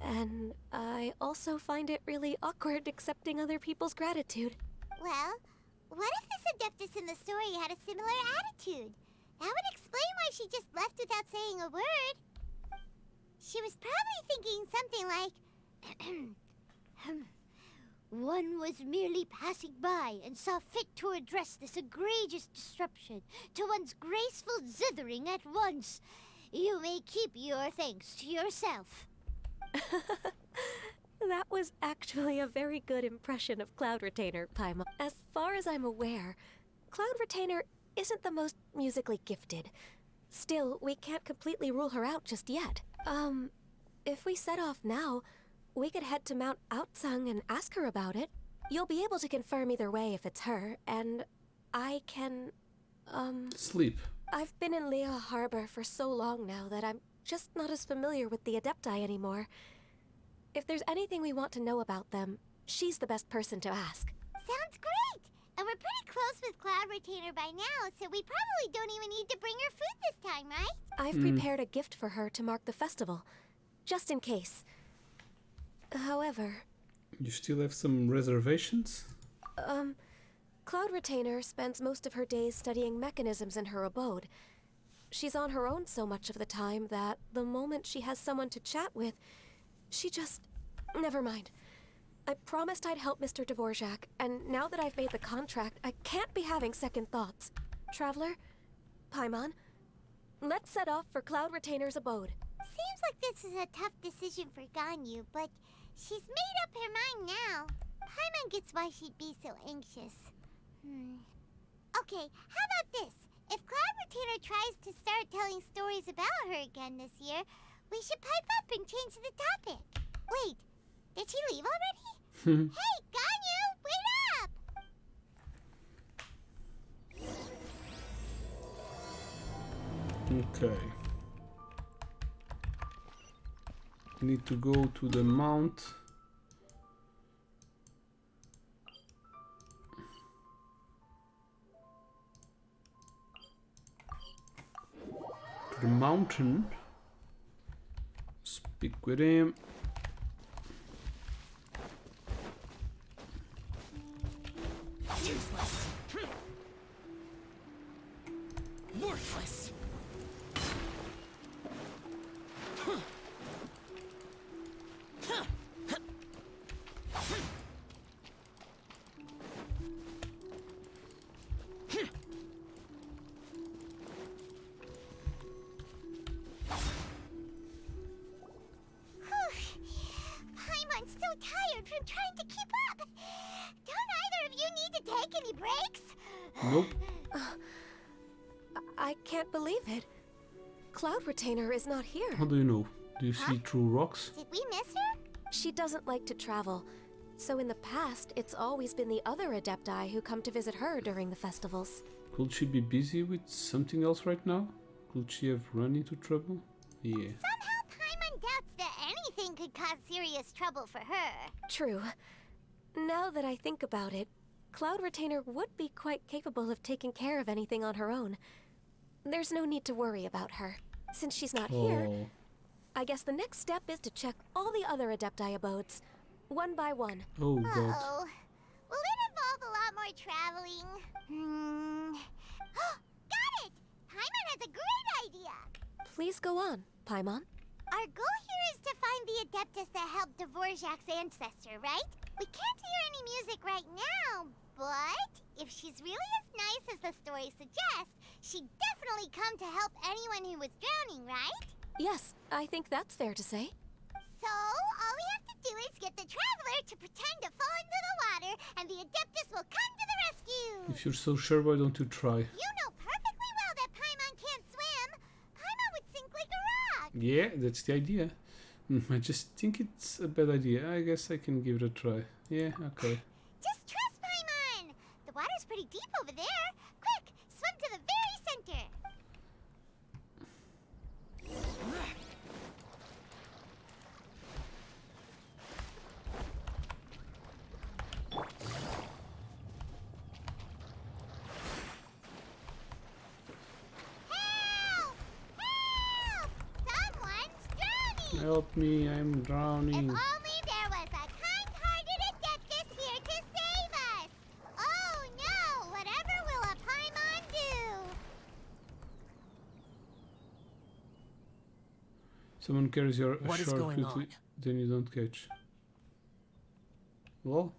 S10: And I also find it really awkward accepting other people's gratitude.
S4: Well, What if this Adeptus in the story had a similar attitude? That would explain why she just left without saying a word. She was probably thinking something like, one was merely passing by and saw fit to address this egregious disruption to one's graceful zithering at once. You may keep your thanks to yourself.
S10: That was actually a very good impression of Cloud Retainer, Paimon. As far as I'm aware, Cloud Retainer isn't the most musically gifted. Still, we can't completely rule her out just yet. If we set off now, we could head to Mount Outsung and ask her about it. You'll be able to confirm either way if it's her, and I can,
S1: sleep.
S10: I've been in Liyue Harbor for so long now that I'm just not as familiar with the Adepti anymore. If there's anything we want to know about them, she's the best person to ask.
S4: Sounds great! And we're pretty close with Cloud Retainer by now, so we probably don't even need to bring her food this time, right?
S10: I've prepared a gift for her to mark the festival, just in case. However...
S1: You still have some reservations?
S10: Cloud Retainer spends most of her days studying mechanisms in her abode. She's on her own so much of the time that the moment she has someone to chat with, she just... Never mind. I promised I'd help Mr. Dvorak, and now that I've made the contract, I can't be having second thoughts. Traveler, Paimon, let's set off for Cloud Retainer's abode.
S4: Seems like this is a tough decision for Ganyu, but she's made up her mind now. Paimon gets why she'd be so anxious. Okay, how about this? If Cloud Retainer tries to start telling stories about her again this year, we should pipe up and change the topic. Wait, did she leave already? Hey, Ganyu, wait up!
S1: Okay. Need to go to the mount. To the mountain. Speak with him.
S2: Useless. Worthless.
S4: Paimon's so tired from trying to keep up. Don't either of you need to take any breaks?
S1: Nope.
S10: I can't believe it. Cloud Retainer is not here.
S1: How do you know? Do you see through rocks?
S4: Did we miss her?
S10: She doesn't like to travel, so in the past, it's always been the other Adepti who come to visit her during the festivals.
S1: Could she be busy with something else right now? Could she have run into trouble? Yeah.
S4: Somehow Paimon doubts that anything could cause serious trouble for her.
S10: True. Now that I think about it, Cloud Retainer would be quite capable of taking care of anything on her own. There's no need to worry about her. Since she's not here, I guess the next step is to check all the other Adepti abodes, one by one.
S1: Oh, God.
S4: Uh-oh. Will it involve a lot more traveling? Got it! Paimon has a great idea!
S10: Please go on, Paimon.
S4: Our goal here is to find the Adeptus that helped Dvorak's ancestor, right? We can't hear any music right now, but if she's really as nice as the story suggests, she'd definitely come to help anyone who was drowning, right?
S10: Yes, I think that's fair to say.
S4: So, all we have to do is get the traveler to pretend to fall into the water, and the Adeptus will come to the rescue!
S1: If you're so sure, why don't you try?
S4: You know perfectly well that Paimon can't swim! Paimon would sink like a rock!
S1: Yeah, that's the idea. I just think it's a bad idea. I guess I can give it a try. Yeah, okay.
S4: Just trust Paimon! The water's pretty deep over there. Quick, swim to the very center! Help! Help! Someone's drowning!
S1: Help me, I'm drowning.
S4: If only there was a kind-hearted Adeptus here to save us! Oh no!
S1: Someone carries your
S7: What is
S1: shore
S7: going
S1: quickly,
S7: on?
S1: then you don't catch. Well,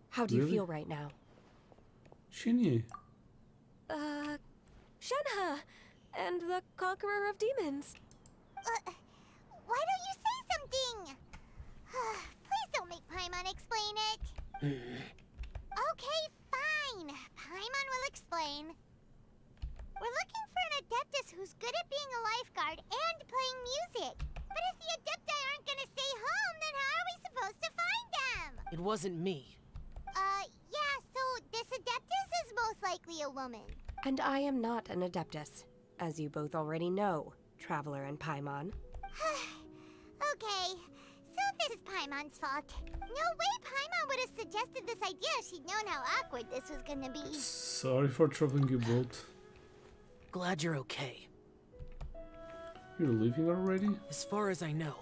S10: How do you
S1: Really?
S10: feel right now?
S1: Shinji.
S10: Shenhe! And the Conqueror of Demons.
S4: Why don't you say something? Please don't make Paimon explain it. Okay, fine. Paimon will explain. We're looking for an Adeptus who's good at being a lifeguard and playing music. But if the Adepti aren't gonna stay home, then how are we supposed to find them?
S7: It wasn't me.
S4: Yeah, so this Adeptus is most likely a woman.
S10: And I am not an Adeptus, as you both already know, Traveler and Paimon.
S4: Okay, so this is Paimon's fault. No way Paimon would have suggested this idea if she'd known how awkward this was gonna be.
S1: Sorry for troubling you both.
S7: Glad you're okay.
S1: You're leaving already?
S7: As far as I know,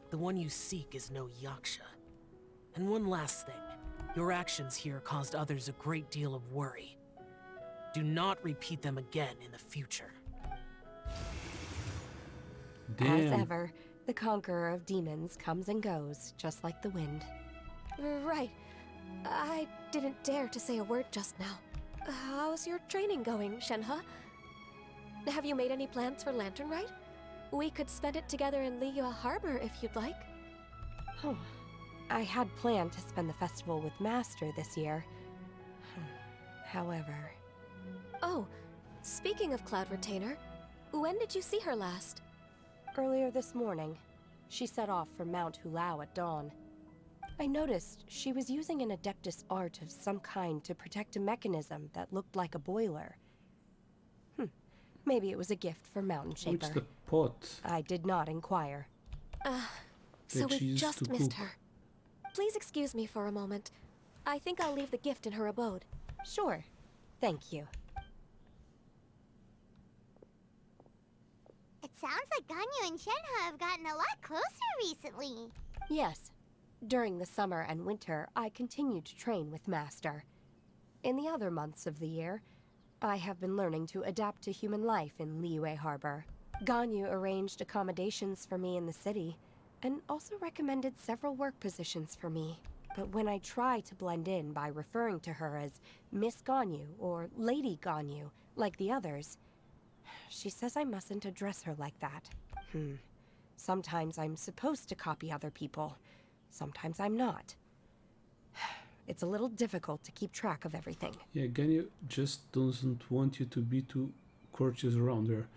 S7: the one you seek is no Yaksha. And one last thing. Your actions here caused others a great deal of worry. Do not repeat them again in the future.
S1: Damn.
S10: As ever, the Conqueror of Demons comes and goes, just like the wind. Right. I didn't dare to say a word just now. How's your training going, Shenhe? Have you made any plans for Lantern Rite? We could spend it together in Liyue Harbor if you'd like. Oh, I had planned to spend the festival with Master this year. However... Oh, speaking of Cloud Retainer, when did you see her last? Earlier this morning. She set off for Mount Hulao at dawn. I noticed she was using an Adeptus art of some kind to protect a mechanism that looked like a boiler. Maybe it was a gift for Mountain Shaper.
S1: What's the pot?
S10: I did not inquire. So
S1: That she
S10: we
S1: used
S10: just
S1: to
S10: missed
S1: cook.
S10: her. Please excuse me for a moment. I think I'll leave the gift in her abode. Sure. Thank you.
S4: It sounds like Ganyu and Shenhe have gotten a lot closer recently.
S10: Yes. During the summer and winter, I continued to train with Master. In the other months of the year, I have been learning to adapt to human life in Liyue Harbor. Ganyu arranged accommodations for me in the city, and also recommended several work positions for me. But when I try to blend in by referring to her as Miss Ganyu or Lady Ganyu, like the others, she says I mustn't address her like that. Sometimes I'm supposed to copy other people. Sometimes I'm not. It's a little difficult to keep track of everything.
S1: Yeah, Ganyu just doesn't want you to be too courteous around her.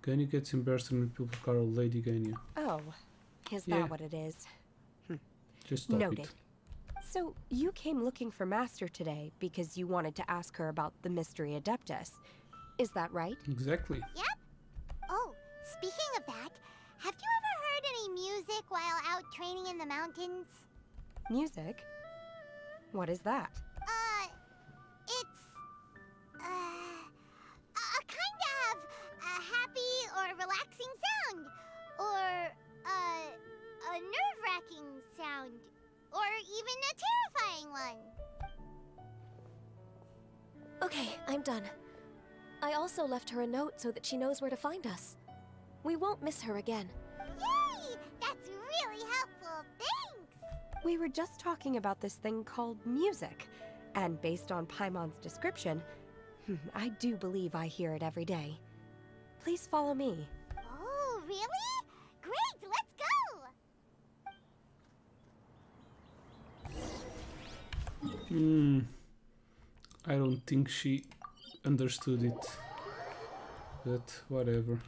S1: Ganyu gets embarrassed when people call her Lady Ganyu.
S10: Oh, is
S1: Yeah.
S10: that what it is?
S1: Just stop
S10: Noted.
S1: it.
S10: So, you came looking for Master today because you wanted to ask her about the Mystery Adeptus. Is that right?
S1: Exactly.
S4: Yep. Oh, speaking of that, have you ever heard any music while out training in the mountains?
S10: Music? What is that?
S4: It's... a kind of a happy or relaxing sound. Or, a nerve-wracking sound. Or even a terrifying one.
S10: Okay, I'm done. I also left her a note so that she knows where to find us. We won't miss her again.
S4: Yay! That's really helpful. Thanks!
S10: We were just talking about this thing called music, and based on Paimon's description, I do believe I hear it every day. Please follow me.
S4: Oh, really? Great, let's go!
S1: I don't think she understood it. But whatever.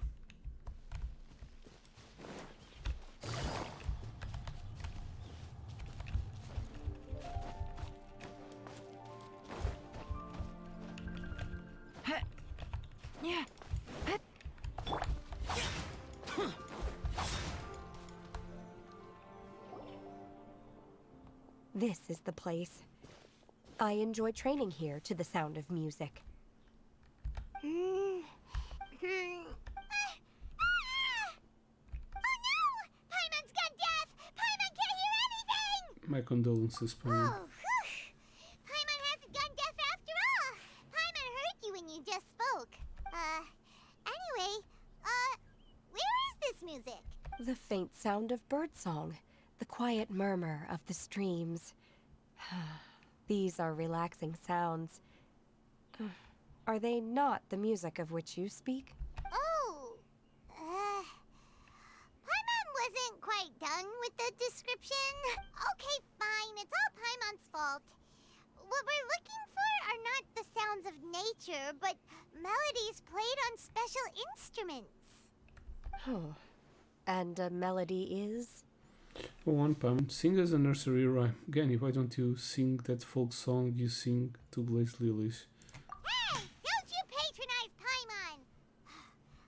S10: This is the place. I enjoy training here to the sound of music.
S4: Oh no! Paimon's gone deaf! Paimon can't hear anything!
S1: My condolences, Paimon.
S4: Oh, whew. Paimon hasn't gone deaf after all! Paimon heard you when you just spoke. Anyway, where is this
S17: faint sound of birdsong, the quiet murmur of the streams. These are relaxing sounds. Are they not the music of which you speak?
S4: Oh, Paimon wasn't quite done with the description. Okay, fine, it's all Paimon's fault. What we're looking for are not the sounds of nature, but melodies played on special instruments.
S17: Oh, and a melody is?
S1: Go on, Pam. Sing us a nursery rhyme. Ganny, why don't you sing that folk song you sing to Blaze Lilies?
S4: Hey, don't you patronize Paimon!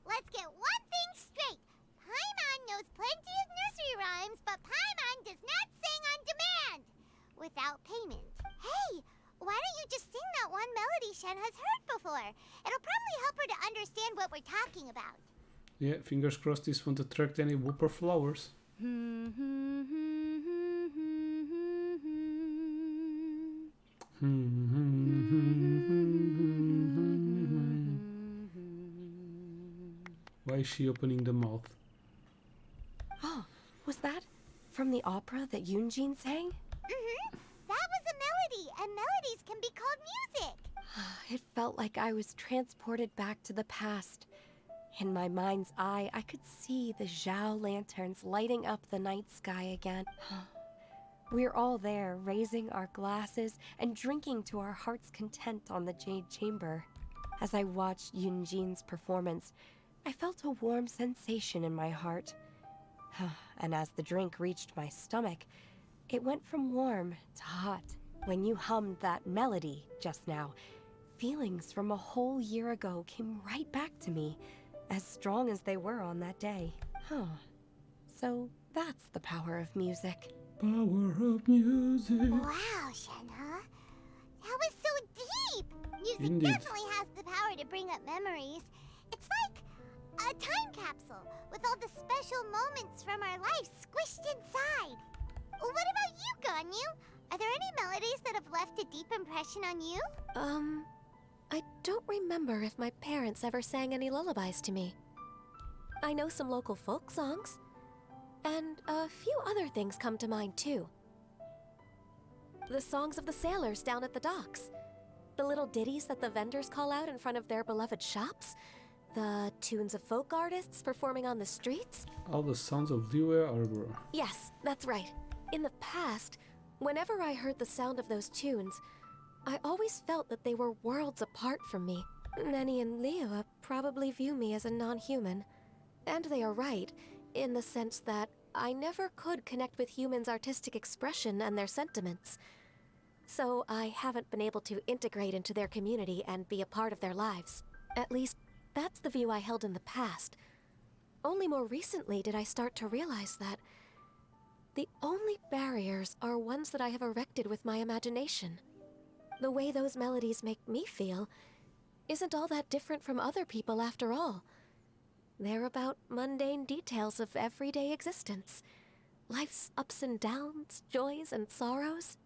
S4: Let's get one thing straight. Paimon knows plenty of nursery rhymes, but Paimon does not sing on demand. Without payment. Hey, why don't you just sing that one melody Shen has heard before? It'll probably help her to understand what we're talking about.
S1: Yeah, fingers crossed this won't attract any whooper flowers. Why is she opening the mouth?
S17: Oh, was that from the opera that Yunjin sang?
S4: That was a melody, and melodies can be called music.
S17: It felt like I was transported back to the past. In my mind's eye, I could see the Zhao lanterns lighting up the night sky again. We're all there, raising our glasses and drinking to our heart's content on the Jade Chamber. As I watched Yunjin's performance, I felt a warm sensation in my heart. And as the drink reached my stomach, it went from warm to hot. When you hummed that melody just now, feelings from a whole year ago came right back to me, as strong as they were on that day. So that's the power of music.
S1: Power of music.
S4: Wow, Shenhe. That was so deep. Music
S1: Indeed.
S4: definitely has the power to bring up memories. It's like a time capsule with all the special moments from our lives squished inside. What about you, Ganyu? Are there any melodies that have left a deep impression on you?
S10: I don't remember if my parents ever sang any lullabies to me. I know some local folk songs, and a few other things come to mind too. The songs of the sailors down at the docks, the little ditties that the vendors call out in front of their beloved shops, the tunes of folk artists performing on the streets.
S1: All the sounds of Liyue Harbor.
S10: Yes, that's right. In the past, whenever I heard the sound of those tunes, I always felt that they were worlds apart from me. Nenny and Liyue probably view me as a non-human. And they are right, in the sense that I never could connect with humans' artistic expression and their sentiments. So I haven't been able to integrate into their community and be a part of their lives. At least, that's the view I held in the past. Only more recently did I start to realize that the only barriers are ones that I have erected with my imagination. The way those melodies make me feel isn't all that different from other people after all. They're about mundane details of everyday existence. Life's ups and downs, joys and sorrows.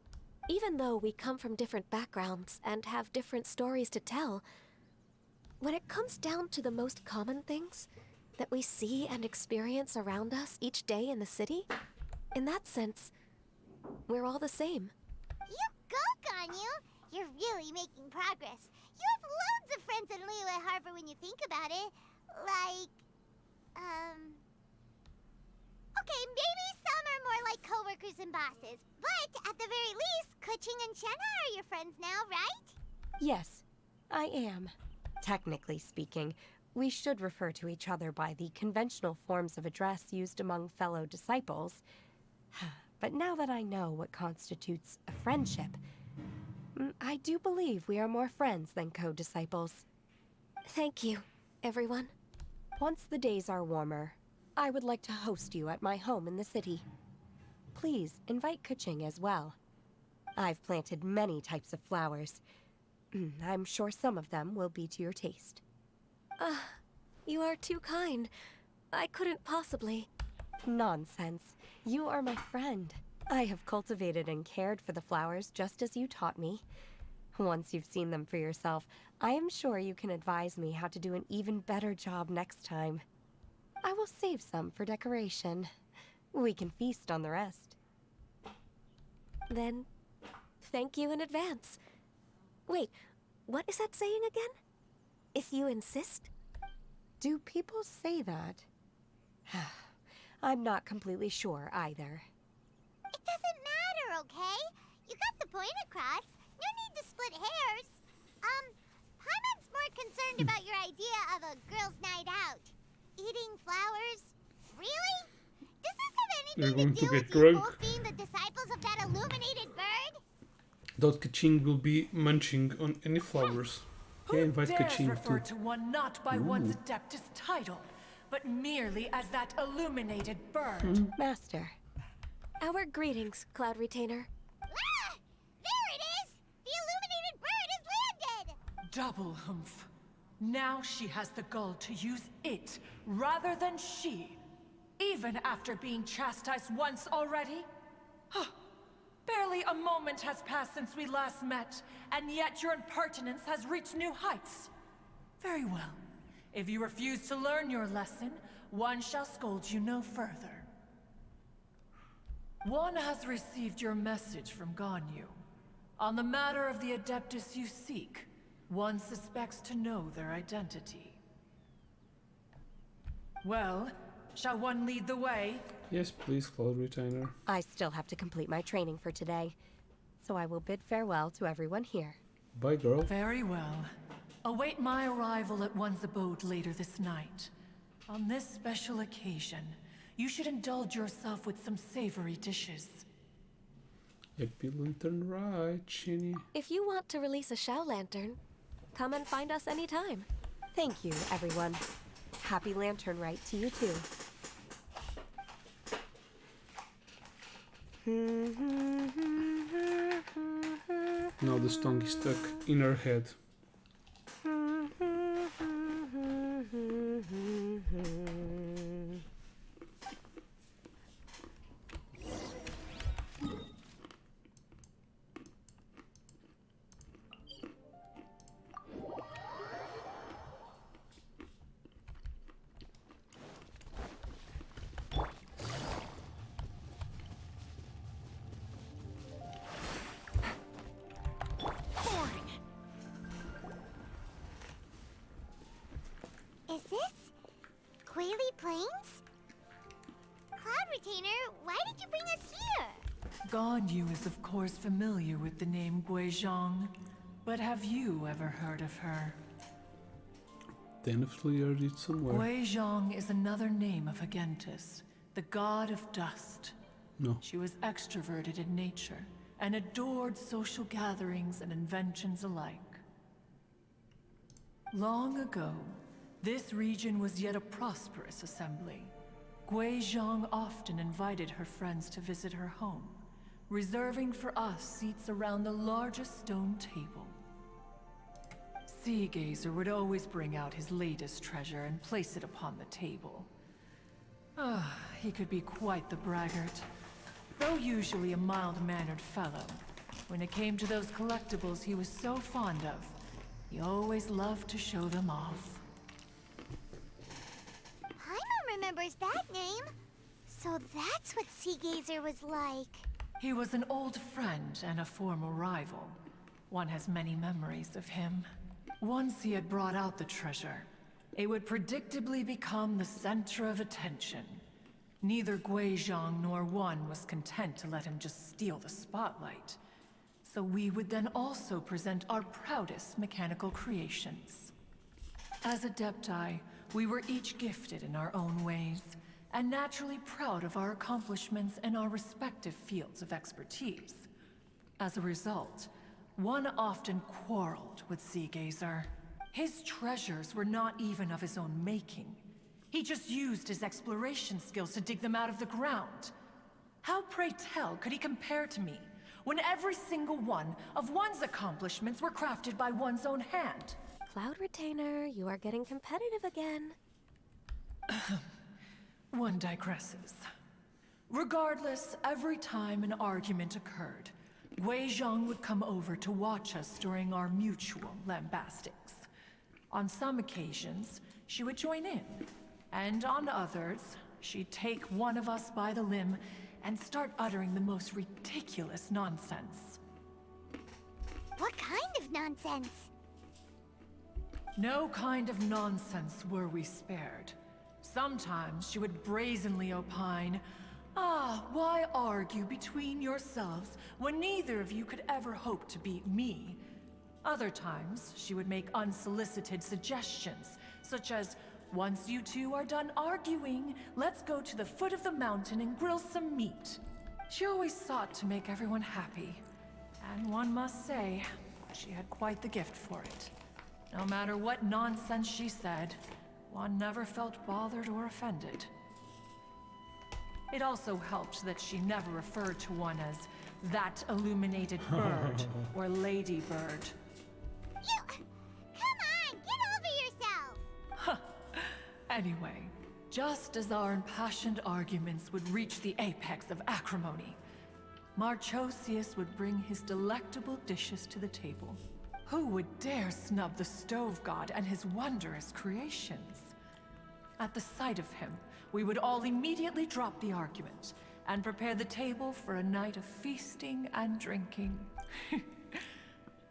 S10: Even though we come from different backgrounds and have different stories to tell, when it comes down to the most common things that we see and experience around us each day in the city, in that sense, we're all the same.
S4: You go, Ganyu! You're really making progress. You have loads of friends in Liyue Harbor when you think about it. Like, okay, maybe some are more like coworkers and bosses. But at the very least, Keqing and Shenhe are your friends now, right?
S17: Yes, I am. Technically speaking, we should refer to each other by the conventional forms of address used among fellow disciples. But now that I know what constitutes a friendship, I do believe we are more friends than co-disciples.
S10: Thank you, everyone.
S17: Once the days are warmer, I would like to host you at my home in the city. Please invite Keqing as well. I've planted many types of flowers. I'm sure some of them will be to your taste.
S10: You are too kind. I couldn't possibly.
S17: Nonsense. You are my friend. I have cultivated and cared for the flowers just as you taught me. Once you've seen them for yourself, I am sure you can advise me how to do an even better job next time. I will save some for decoration. We can feast on the rest.
S10: Then, thank you in advance. Wait, what is that saying again? If you insist?
S17: Do people say that? I'm not completely sure either.
S4: It doesn't matter, okay? You got the point across. No need to split hairs. Paimon's more concerned about your idea of a girls' night out. Eating flowers? Really? Does this have
S1: We're
S4: anything
S1: going
S4: to
S1: to
S4: do
S1: get
S4: with you
S1: drunk.
S4: both being the disciples of that illuminated bird?
S1: Thought Kaching will be munching on any flowers. Yeah, invite
S18: Dares
S1: Kaching
S18: refer
S1: too.
S18: to one not by one's Adeptus title, but merely as that illuminated bird.
S17: Master.
S10: Our greetings, Cloud Retainer.
S4: Ah! There it is! The illuminated bird has landed!
S18: Double humph. Now she has the gall to use it rather than she. Even after being chastised once already? Barely a moment has passed since we last met, and yet your impertinence has reached new heights. Very well. If you refuse to learn your lesson, one shall scold you no further. One has received your message from Ganyu. On the matter of the Adeptus you seek, one suspects to know their identity. Well, shall one lead the way?
S1: Yes, please, Cloud Retainer.
S17: I still have to complete my training for today, so I will bid farewell to everyone here.
S1: Bye, girl.
S18: Very well. Await my arrival at one's abode later this night. On this special occasion, you should indulge yourself with some savory dishes.
S1: Happy Lantern Rite, Shinny.
S10: If you want to release a Shao Lantern, come and find us anytime.
S17: Thank you, everyone. Happy Lantern Rite to you too.
S1: Now the song is stuck in her head.
S4: Is this Quaily Plains? Cloud Retainer, why did you bring us here?
S18: Ganyu is of course familiar with the name Guizhong, but have you ever heard of her?
S1: Definitely heard it somewhere.
S18: Guizhong is another name of Agentis, the god of dust.
S1: No.
S18: She was extroverted in nature and adored social gatherings and inventions alike. Long ago, this region was yet a prosperous assembly. Guizhong often invited her friends to visit her home, reserving for us seats around the largest stone table. Sea Gazer would always bring out his latest treasure and place it upon the table. He could be quite the braggart. Though usually a mild-mannered fellow, when it came to those collectibles he was so fond of, he always loved to show them off.
S4: Paimon remembers that name. So that's what Sea Gazer was like.
S18: He was an old friend and a former rival. One has many memories of him. Once he had brought out the treasure, it would predictably become the center of attention. Neither Guizhong nor one was content to let him just steal the spotlight. So we would then also present our proudest mechanical creations. As Adepti, we were each gifted in our own ways, and naturally proud of our accomplishments in our respective fields of expertise. As a result, one often quarreled with Sea Gazer. His treasures were not even of his own making. He just used his exploration skills to dig them out of the ground. How, pray tell, could he compare to me, when every single one of one's accomplishments were crafted by one's own hand?
S10: Cloud Retainer, you are getting competitive again.
S18: One digresses. Regardless, every time an argument occurred, Guizhong would come over to watch us during our mutual lambastics. On some occasions, she would join in, and on others, she'd take one of us by the limb and start uttering the most ridiculous nonsense.
S4: What kind of nonsense?
S18: No kind of nonsense were we spared. Sometimes she would brazenly opine, why argue between yourselves when neither of you could ever hope to beat me? Other times, she would make unsolicited suggestions, such as, once you two are done arguing, let's go to the foot of the mountain and grill some meat. She always sought to make everyone happy, and one must say, she had quite the gift for it. No matter what nonsense she said, one never felt bothered or offended. It also helped that she never referred to one as that illuminated bird or lady bird.
S4: Come on, get over yourself!
S18: Anyway, just as our impassioned arguments would reach the apex of acrimony, Marchosius would bring his delectable dishes to the table. Who would dare snub the stove god and his wondrous creations? At the sight of him, we would all immediately drop the argument and prepare the table for a night of feasting and drinking.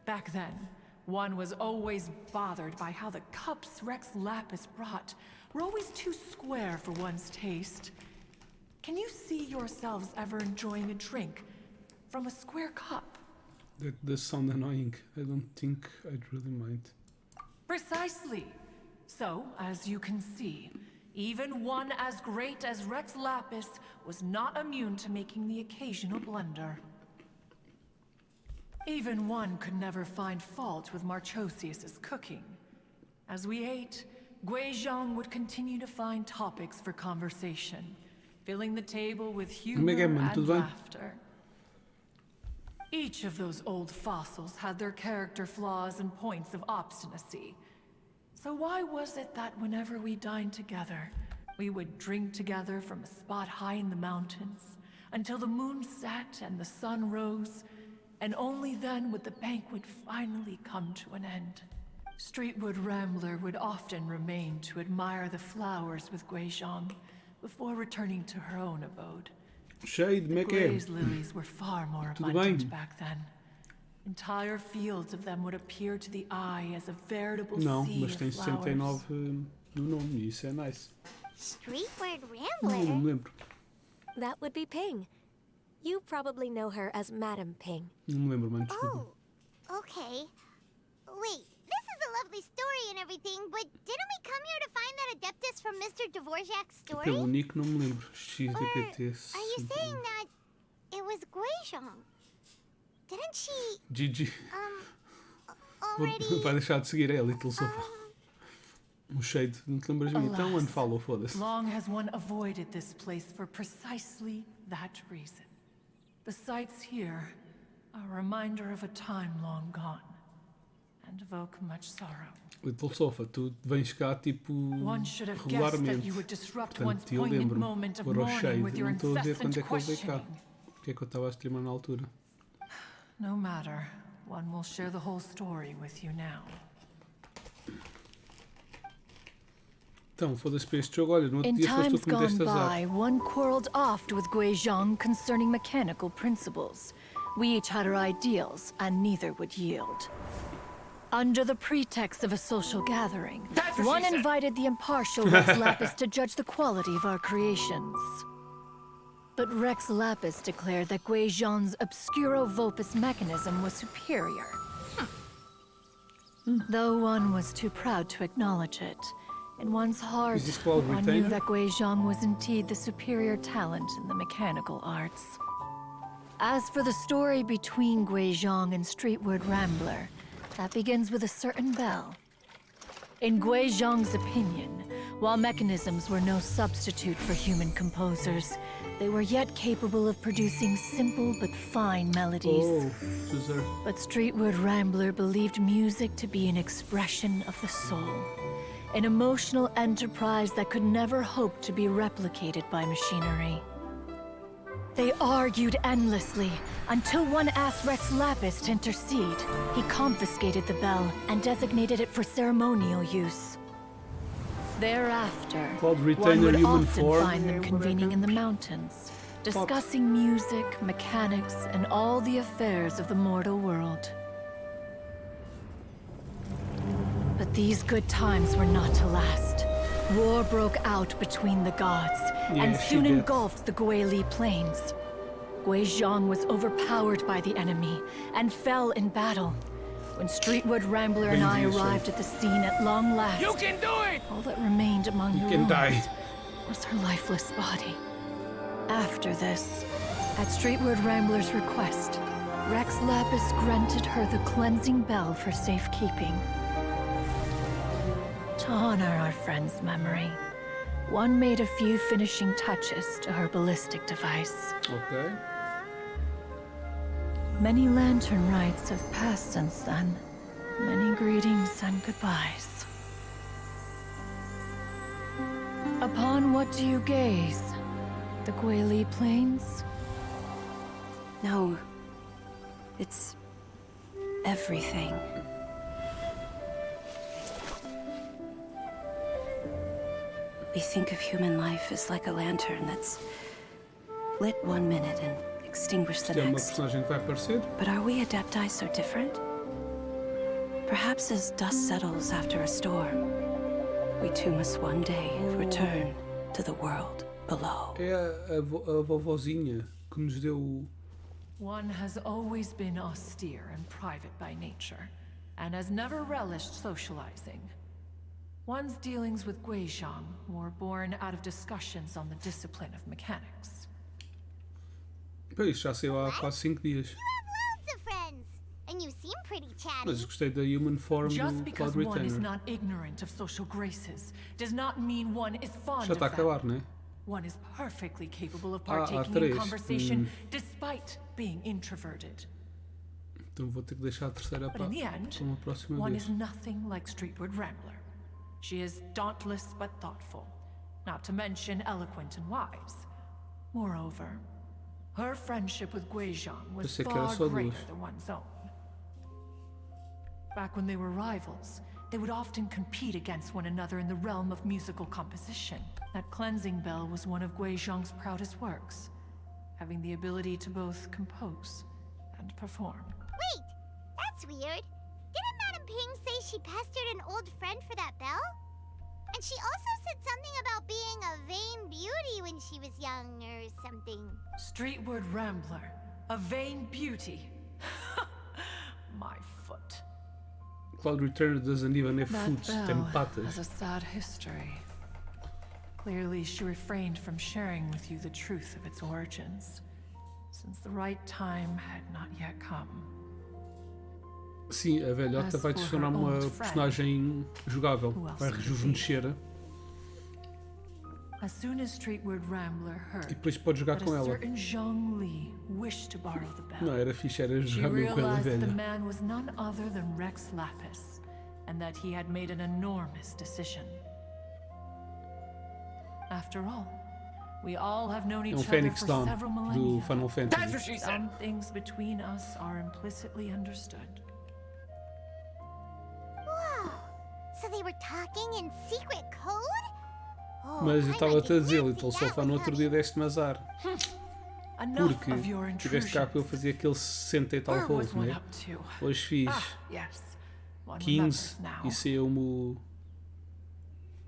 S18: Back then, one was always bothered by how the cups Rex Lapis brought were always too square for one's taste. Can you see yourselves ever enjoying a drink from a square cup?
S1: That does sound annoying. I don't think I'd really mind.
S18: Precisely. So, as you can see, even one as great as Rex Lapis was not immune to making the occasional blunder. Even one could never find fault with Marchosius's cooking. As we ate, Guizhong would continue to find topics for conversation, filling the table with humor and laughter. Each of those old fossils had their character flaws and points of obstinacy. So why was it that whenever we dined together, we would drink together from a spot high in the mountains, until the moon set and the sun rose, and only then would the banquet finally come to an end? Streetwood Rambler would often remain to admire the flowers with Guizhong before returning to her own abode.
S1: Shade,
S18: the Graze lilies were far more abundant back then. Entire fields of them would appear to the eye as a veritable sea
S1: mas tem
S18: of flowers.
S1: 69 no nome, e isso é nice.
S4: Streetward
S1: Não
S4: Rambler?
S1: me lembro.
S10: That would be Ping. You probably know her as Madam Ping.
S1: Não me lembro, mano, desculpa.
S4: Oh, okay. Wait, this is a lovely story and everything, but didn't we come here to find that Adeptus from Mr. Dvorak's story?
S1: Pelo nick não me lembro. XDPT.
S4: Are you saying that it was Guizhong? Didn't she...
S1: GG.
S4: Already...
S1: Vai deixar de seguir, é Little Sofa. Shade, não te lembras de mim? Então, unfollow, foda-se.
S18: Long has one avoided this place for precisely that reason. The sights here are a reminder of a time long gone, and evoke much sorrow.
S1: Little Sofa, tu vens cá tipo regularmente. Portanto, eu lembro-me. Para o Shade, não estou a ver quando é que ele veio cá. Porque é que eu estava a streamar na altura.
S18: No matter, one will share the whole story with you now.
S1: Então, foda-se para este jogo. Olha, no outro dia foste tu que me deste azar.
S19: One quarreled oft with Guizhong concerning mechanical principles. We each had our ideals, and neither would yield. Under the pretext of a social gathering, one invited the impartial Rex Lapis to judge the quality of our creations. But Rex Lapis declared that Guizhong's Obscuro Vulpus mechanism was superior. Though one was too proud to acknowledge it, in one's heart, one knew that Guizhong was indeed the superior talent in the mechanical arts. As for the story between Guizhong and Streetward Rambler, that begins with a certain bell. In Guizhong's opinion, while mechanisms were no substitute for human composers, they were yet capable of producing simple but fine melodies. But Streetward Rambler believed music to be an expression of the soul, an emotional enterprise that could never hope to be replicated by machinery. They argued endlessly, until one asked Rex Lapis to intercede. He confiscated the bell and designated it for ceremonial use. Thereafter,
S1: Cloud
S19: one
S1: retain their
S19: would
S1: human
S19: often
S1: form.
S19: find them convening in the mountains, discussing music, mechanics, and all the affairs of the mortal world. But these good times were not to last. War broke out between the gods, and
S1: she
S19: soon
S1: did.
S19: engulfed the Guili Plains. Guizhong was overpowered by the enemy, and fell in battle. When Streetwood Rambler and I arrived at the scene at long last,
S16: You can do it!
S19: all that remained among the
S1: can
S19: ruins
S1: die.
S19: was her lifeless body. After this, at Streetwood Rambler's request, Rex Lapis granted her the cleansing bell for safekeeping. To honor our friend's memory, one made a few finishing touches to her ballistic device.
S1: Ok.
S19: Many lantern rites have passed since then. Many greetings and goodbyes. Upon what do you gaze? The Guili Plains?
S9: No. It's everything. We think of human life as like a lantern that's lit one minute and extinguished the
S1: Isto é uma
S9: next.
S1: personagem que vai aparecer.
S9: But are we Adepti so different? Perhaps as dust settles after a storm, we too must one day return to the world below.
S1: É a vovozinha que nos deu o...
S18: One has always been austere and private by nature, and has never relished socializing. One's dealings with Guizhong were born out of discussions on the discipline of mechanics.
S1: Pois, já saiu há quase 5 dias.
S4: Lots of friends, and you seem pretty chatty.
S1: Mas gostei da human form
S18: Just
S1: do
S18: because
S1: Cloud
S18: one is
S1: Retainer.
S18: not ignorant of social graces does not mean one is fond
S1: Já está a
S18: of them.
S1: acabar, não é?
S18: One is perfectly capable of
S1: há
S18: partaking in
S1: três.
S18: conversation despite being introverted.
S1: Então vou ter que deixar a terceira
S18: But in the
S1: para
S18: end,
S1: uma próxima
S18: one
S1: vez.
S18: is nothing like Streetwood Rambler. She is dauntless but thoughtful, not to mention eloquent and wise. Moreover, her friendship with Guizhong was
S1: Pensei que era
S18: far
S1: só
S18: greater
S1: duas.
S18: than one's own. Back when they were rivals, they would often compete against one another in the realm of musical composition. That cleansing bell was one of Guizhong's proudest works, having the ability to both compose and perform.
S4: Wait, that's weird. Didn't Madame Ping say she pestered an old friend for that bell? And she also said something about being a vain beauty when she was young or something.
S18: Streetwood Rambler, a vain beauty. My foot.
S1: Cloud Returner doesn't even have
S18: That
S1: foot, tem
S18: bell
S1: patas.
S18: has a sad history. Clearly, she refrained from sharing with you the truth of its origins, since the right time had not yet come.
S1: Sim, a velhota vai se tornar uma personagem jogável, vai rejuvenescer
S18: As soon as Streetwood Rambler
S1: e
S18: heard
S1: depois pode jogar
S18: that
S1: com
S18: a
S1: ela.
S18: certain Zhang Li wished to borrow the bell,
S1: Não, era fixe, era
S18: she
S1: jogar mesmo com ela
S18: realized the
S1: velha.
S18: man was none other than Rex Lapis, and that he had made an enormous decision. After all, we all have known
S1: É
S18: each
S1: um
S18: other
S1: Phoenix
S18: for
S1: Down
S18: several
S1: do
S18: millennia.
S1: Final Fantasy.
S18: Some things between us are implicitly understood.
S4: Whoa, so they were talking in secret code? Oh,
S1: Mas eu
S4: I
S1: estava-te
S4: might
S1: a dizer,
S4: get
S1: Little
S4: fancy
S1: Só
S4: that
S1: no
S4: with
S1: outro
S4: Hubby.
S1: dia deste-me azar.
S18: Enough
S1: Porque
S18: of your
S1: tiveste cá
S18: intrusions.
S1: para eu fazer aquele 60 e tal
S18: Where was
S1: rolos,
S18: one
S1: né?
S18: up to?
S1: Hoje fiz
S18: Ah, yes. One
S1: 15
S18: remembers now.
S1: e saiu-me o...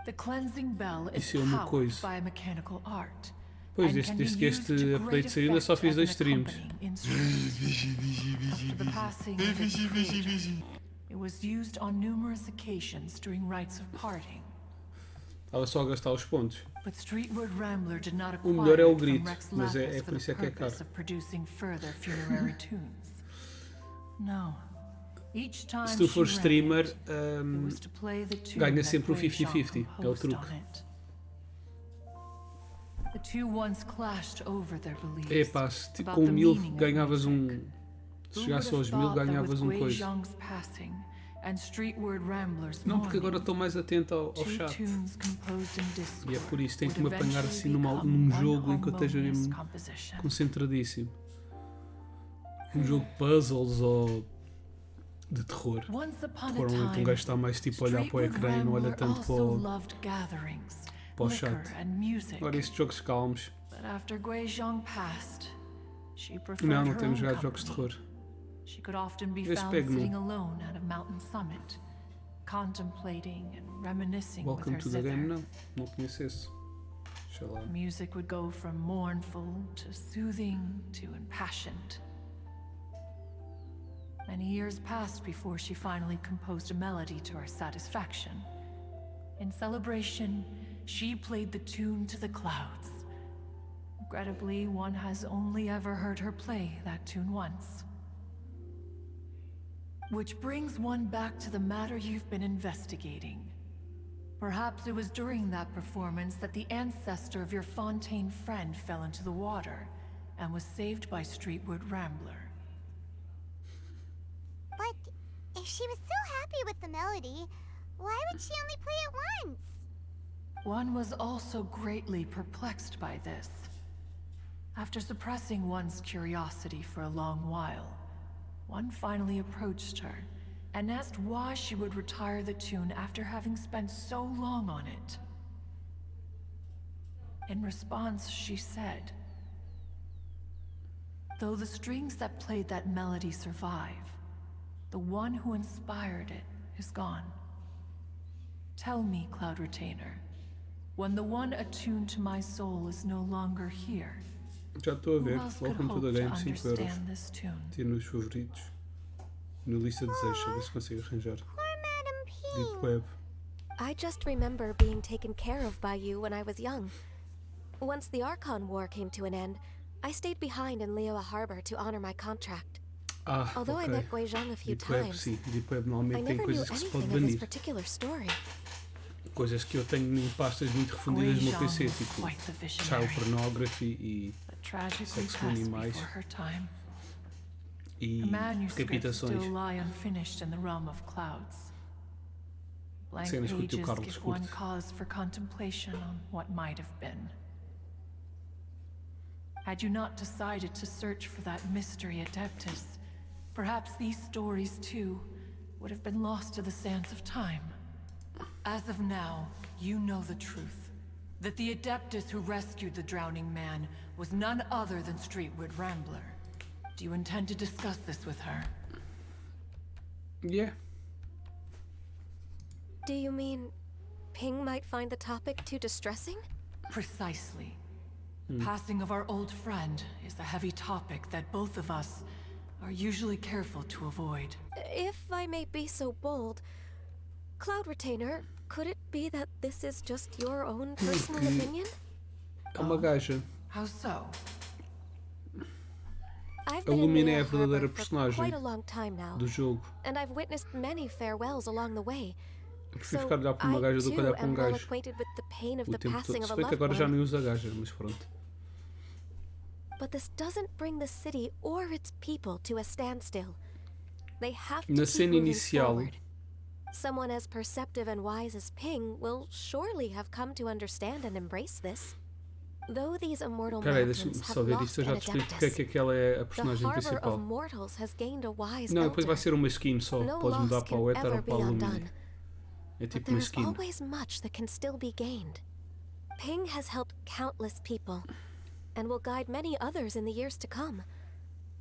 S18: The cleansing bell is
S1: Isso é uma
S18: powered
S1: coisa.
S18: by a mechanical art.
S1: Pois,
S18: and
S1: desde,
S18: can
S1: desde
S18: be
S1: que
S18: used
S1: este
S18: to
S1: update
S18: great
S1: saiu, ainda só
S18: effect
S1: fiz
S18: as
S1: 2
S18: an
S1: streams.
S18: accompanying instrument. After the passing of its creator, it was used on numerous occasions during rites of parting.
S1: Estava só a gastar os pontos.
S18: But Streetwood Rambler did not
S1: O
S18: acquire
S1: melhor é o
S18: it from
S1: grito,
S18: Rex
S1: mas
S18: Lapis
S1: é
S18: for
S1: por isso
S18: the
S1: é que é
S18: purpose
S1: caro.
S18: of producing further funerary tunes. No. Each time
S1: Se tu for
S18: she
S1: streamer,
S18: ran it, it was to play the tune
S1: ganha
S18: that
S1: sempre o
S18: Guizhong
S1: 50-50, é o
S18: composed
S1: truque.
S18: on it. The two once clashed over their beliefs.
S1: Epá, se
S18: about
S1: com
S18: the
S1: 1000
S18: meaning of
S1: ganhavas
S18: music.
S1: Se
S18: Who
S1: chegasse
S18: would
S1: aos
S18: have
S1: 1000
S18: thought that
S1: ganhavas
S18: with
S1: coisa.
S18: Guizhong's passing and Streetwood Rambler's
S1: Não, porque agora
S18: mourning,
S1: estou mais atento ao
S18: two
S1: chat.
S18: tunes composed in discord
S1: E é por isso que tenho que
S18: would
S1: me apanhar
S18: eventually
S1: assim num
S18: become
S1: jogo em que eu
S18: one
S1: esteja
S18: harmonious
S1: mesmo
S18: composition.
S1: concentradíssimo. Um jogo de puzzles ou de terror.
S18: Once upon a
S1: Provavelmente um
S18: time,
S1: gajo está mais tipo a olhar para o
S18: Streetwood
S1: ecrã e não olha
S18: Rambler
S1: tanto para
S18: also
S1: o,
S18: loved gatherings,
S1: para o
S18: liquor
S1: chat.
S18: and music.
S1: Agora estes jogos calmos.
S18: But after Guizhong passed, she preferred
S1: Não, não
S18: her
S1: temos
S18: own
S1: jogado jogos de
S18: company.
S1: terror.
S18: She could often be
S1: Esse
S18: found
S1: pego
S18: sitting
S1: não.
S18: alone at a mountain summit, contemplating and reminiscing with
S1: Welcome
S18: her
S1: to the game,
S18: zither.
S1: não. Não conheço esse. Deixa lá.
S18: Music would go from mournful to soothing to impassioned. Many years passed before she finally composed a melody to her satisfaction. In celebration, she played the tune to the clouds. Regrettably, one has only ever heard her play that tune once. Which brings one back to the matter you've been investigating. Perhaps it was during that performance that the ancestor of your Fontaine friend fell into the water and was saved by Streetwood Rambler.
S4: But if she was so happy with the melody, why would she only play it once?
S18: One was also greatly perplexed by this. After suppressing one's curiosity for a long while, one finally approached her and asked why she would retire the tune after having spent so long on it. In response, she said, "Though the strings that played that melody survive, the one who inspired it is gone. Tell me, Cloud Retainer, when the one attuned to my soul is no longer here,
S1: Já estou a
S18: who
S1: ver.
S18: else could
S1: Welcome to
S18: hope
S1: the
S18: to
S1: game, 5€.
S18: understand this tune?"
S1: Ter nos favoritos. Na lista de desejos, a ver se consigo arranjar. Deep Web.
S10: I just remember being taken care of by you when I was young. Once the Archon War came to an end, I stayed behind in Liyue Harbor to honor my contract.
S1: Ah,
S10: Although I
S1: ok.
S10: met Guizhong a few
S1: Deep Web,
S10: times,
S1: sim. Deep Web
S10: I
S1: normalmente tem
S10: never knew
S1: coisas que se pode
S10: anything of this
S1: banir.
S10: particular story.
S1: Coisas que eu tenho em pastas muito refundidas no meu PC,
S18: Guizhong was
S1: tipo
S18: quite the visionary.
S1: child pornography e
S18: Tragically
S1: sexo com
S18: passed
S1: animais
S18: before her time.
S1: e
S18: A manuscript
S1: decapitações.
S18: still lie unfinished in the realm of clouds. Blank
S1: Cenas que o teu
S18: pages
S1: Carlos
S18: give one
S1: curte.
S18: cause for contemplation on what might have been. Had you not decided to search for that mystery Adeptus, perhaps these stories too would have been lost to the sands of time. As of now, you know the truth. That the Adeptus who rescued the drowning man was none other than Streetwood Rambler. Do you intend to discuss this with her?
S1: Yeah.
S10: Do you mean Ping might find the topic too distressing?
S18: Precisely. The passing of our old friend is a heavy topic that both of us are usually careful to avoid.
S10: If I may be so bold, Cloud Retainer, could it be that this is just your own personal opinion?
S1: É uma gaja.
S18: How so?
S10: I've
S1: A
S10: been in
S1: Lumina é a
S10: Liyue
S1: verdadeira
S10: Harbor for
S1: personagem
S10: quite a long time now,
S1: do jogo.
S10: and I've witnessed many farewells along the way.
S1: Eu prefiro ficar a olhar para uma gaja do que olhar para um
S10: am well
S1: gajo
S10: acquainted with the pain of
S1: o
S10: the
S1: tempo
S10: passing
S1: todo.
S10: of
S1: Se
S10: a
S1: bem que
S10: loved
S1: agora já
S10: one.
S1: nem usa gaja, mas pronto.
S10: But this doesn't bring the city or its people to a standstill. They have to
S1: Na
S10: keep
S1: cena
S10: moving
S1: inicial,
S10: forward. Someone as perceptive and wise as Ping will surely have come to understand and embrace this. Though these immortal
S1: Peraí,
S10: mountains
S1: deixa-me
S10: have
S1: só ver
S10: lost
S1: isto. Eu já
S10: an
S1: te explico porque é
S10: adeptus,
S1: que aquela é a
S10: the
S1: personagem
S10: harbor
S1: principal.
S10: of mortals has gained a wise
S1: Não, depois vai
S10: elder.
S1: ser uma skin só.
S10: No
S1: Podes mudar
S10: loss
S1: para o
S10: can
S1: Ether ou
S10: ever be
S1: para a Lumina.
S10: undone.
S1: É
S10: But
S1: tipo uma
S10: there's
S1: skin.
S10: always much that can still be gained. Ping has helped countless people, and will guide many others in the years to come.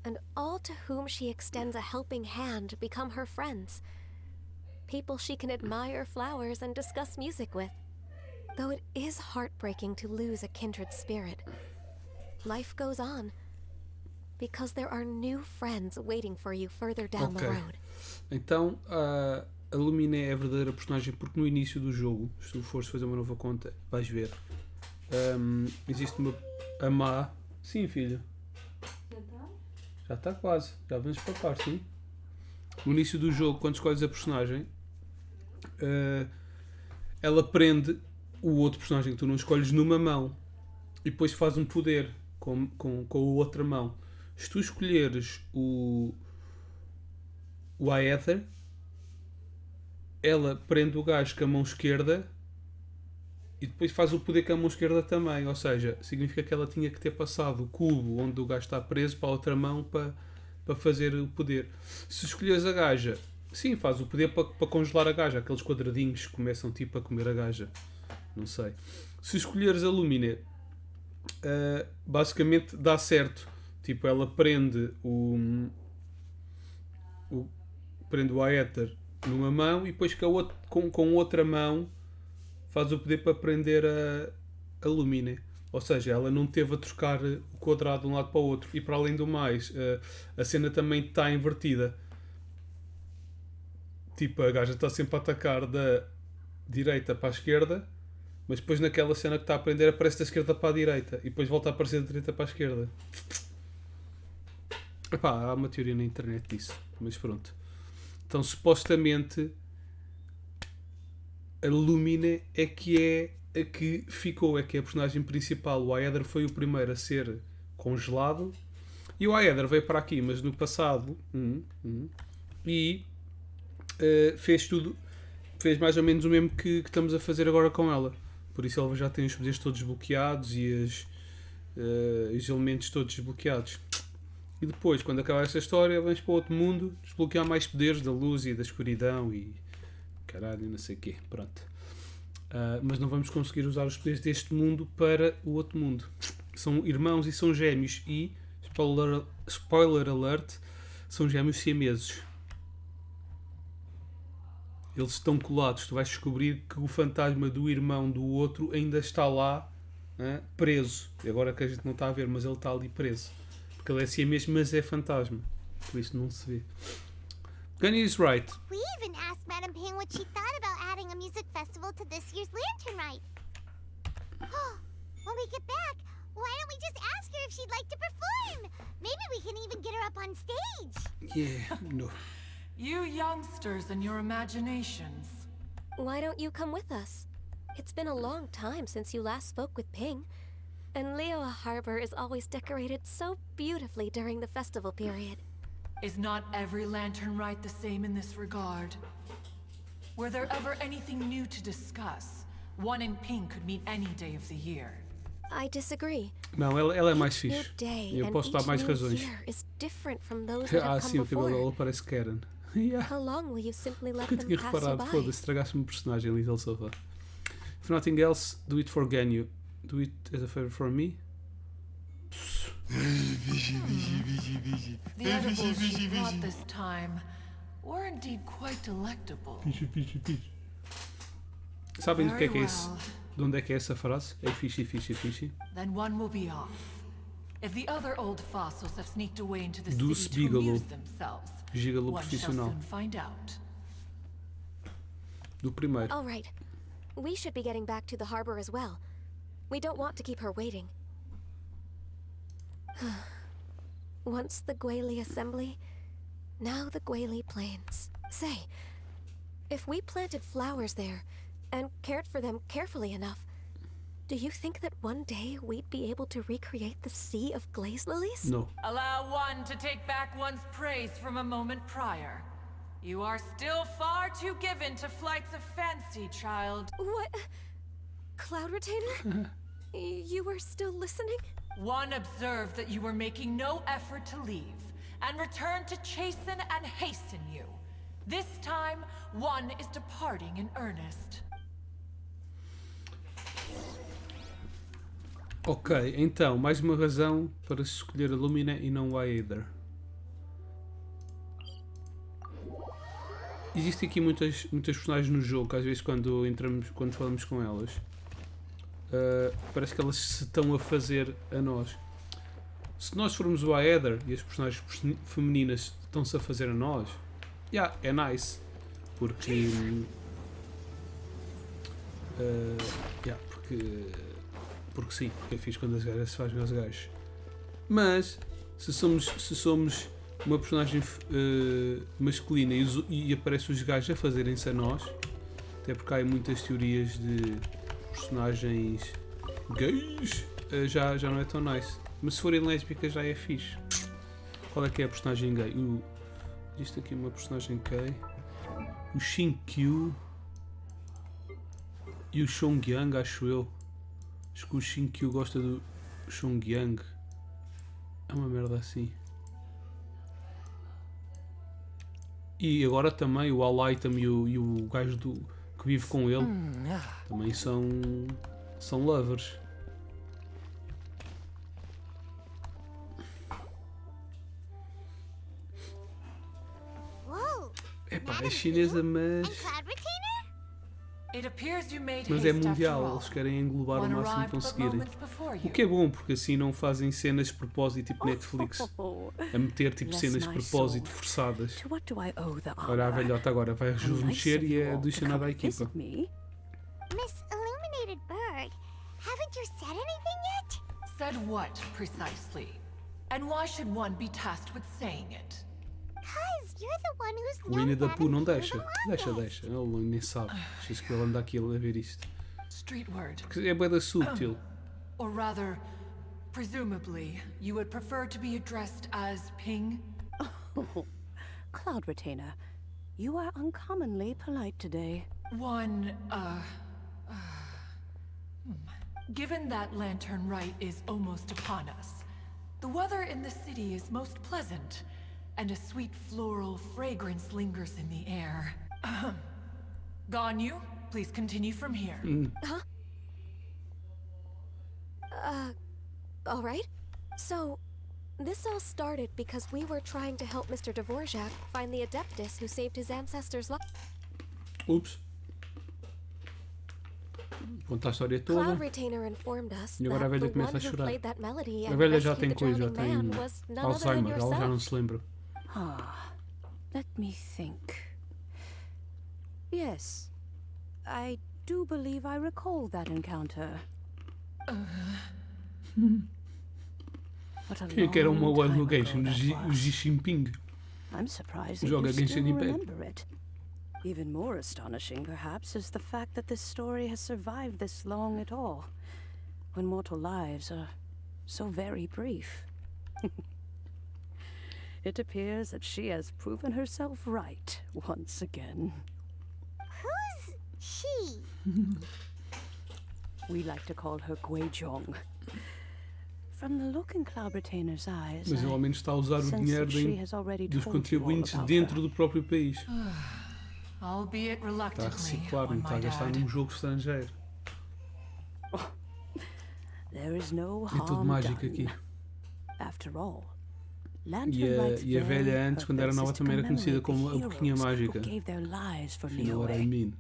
S10: And all to whom she extends a helping hand become her friends. People she can admire flowers and discuss music with. Though it is heartbreaking to lose a kindred spirit, life goes on. Because there are new friends waiting for you further down the
S1: Ok.
S10: road.
S1: Então, a Lumina é a verdadeira personagem porque no início do jogo, se tu fores fazer uma nova conta, vais ver. Existe uma. A má. Sim, filho. Já está quase. Já vamos papar, sim. No início do jogo, quando escolhes a personagem, ela prende o outro personagem que tu não escolhes numa mão e depois faz um poder com a outra mão. Se tu escolheres o Aether, ela prende o gajo com a mão esquerda e depois faz o poder com a mão esquerda também. Ou seja, significa que ela tinha que ter passado o cubo onde o gajo está preso para a outra mão para fazer o poder. Se escolheres a gaja, Sim, faz o poder para congelar a gaja. Aqueles quadradinhos que começam tipo a comer a gaja. Não sei. Se escolheres a Lumine, basicamente dá certo. Tipo, ela prende prende o Aether numa mão e depois com outra mão faz o poder para prender a Lumine. Ou seja, ela não teve a trocar o quadrado de um lado para o outro. E para além do mais, a cena também está invertida. Tipo, a gaja está sempre a atacar da direita para a esquerda, mas depois naquela cena que está a prender aparece da esquerda para a direita e depois volta a aparecer da direita para a esquerda. Epá, há uma teoria na internet disso, mas pronto. Então supostamente a Lumine é que é a que ficou, é que é a personagem principal. O Aether foi o primeiro a ser congelado e o Aether veio para aqui, mas no passado e fez tudo, fez mais ou menos o mesmo que estamos a fazer agora com ela. Por isso ela já tem os poderes todos desbloqueados e os elementos todos desbloqueados. E depois, quando acabar essa história, vamos para o outro mundo desbloquear mais poderes da luz e da escuridão e caralho, não sei o quê. Pronto. Mas não vamos conseguir usar os poderes deste mundo para o outro mundo. São irmãos e são gêmeos e, spoiler alert, são gêmeos siameses. Eles estão colados. Tu vais descobrir que o fantasma do irmão do outro ainda está lá, preso. E agora que a gente não está a ver, mas ele está ali preso. Porque ele é siamês, mas é fantasma. Por isso não se vê. Gunny is right.
S4: We even asked Madame Ping what she thought about adding a music festival to this year's Lantern Rite. When we get back, why don't we just ask her if she'd like to perform? Maybe we can even get her up on stage.
S1: Yeah, no.
S18: You youngsters and your imaginations.
S10: Why don't you come with us? It's been a long time since you last spoke with Ping. And Liyue Harbor is always decorated so beautifully during the festival period.
S18: Is not every lantern rite the same in this regard? Were there ever anything new to discuss? One in Ping could meet any day of the year.
S10: I disagree.
S1: Não, ela é mais fixe. Eu posso dar mais razões.
S10: Sim,
S1: o cabelo dela parece Karen. Yeah.
S10: How long will you simply let
S1: Eu
S10: them
S1: tinha
S10: pass
S1: reparado,
S10: you by?
S1: foda-se, estragaste-me o personagem ali dele sofá. If nothing else, do it for Ganyu. Do it as a favor for me.
S18: The edibles she brought this time were indeed quite delectable.
S1: Sabem do que é isso? De onde é que é essa frase? É fishy, fishy, fishy.
S18: Then one will be off. If the other old fossils have sneaked away into the
S1: Do
S18: city to amuse themselves,
S1: Gigolo
S18: one shall
S1: profissional.
S18: soon find out.
S1: Do primeiro.
S10: All right. We should be getting back to the harbor as well. We don't want to keep her waiting. Once the Guili Assembly, now the Guili Plains. Say, if we planted flowers there and cared for them carefully enough, do you think that one day we'd be able to recreate the sea of glaze lilies?
S1: No.
S18: Allow one to take back one's praise from a moment prior. You are still far too given to flights of fancy, child.
S10: What? Cloud Retainer? You were still listening?
S18: One observed that you were making no effort to leave, and returned to chasten and hasten you. This time, one is departing in earnest.
S1: Ok, então, mais uma razão para se escolher a Lumina e não o Aether. Existem aqui muitas personagens no jogo que às vezes quando falamos com elas, parece que elas se estão a fazer a nós. Se nós formos o Aether e as personagens femininas estão-se a fazer a nós, é nice. Porque porque sim, porque é fixe quando as gajas se fazem aos gajos. Mas se somos uma personagem masculina e aparecem os gajos a fazerem-se a nós, até porque há muitas teorias de personagens gays, já não é tão nice. Mas se forem lésbicas já é fixe. Qual é que é a personagem gay? Existe aqui uma personagem gay. O Shinkyu e o Chongyang, acho eu. Acho que o Shinkyu gosta do Chongyang. É uma merda assim. E agora também o Alightam e o gajo que vive com ele também são lovers. Epá, é chinesa, mas é mundial. Eles querem englobar o máximo que conseguirem. O que é bom, porque assim não fazem cenas de propósito tipo Netflix. A meter tipo cenas de propósito forçadas. Olha a velhota agora, vai rejuvenescer e é adicionada à equipa.
S4: Miss Illuminated Bird, haven't you said anything yet?
S18: Said what, precisely? And why should one be tasked with saying it?
S4: Cause you're the one who's
S1: O Winnie da Pooh não deixa. Deixa. Ele nem sabe. Acho que ele anda aqui a ver isto.
S18: Street word.
S1: Porque é bué da subtil.
S18: Or rather, presumably, you would prefer to be addressed as Ping?
S9: Oh, Cloud Retainer, you are uncommonly polite today.
S18: Given that Lantern Rite is almost upon us, the weather in the city is most pleasant, and a sweet floral fragrance lingers in the air. Ganyu, please continue from here.
S10: Huh? All right. So, this all started because we were trying to help Mr. Dvorak find the Adeptus who saved his ancestors' life.
S1: Ups. Conta a história toda.
S10: Cloud Retainer informed us
S1: E agora a
S10: that
S1: velha
S10: the
S1: começa
S10: one
S1: a
S10: who
S1: chorar.
S10: played that melody
S1: A
S10: and
S1: velha já
S10: rescued
S1: tem
S10: the
S1: coisa, já
S10: drowning man
S1: tem
S10: was none other than
S1: Alzheimer, ela já
S10: yourself.
S1: não se lembra.
S9: Let me think. Yes, I do believe I recall that encounter.
S1: Quem é que era uma web no Genshin? O Genshin Ping.
S9: I'm surprised that
S1: Joga
S9: you still
S1: Genshin Impact.
S9: remember it. Even more astonishing, perhaps, is the fact that this story has survived this long at all, when mortal lives are so very brief. It appears that she has proven herself right once again.
S4: Who's she?
S9: We like to call her Guizhong. From the look in Cloud Retainer's eyes,
S1: Mas ele ao menos está a usar o dinheiro dos contribuintes dentro do próprio país.
S18: Albeit
S1: Está a
S18: reluctantly,
S1: reciclar, não
S18: one
S1: está a
S18: might
S1: gastar
S18: add.
S1: num jogo estrangeiro.
S9: There is no
S1: É tudo
S9: harm
S1: mágico
S9: done.
S1: aqui.
S9: After all,
S1: E a velha antes, quando era nova, também era conhecida como a Boquinha Mágica. Afinal era a Min.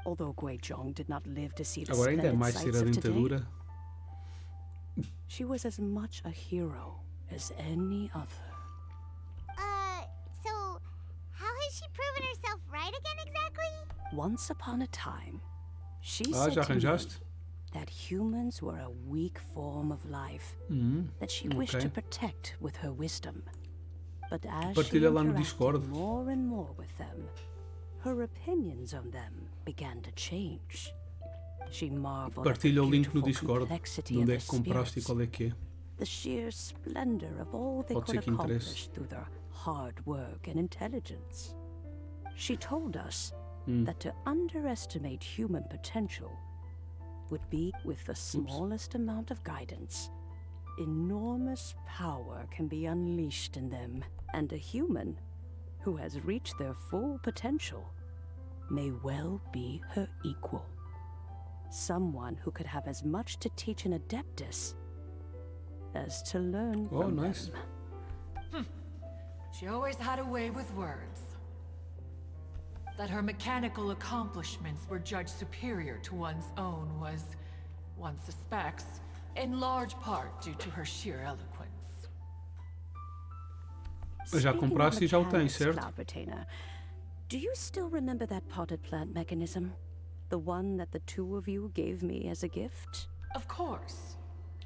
S9: Although Guizhong did not live to see the
S1: Agora ainda é
S9: splendid
S1: mais ser
S9: sights
S1: a
S9: of today,
S1: dentadura.
S9: she was as much a hero as any other.
S4: So how has she proven herself right again exactly?
S9: Once upon a time, she
S1: Ah,
S9: said
S1: já
S9: to me
S1: arranjaste?
S9: that humans were a weak form of life that she wished to protect with her wisdom. But as she
S1: Partilha lá no Discord.
S9: interacted more and more with them, her opinions on them began to change. She marveled at the
S1: Partilha o link no
S9: beautiful
S1: Discord.
S9: complexity
S1: De
S9: of
S1: onde é
S9: the
S1: que compraste e
S9: spirits,
S1: qual é que é.
S9: the sheer splendor of all they
S1: Pode
S9: could
S1: ser que interesse.
S9: accomplish through their hard work and intelligence. She told us that to underestimate human potential would be with the smallest amount of guidance. Enormous power can be unleashed in them, and a human who has reached their full potential may well be her equal. Someone who could have as much to teach an Adeptus as to learn
S1: Oh,
S9: from
S1: nice.
S9: them.
S18: She always had a way with words. That her mechanical accomplishments were judged superior to one's own was, one suspects, in large part due to her sheer eloquence.
S1: Já
S9: Speaking
S1: compraste
S9: of
S1: e já o tens,
S9: mechanics,
S1: certo?
S9: Cloud Retainer, do you still remember that potted plant mechanism? The one that the two of you gave me as a gift?
S18: Of course.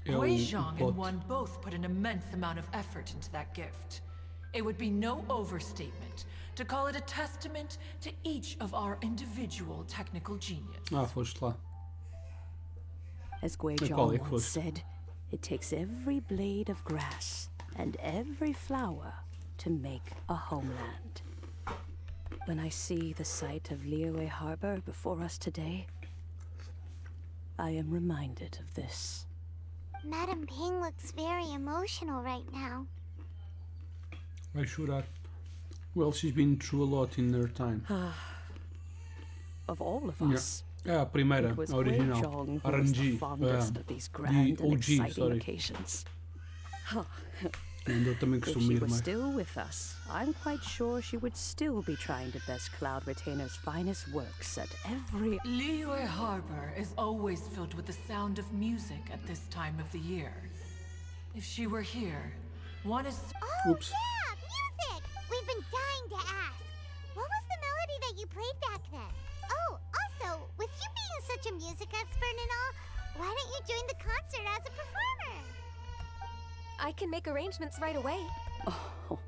S1: É o
S18: Guizhong
S1: pote.
S18: and one both put an immense amount of effort into that gift. It would be no overstatement to call it a testament to each of our individual technical genius.
S1: Ah, foste lá.
S9: As
S1: qual é
S9: Guizhong
S1: que
S9: once
S1: foste?
S9: said, it takes every blade of grass and every flower to make a homeland. When I see the site of Liyue Harbor before us today, I am reminded of this.
S4: Madam Ping looks very emotional right now.
S1: Vai chorar. Well, she's been through a lot in her time.
S9: Of all of
S1: Yeah.
S9: us,
S1: A primeira,
S9: it was
S1: a original.
S9: Wei Zhong who was the
S1: RNG.
S9: fondest of these grand and
S1: OG,
S9: exciting
S1: sorry.
S9: occasions.
S1: And eu também
S9: If
S1: costumo
S9: she
S1: ir
S9: was
S1: mais.
S9: still with us, I'm quite sure she would still be trying to best Cloud Retainer's finest works at every...
S18: Liyue Harbor is always filled with the sound of music at this time of the year. If she were here, one is...
S4: Oh, yeah! Music! We've been dying to ask. What was the melody that you played back then? Oh, also, with you being such a music expert and all, why don't you join the concert as a performer?
S10: I can make arrangements right away.
S9: Oh.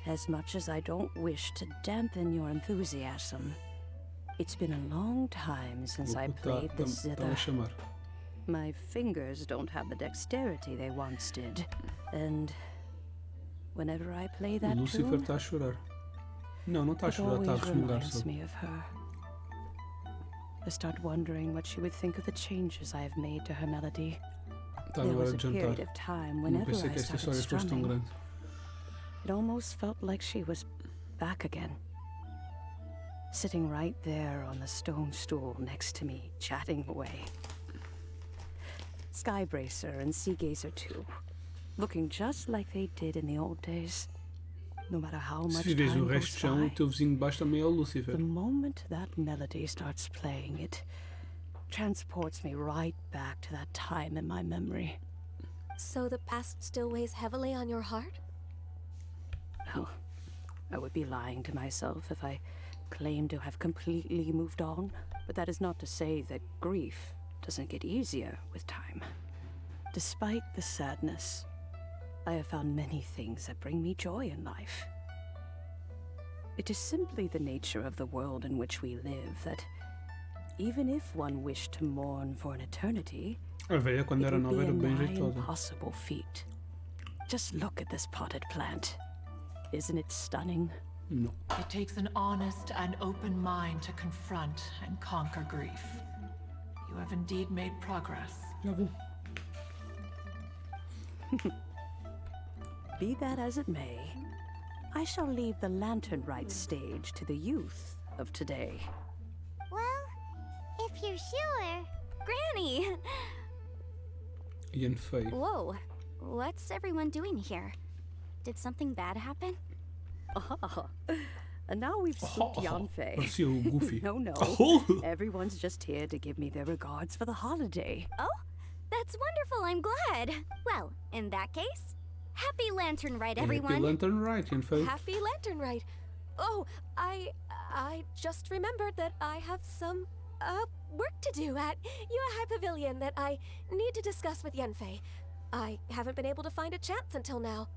S9: As much as I don't wish to dampen your enthusiasm, it's been a long time since I played the zither. My fingers don't have the dexterity they once did, and whenever I play that
S1: Lucifer
S9: tune,
S1: está a chorar. Não, não está a
S9: it
S1: chorar, está a
S9: always
S1: resmungar
S9: reminds
S1: só.
S9: me of her. I start wondering what she would think of the changes I have made to her melody.
S1: Está
S9: There
S1: na
S9: was
S1: hora
S9: a
S1: de jantar.
S9: period of time
S1: Não
S9: whenever
S1: pensei
S9: I
S1: que esta
S9: started
S1: história fosse tão
S9: strumming,
S1: grande.
S9: it almost felt like she was back again. Sitting right there on the stone stool next to me, chatting away. Skybracer and Seagazer too, looking just like they did in the old days. No matter how much
S1: Se vês o
S9: time
S1: resto
S9: goes
S1: de chão, o
S9: by,
S1: teu vizinho de baixo também é o Lucifer.
S9: the moment that melody starts playing, it transports me right back to that time in my memory.
S10: So the past still weighs heavily on your heart?
S9: Oh, I would be lying to myself if I claimed to have completely moved on, but that is not to say that grief doesn't get easier with time. Despite the sadness, I have found many things that bring me joy in life. It is simply the nature of the world in which we live that even if one wished to mourn for an eternity,
S1: A velha, quando
S9: it
S1: era
S9: would
S1: nova,
S9: be
S1: era
S9: a
S1: bem
S9: nigh
S1: jeitosa.
S9: impossible feat. Just look at this potted plant. Isn't it stunning?
S1: No.
S18: It takes an honest and open mind to confront and conquer grief. You have indeed made progress.
S1: Já vou.
S9: Be that as it may, I shall leave the Lantern Rite stage to the youth of today.
S4: Well, if you're sure.
S11: Granny!
S1: Ian feio.
S11: Whoa, what's everyone doing here? Did something bad happen?
S9: And now we've spooked Yanfei.
S1: Parecia o Goofy.
S9: No. Everyone's just here to give me their regards for the holiday.
S11: Oh, that's wonderful, I'm glad. Well, in that case, happy Lantern Rite, everyone.
S1: Happy Lantern Rite, Ian feio.
S10: Happy Lantern Rite. Oh, I just remembered that I have some work to do at Yuehai Pavilion that I need to discuss with Yanfei. I haven't been able to find a chance until now.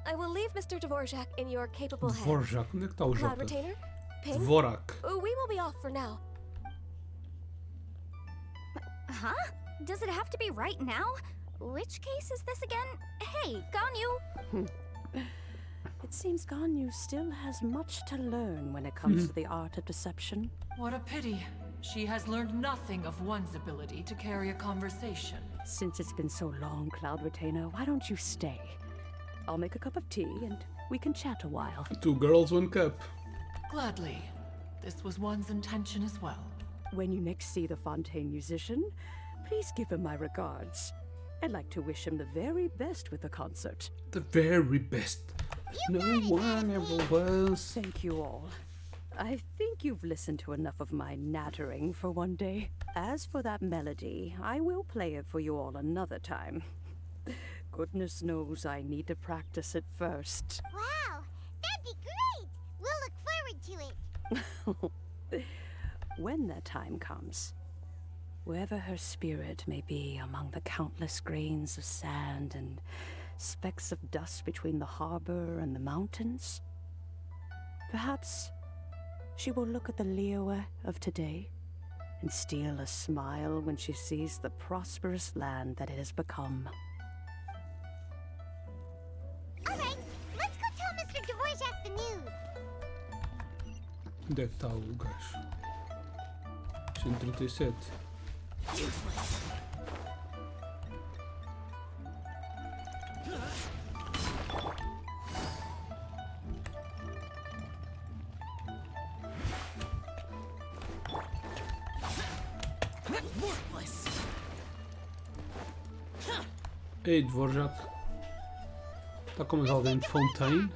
S10: I will leave Mr. Dvorak in your capable hands.
S1: Dvorak, onde é que está o
S10: Cloud
S1: J?
S10: Retainer, Ping,
S1: Dvorak.
S10: we will be off for now.
S11: Huh? Does it have to be right now? Which case is this again? Hey, Ganyu!
S9: It seems Ganyu still has much to learn when it comes to the art of deception.
S18: What a pity. She has learned nothing of one's ability to carry a conversation.
S9: Since it's been so long, Cloud Retainer, why don't you stay? I'll make a cup of tea and we can chat a while.
S1: 2 girls, 1 cup.
S18: Gladly. This was one's intention as well.
S9: When you next see the Fontaine musician, please give him my regards. I'd like to wish him the very best with the concert.
S1: The very best. No one ever was.
S9: Thank you all. I think you've listened to enough of my nattering for one day. As for that melody, I will play it for you all another time. Goodness knows I need to practice it first.
S4: Wow, that'd be great! We'll look forward to it.
S9: When that time comes, wherever her spirit may be among the countless grains of sand and specks of dust between the harbor and the mountains, perhaps she will look at the Liyue of today and steal a smile when she sees the prosperous land that it has become.
S4: Alright, let's go tell Mr. Dvorak the news.
S1: Onde é que está o gajo? 137. Ei, Dvorak. Está com mais alguém de Fontaine?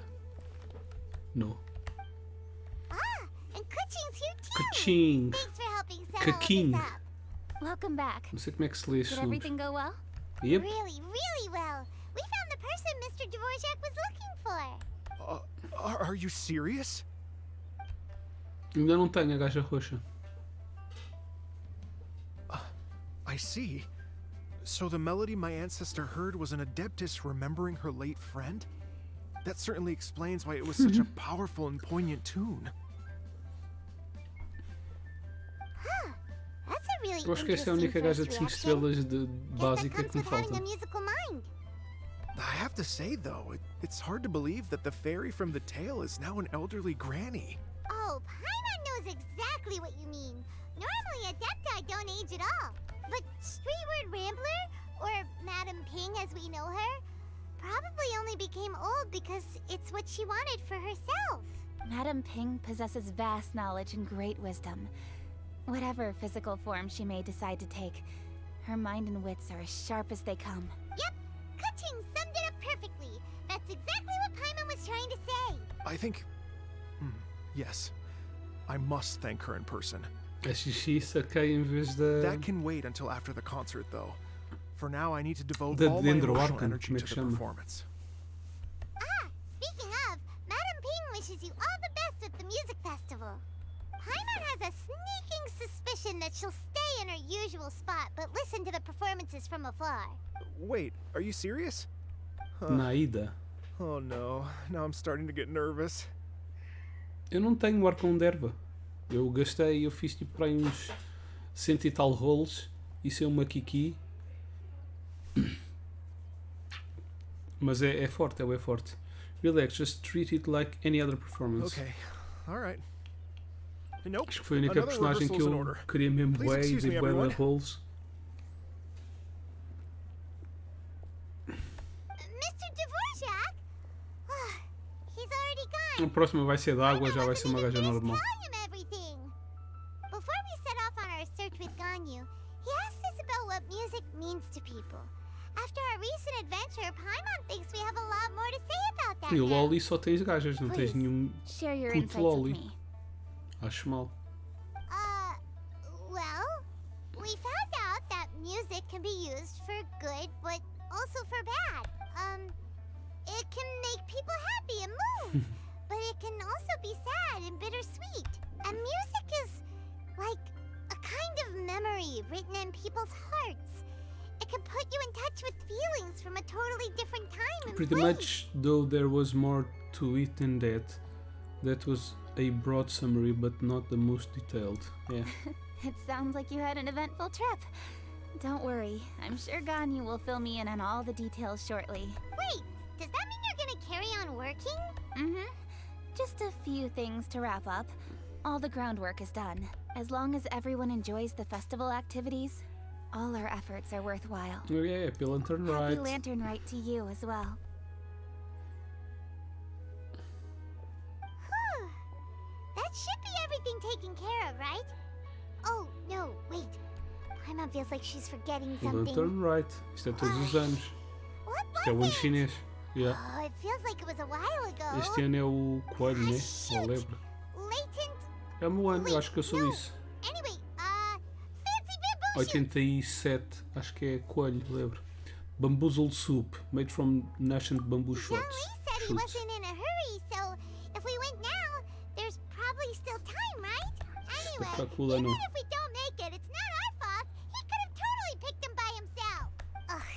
S1: Não.
S4: And Kuching's here too.
S1: Kaching.
S4: Thanks for helping set all
S1: Kaking.
S4: this up.
S11: Welcome back.
S1: Não sei como é que se lê
S11: Did
S1: isso.
S11: everything go well?
S1: Yep.
S4: Really, really well. We found the person Mr. Dvorak was looking for.
S5: Are you serious?
S1: Ainda não tenho a gaja roxa.
S5: I see. So the melody my ancestor heard was an adeptus remembering her late friend? That certainly explains why it was such a powerful and poignant tune.
S4: That's a really
S1: Eu acho que esta é a única gaja de 5 estrelas de básica que me falta.
S5: I have to say though, it's hard to believe that the fairy from the tale is now an elderly granny.
S4: Oh, Paimon knows exactly what you mean. Normally Adepti don't age at all. But Streetward Rambler, or Madame Ping as we know her, probably only became old because it's what she wanted for herself.
S11: Madame Ping possesses vast knowledge and great wisdom. Whatever physical form she may decide to take, her mind and wits are as sharp as they come.
S4: Yep, Kuching summed it up perfectly. That's exactly what Paimon was trying to say.
S5: I think... yes. I must thank her in person.
S1: A xixi saquei em vez da...
S5: That can wait until after the concert, though. For now, I need to devote
S1: Da
S5: all my
S1: Dendro
S5: emotional
S1: Arcan,
S5: energy
S1: como é
S5: to
S1: que
S5: the
S1: chama?
S5: performance.
S4: Speaking of, Madame Ping wishes you all the best at the music festival. Paimon has a sneaking suspicion that she'll stay in her usual spot, but listen to the performances from afar.
S5: Wait, are you serious?
S1: Naida.
S5: Oh no, now I'm starting to get nervous.
S1: Eu não tenho arcão de erva. Eu gastei, eu fiz tipo para aí uns 100 e tal rolos. Isso é uma Kiki. Mas é forte, é forte. Relax, just treat it like any other performance.
S5: Okay, alright. Nope,
S1: Acho que foi a única personagem que eu queria mesmo bué e dei bué de rolos.
S4: Mr. Dvorak? He's already gone.
S1: A próxima vai ser de água, já vai ser uma gaja normal.
S4: Before we set off on our search with Ganyu, he asked us about what music means to people. After our recent adventure, Paimon thinks we have a lot more to say about that.
S1: E o Loli só tens gajas, não tens nenhum
S11: Share your
S1: puto
S11: insights with
S1: Loli.
S11: me.
S1: Acho mal.
S4: Well, we found out that music can be used for good, but also for bad. It can make people happy and move, but it can also be sad and bittersweet. And music is like a kind of memory written in people's hearts. It can put you in touch with feelings from a totally different time and
S1: Pretty
S4: place.
S1: much, though there was more to it than that. That was a broad summary, but not the most detailed. Yeah.
S11: It sounds like you had an eventful trip. Don't worry, I'm sure Ganyu will fill me in on all the details shortly.
S4: Wait, does that mean you're gonna carry on working?
S11: Mm-hmm. Just a few things to wrap up. All the groundwork is done. As long as everyone enjoys the festival activities, all our efforts are worthwhile.
S1: Oh yeah, Happy Lantern
S11: Happy
S1: Rite.
S11: Lantern Rite to you as well.
S4: That should be everything taken care of, right? Oh, no, wait. Paimon feels like she's forgetting something.
S1: Lantern Rite. Isto é todos os anos.
S4: What
S1: Isto é o ano chinês. Yeah.
S4: Oh, it feels like it was a while ago.
S1: Este ano é o coelho, né? Ou lebre.
S4: Latent.
S1: É o meu ano, eu acho que eu sou isso.
S4: Anyway, fancy bamboo
S1: 87, acho que é coelho, lebre. Bamboozled soup, made from nascent bamboo shoots.
S4: said he wasn't in a hurry, so if we went now, there's probably still time, right? Anyway,
S1: Espetacular,
S4: even
S1: não.
S4: if we don't make it, it's not our fault. He could have totally picked him by himself. Ugh.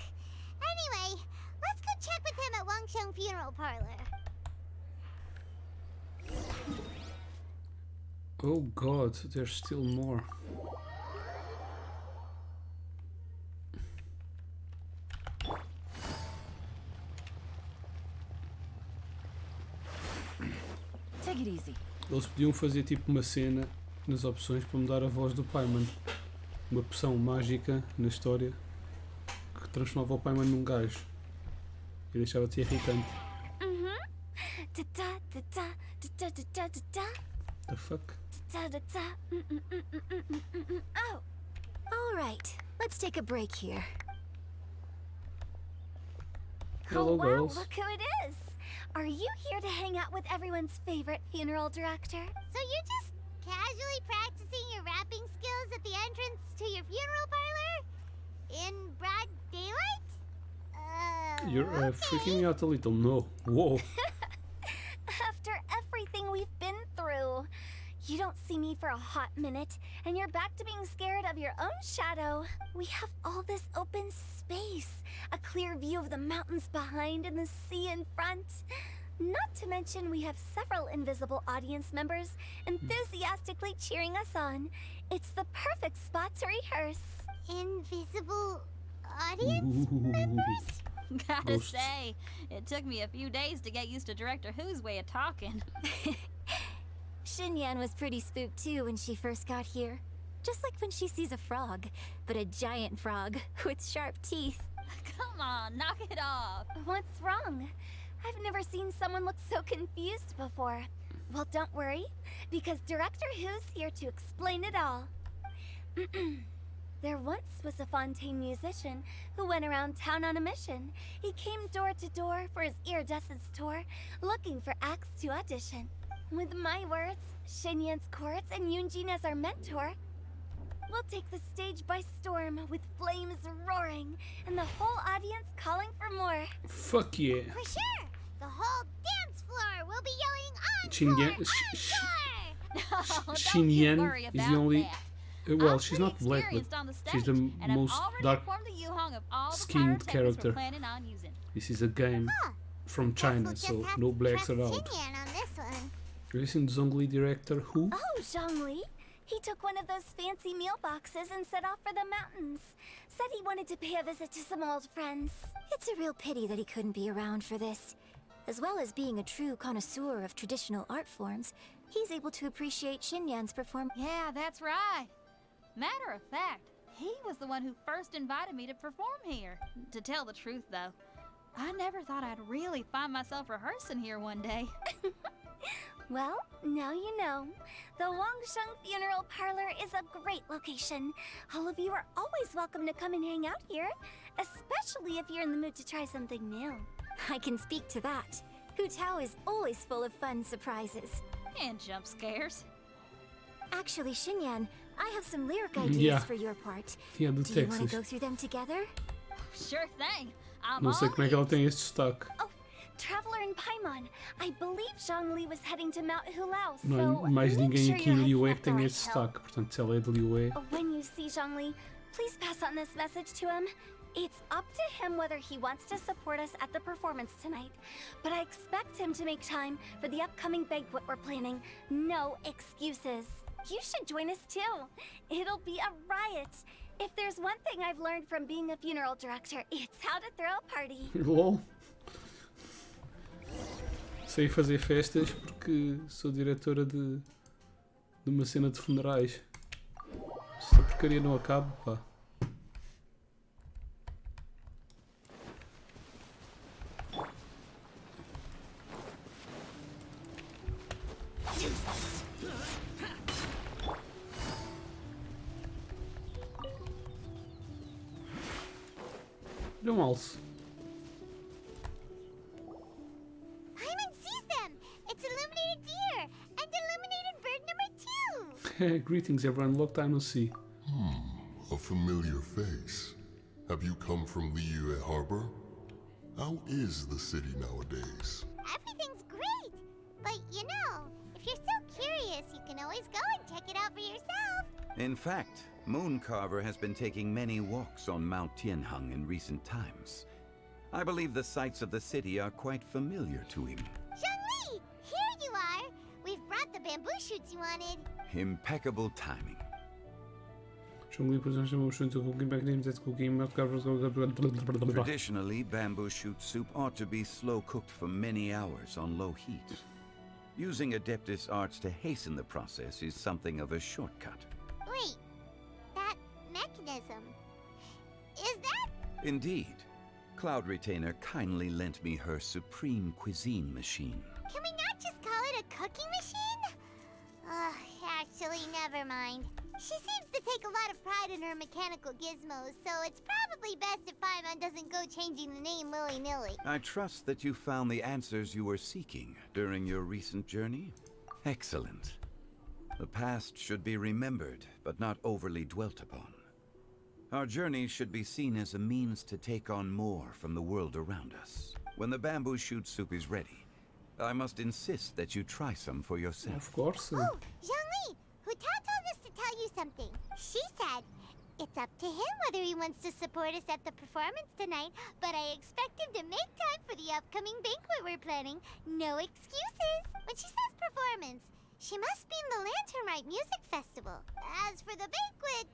S4: Anyway, let's go check with him at Wangsheng Funeral Parlor.
S1: Oh god, there's still more.
S13: Take it easy.
S1: Eles podiam fazer tipo uma cena nas opções para mudar a voz do Paimon. Uma poção mágica na história que transformava o Paimon num gajo. E deixava-te irritante. The fuck?
S6: Oh. All right. Let's take a break here.
S1: Hello,
S11: oh wow,
S1: girls.
S11: look who it is! Are you here to hang out with everyone's favorite funeral director?
S4: So you're just casually practicing your rapping skills at the entrance to your funeral parlor? In broad daylight?
S1: You're freaking me out a little. No. Whoa.
S11: After everything we've been through, you don't see me for a hot minute, and you're back to being scared of your own shadow. We have all this open space, a clear view of the mountains behind and the sea in front. Not to mention we have several invisible audience members enthusiastically cheering us on. It's the perfect spot to rehearse.
S4: Invisible audience members?
S8: Gotta
S1: Ghosts.
S8: say, it took me a few days to get used to Director Who's way of talking.
S11: Xinyan was pretty spooked too when she first got here. Just like when she sees a frog, but a giant frog with sharp teeth.
S8: Come on, knock it off.
S11: What's wrong? I've never seen someone look so confused before. Well, don't worry, because Director Who's here to explain it all. There once was a Fontaine musician who went around town on a mission. He came door to door for his iridescence tour, looking for acts to audition. With my words, Xinyan's chorus, and Yunjin as our mentor, we'll take the stage by storm with flames roaring and the whole audience calling for more.
S1: Fuck yeah.
S4: For sure! The whole dance floor will be yelling
S1: Xinyan.
S4: encore!
S1: Xinyan is the only. Well, she's not black, but she's the most dark-skinned character. This is a game from China, so no blacks allowed.
S4: Xinyan on this one.
S1: Have you seen Zhongli director Who?
S11: Oh, Zhongli. He took one of those fancy meal boxes and set off for the mountains. Said he wanted to pay a visit to some old friends.
S20: It's a real pity that he couldn't be around for this. As well as being a true connoisseur of traditional art forms, he's able to appreciate Xinyan's performance.
S8: Yeah, that's right. Matter of fact, he was the one who first invited me to perform here. To tell the truth, though, I never thought I'd really find myself rehearsing here one day.
S11: Well, now you know. The Wangsheng Funeral Parlor is a great location. All of you are always welcome to come and hang out here, especially if you're in the mood to try something new.
S20: I can speak to that. Hu Tao is always full of fun surprises.
S8: And jump scares.
S20: Actually, Xinyan, I have some lyric ideas for your part.
S1: Yeah, do
S20: you want to
S1: Texas.
S20: go through them together?
S8: Sure thing. I'm
S1: Não sei
S8: all
S1: como é que ela tem este destaque.
S11: Traveler in Paimon, I believe Zhongli was heading to Mount Hulao, so
S1: Não há mais
S11: make
S1: ninguém
S11: sure
S1: aqui
S11: you're
S1: no
S11: hiking
S1: Liyue
S11: up
S1: que
S11: the
S1: tenha
S11: right
S1: este
S11: hill.
S1: destaque. Portanto, se ela é de Liyue.
S11: When you see Zhongli, please pass on this message to him. It's up to him whether he wants to support us at the performance tonight, but I expect him to make time for the upcoming banquet we're planning. No excuses. You should join us too. It'll be a riot. If there's one thing I've learned from being a funeral director, it's how to throw a party.
S1: LOL. Sei fazer festas porque sou diretora de uma cena de funerais. Se a porcaria não acaba, pá. Olha um alce.
S4: Paimon sees them! It's illuminated deer! And illuminated bird number 2!
S1: Greetings everyone, long time no see.
S21: A familiar face. Have you come from Liyue Harbor? How is the city nowadays?
S4: Everything's great! But you know, if you're so curious, you can always go and check it out for yourself!
S3: In fact, Mooncarver has been taking many walks on Mount Tianheng in recent times. I believe the sights of the city are quite familiar to him.
S4: Zhongli! Here you are! We've brought the bamboo shoots you wanted!
S3: Impeccable timing. Traditionally, bamboo shoot soup ought to be slow cooked for many hours on low heat. Using Adeptus arts to hasten the process is something of a shortcut.
S4: Wait, that mechanism. Is that?
S3: Indeed. Cloud Retainer kindly lent me her supreme cuisine machine.
S4: Can we not just call it a cooking machine? Actually, never mind. She seems to take a lot of pride in her mechanical gizmos, so it's probably best if Paimon doesn't go changing the name willy-nilly.
S3: I trust that you found the answers you were seeking during your recent journey. Excellent. The past should be remembered, but not overly dwelt upon. Our journey should be seen as a means to take on more from the world around us. When the bamboo shoot soup is ready, I must insist that you try some for yourself.
S1: Of course.
S4: Oh, Zhangli! Huta told us to tell you something. She said, it's up to him whether he wants to support us at the performance tonight, but I expect him to make time for the upcoming banquet we're planning. No excuses. When she says performance, she must mean the Lantern Rite Music Festival. As for the banquet,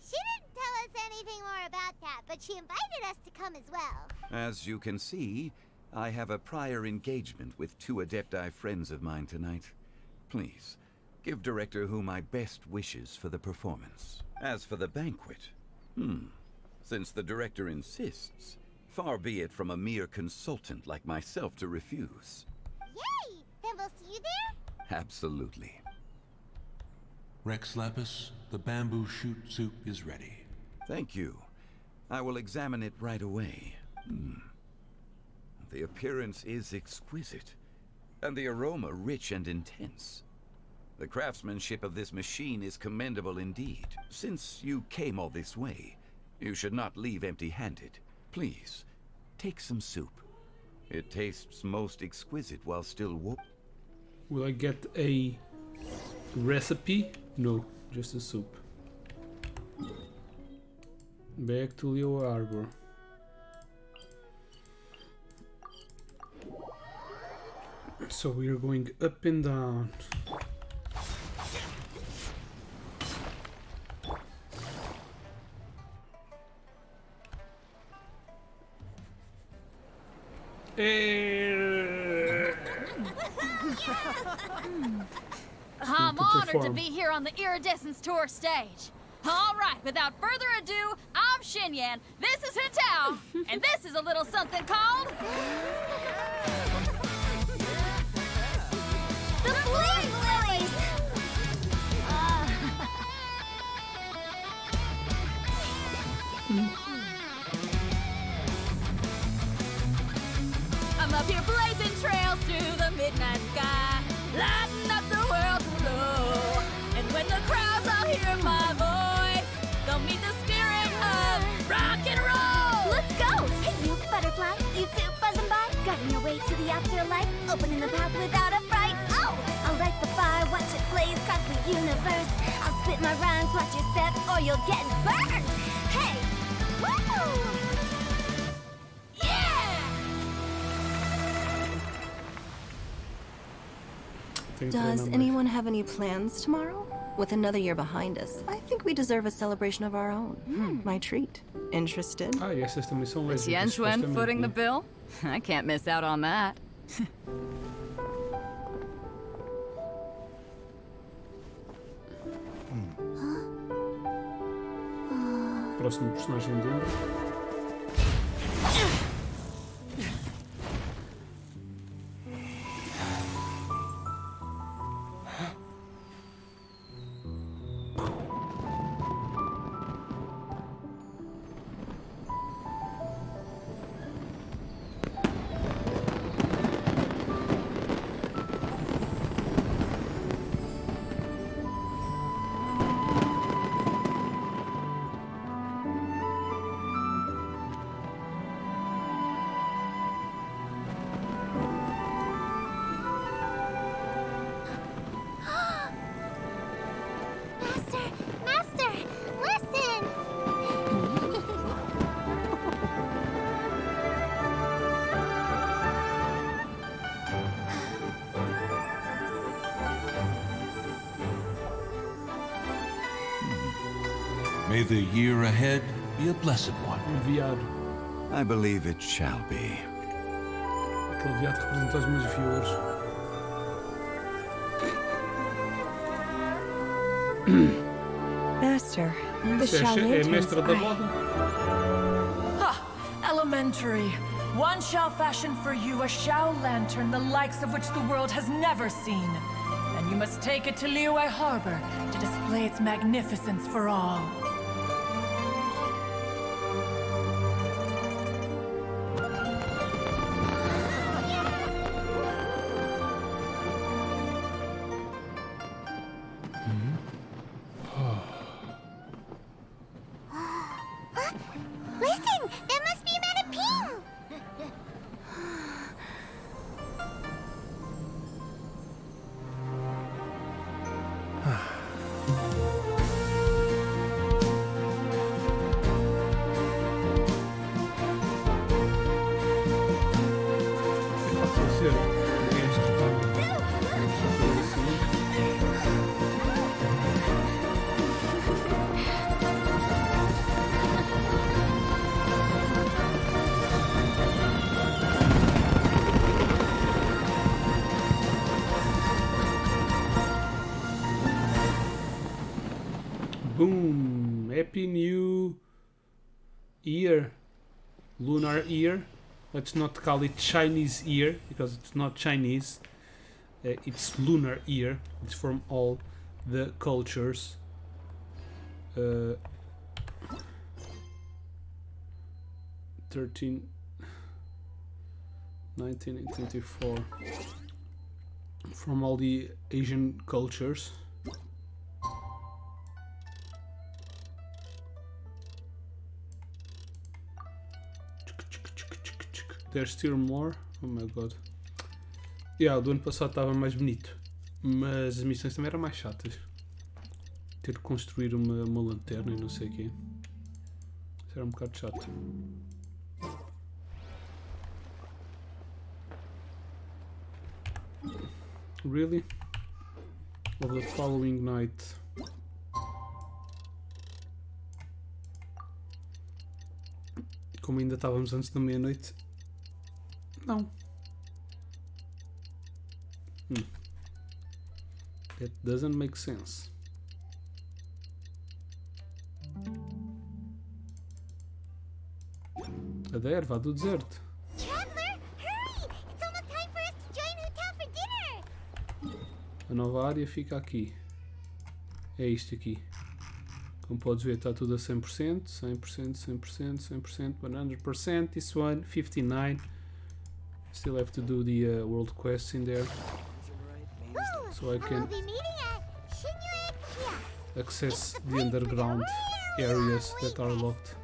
S4: she didn't tell us anything more about that, but she invited us to come as well.
S3: As you can see, I have a prior engagement with 2 Adepti friends of mine tonight. Please, give Director Hu my best wishes for the performance. As for the banquet, since the Director insists, far be it from a mere consultant like myself to refuse.
S4: Yay! Then we'll see you there?
S3: Absolutely.
S12: Rex Lapis, the bamboo shoot soup is ready.
S3: Thank you. I will examine it right away. The appearance is exquisite, and the aroma rich and intense. The craftsmanship of this machine is commendable indeed. Since you came all this way, you should not leave empty-handed. Please, take some soup. It tastes most exquisite while still warm.
S1: Will I get a recipe? No, just a soup. Back to Leo Harbor. So we are going up and down.
S8: I'm honored to be here on the Iridescence Tour stage. All right, without further ado, I'm Xinyan, this is Hutao, and this is a little something called...
S11: The Blaze Lilies!
S8: I'm up here blazing trails through the midnight sky, lighting up the world below. And when the crowds all hear my voice, they'll meet the spirit of rock and roll.
S11: Let's go! Hey, you butterfly, you too buzzing by, guiding your way to the afterlife, opening the path without a fright. Oh, I'll light the fire, watch it blaze across the universe. I'll spit my rhymes, watch you step, or you'll get burned. Hey, woo!
S15: Does anyone have any plans tomorrow? With another year behind us, I think we deserve a celebration of our own. My treat. Interested?
S1: Ah, yes, esta missão
S22: Is Yanchuan footing the bill? I can't miss out on that.
S1: Próximo personagem dentro.
S4: Master, listen!
S12: May the year ahead be a blessed one.
S1: Viado.
S3: I believe it shall be.
S1: Aquele viado representa os meus viewers.
S15: Master, the
S1: É
S15: Shaolin
S1: mestra da moda.
S18: Elementary. One shall fashion for you a Shao lantern the likes of which the world has never seen. And then you must take it to Liyue Harbor to display its magnificence for all.
S4: Listen! That must be Madame Ping!
S1: Boom! Happy New Year, Lunar Year. Let's not call it Chinese Year because it's not Chinese. It's Lunar Year. It's from all the cultures. 13, 19, and 24. From all the Asian cultures. There's still more. Oh my god. Yeah, o do ano passado estava mais bonito. Mas as missões também eram mais chatas. Ter que construir uma lanterna e não sei o quê. Isso era um bocado chato. Really? Of the following night. Como ainda estávamos antes da meia-noite. Não. That doesn't make sense. A erva do deserto.
S4: Traveler, hurry! It's almost time for us to join Hotel for dinner!
S1: A nova área fica aqui. É isto aqui. Como podes ver, está tudo a 100%, 100%, 100%, 100%, 100%. This one, 59%. Still have to do the world quests in there. So I can access the underground areas that are locked.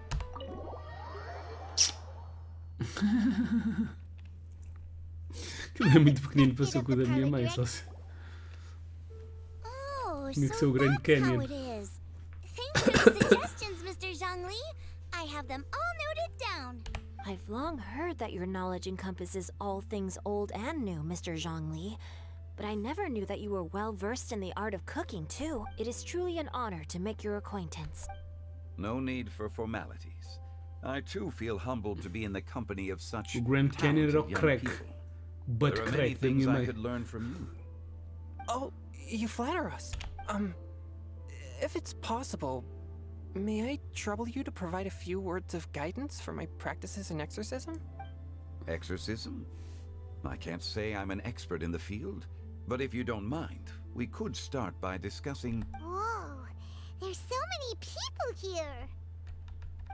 S1: Aquilo é muito pequenino para ser o cu da minha mãe, só se... Tinha que ser o Grand Canyon.
S4: Thanks for the suggestions, Mr. Zhongli. I have them all noted down.
S10: I've long heard that your knowledge encompasses all things old and new, Mr. Zhongli. But I never knew that you were well versed in the art of cooking, too. It is truly an honor to make your acquaintance.
S3: No need for formalities. I too feel humbled to be in the company of such
S1: O Grand Canyon era o
S3: talented young
S1: crack.
S3: people.
S1: Butt
S3: There are many
S1: crack da
S3: things
S1: minha
S3: I
S1: mãe.
S3: could learn from you.
S16: Oh, you flatter us. If it's possible, may I trouble you to provide a few words of guidance for my practices in exorcism?
S3: Exorcism? I can't say I'm an expert in the field, but if you don't mind, we could start by discussing...
S4: Whoa, there's so many people here.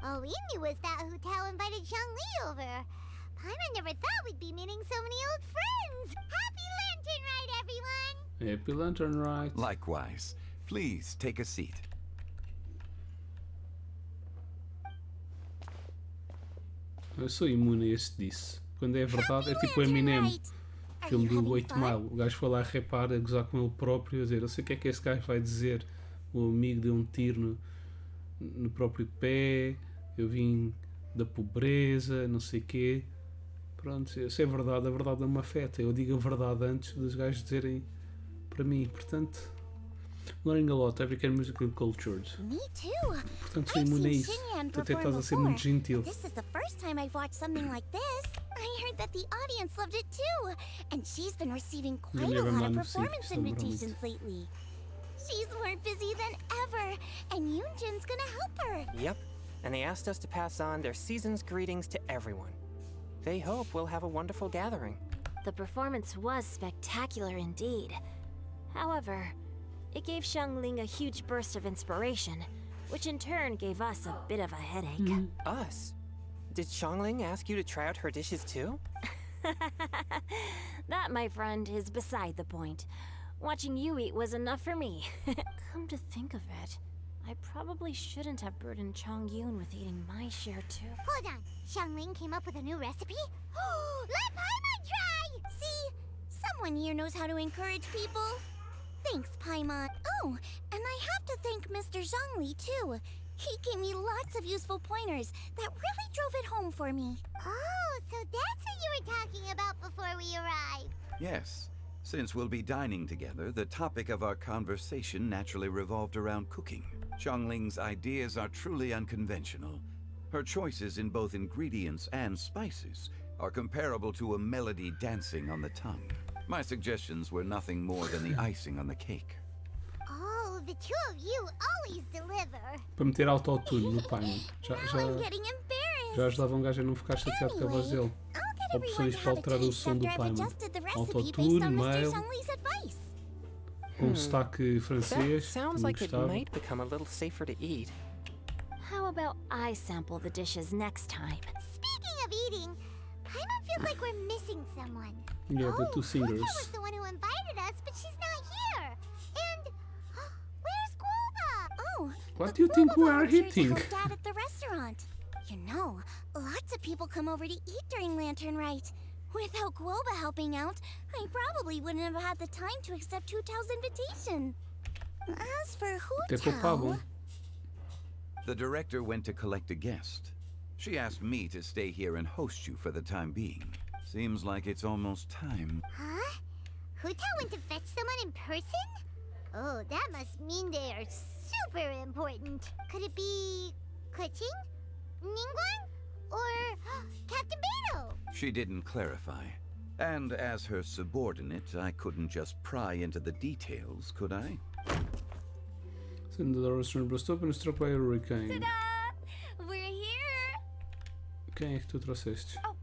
S4: All we knew was that Hotel invited Zhongli over. Paimon never thought we'd be meeting so many old friends. Happy Lantern Rite, everyone!
S1: Happy Lantern Rite.
S3: Likewise. Please take a seat.
S1: Eu sou imune a esse disse. Quando é verdade, é tipo o Eminem, filme do 8 Mile. O gajo foi lá repara, a gozar com ele próprio, a dizer: eu sei o que é que esse gajo vai dizer. O amigo deu um tiro no próprio pé, eu vim da pobreza, não sei o quê. Pronto, isso é verdade, a verdade não me afeta. Eu digo a verdade antes dos gajos dizerem para mim, portanto. Learning a lot, every kind of musical cultures.
S4: Me too.
S1: Portanto, sou imune a isso. Tu até estás a ser muito gentil.
S4: This is the first time I've watched something like this. I heard that the audience loved it too, and she's been receiving quite a lot of performance invitations lately. She's more busy than ever, and Yoonjin's gonna help her.
S16: Yep, and they asked us to pass on their season's greetings to everyone. They hope we'll have a wonderful gathering.
S10: The performance was spectacular indeed. However, it gave Xiangling a huge burst of inspiration, which in turn gave us a bit of a headache.
S16: Us? Did Xiangling ask you to try out her dishes too?
S10: That, my friend, is beside the point. Watching you eat was enough for me. Come to think of it, I probably shouldn't have burdened Chongyun with eating my share too.
S4: Hold on. Xiangling came up with a new recipe? Let Paimon try!
S11: See? Someone here knows how to encourage people. Thanks, Paimon. Oh, and I have to thank Mr. Zhongli, too. He gave me lots of useful pointers that really drove it home for me.
S4: Oh, so that's what you were talking about before we arrived.
S3: Yes. Since we'll be dining together, the topic of our conversation naturally revolved around cooking. Xiangling's ideas are truly unconventional. Her choices in both ingredients and spices are comparable to a melody dancing on the tongue. My suggestions were nothing more than the icing on the cake.
S4: Oh, the two of you always deliver.
S1: Para meter autotune no Paimon. Já ajudava um gajo a não ficar chateado com a voz dele. Opções para alterar o som do Paimon. Autotune, mail, com sotaque francês.
S16: Sounds like it might become a little safer to eat.
S10: How about I sample the dishes next time?
S4: Speaking of eating, Paimon feels like we're missing someone.
S1: Yeah, the two singers.
S4: Huta was the one who invited us, but she's not here. And where's Guoba?
S11: Oh,
S1: what do you think we are eating?
S11: Dad at the restaurant. You know, lots of people come over to eat during Lantern Rite. Without Guoba helping out, I probably wouldn't have had the time to accept Hu Tao's invitation. As for Hu Tao...
S3: The director went to collect a guest. She asked me to stay here and host you for the time being. Seems like it's almost time.
S4: Huh? Hu Tao went to fetch someone in person? Oh, that must mean they are super important. Could it be Kuching? Ningguang? Or Captain Beto?
S3: She didn't clarify. And as her subordinate, I couldn't just pry into the details, could I?
S1: Send the restaurant burst open and struck by a hurricane.
S11: Ta-da! We're here!
S1: Quem é que tu trouxeste?
S11: Oh,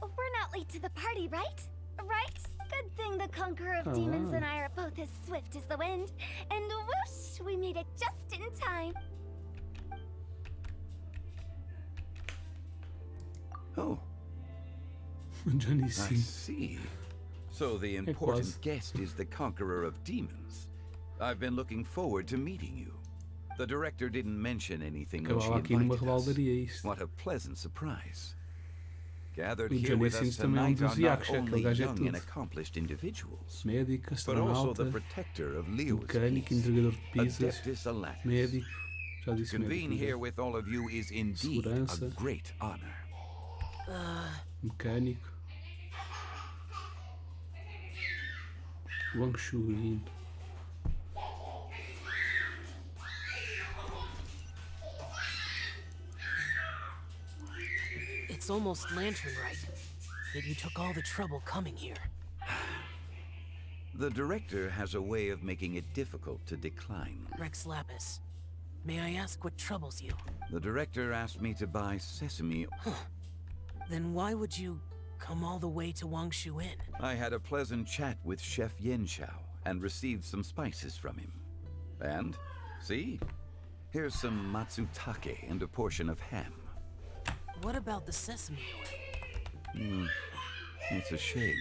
S11: we're not late to the party, right? Right? Good thing the Conqueror of Demons and I are both as swift as the wind. And whoosh, we made it just in time.
S3: Oh.
S1: Johnny
S3: I see. So the important guest is the Conqueror of Demons. I've been looking forward to meeting you. The director didn't mention anything when she invited us. What a pleasant surprise. Gathered here with us tonight are not only young and accomplished individuals, but also the protector of Liyue's peace, Adeptus Alatus. Convene here with all of you is indeed a great honor.
S1: Mecânico. Wang Shuyin.
S7: It's almost Lantern Rite. Yet you took all the trouble coming here.
S3: The director has a way of making it difficult to decline.
S7: Rex Lapis, may I ask what troubles you?
S3: The director asked me to buy sesame.
S7: Then why would you come all the way to Wangshu Inn?
S3: I had a pleasant chat with Chef Yanxiao and received some spices from him. And, see? Here's some matsutake and a portion of ham.
S7: What about the sesame oil?
S3: It's a shame.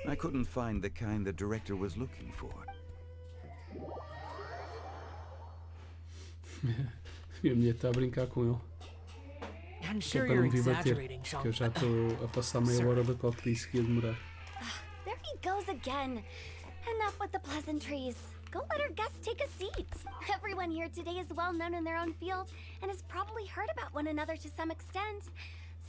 S3: I couldn't find the kind the director was looking for.
S1: E a mulher está a brincar com ele.
S7: I'm
S1: Só
S7: sure
S1: para
S7: you're
S1: não vir bater,
S7: exaggerating, Sean.
S1: que eu já estou a passar meia hora da qual te disse que ia demorar.
S11: There he goes again. Enough with the pleasantries. Go let our guests take a seat. Everyone here today is well known in their own field and has probably heard about one another to some extent.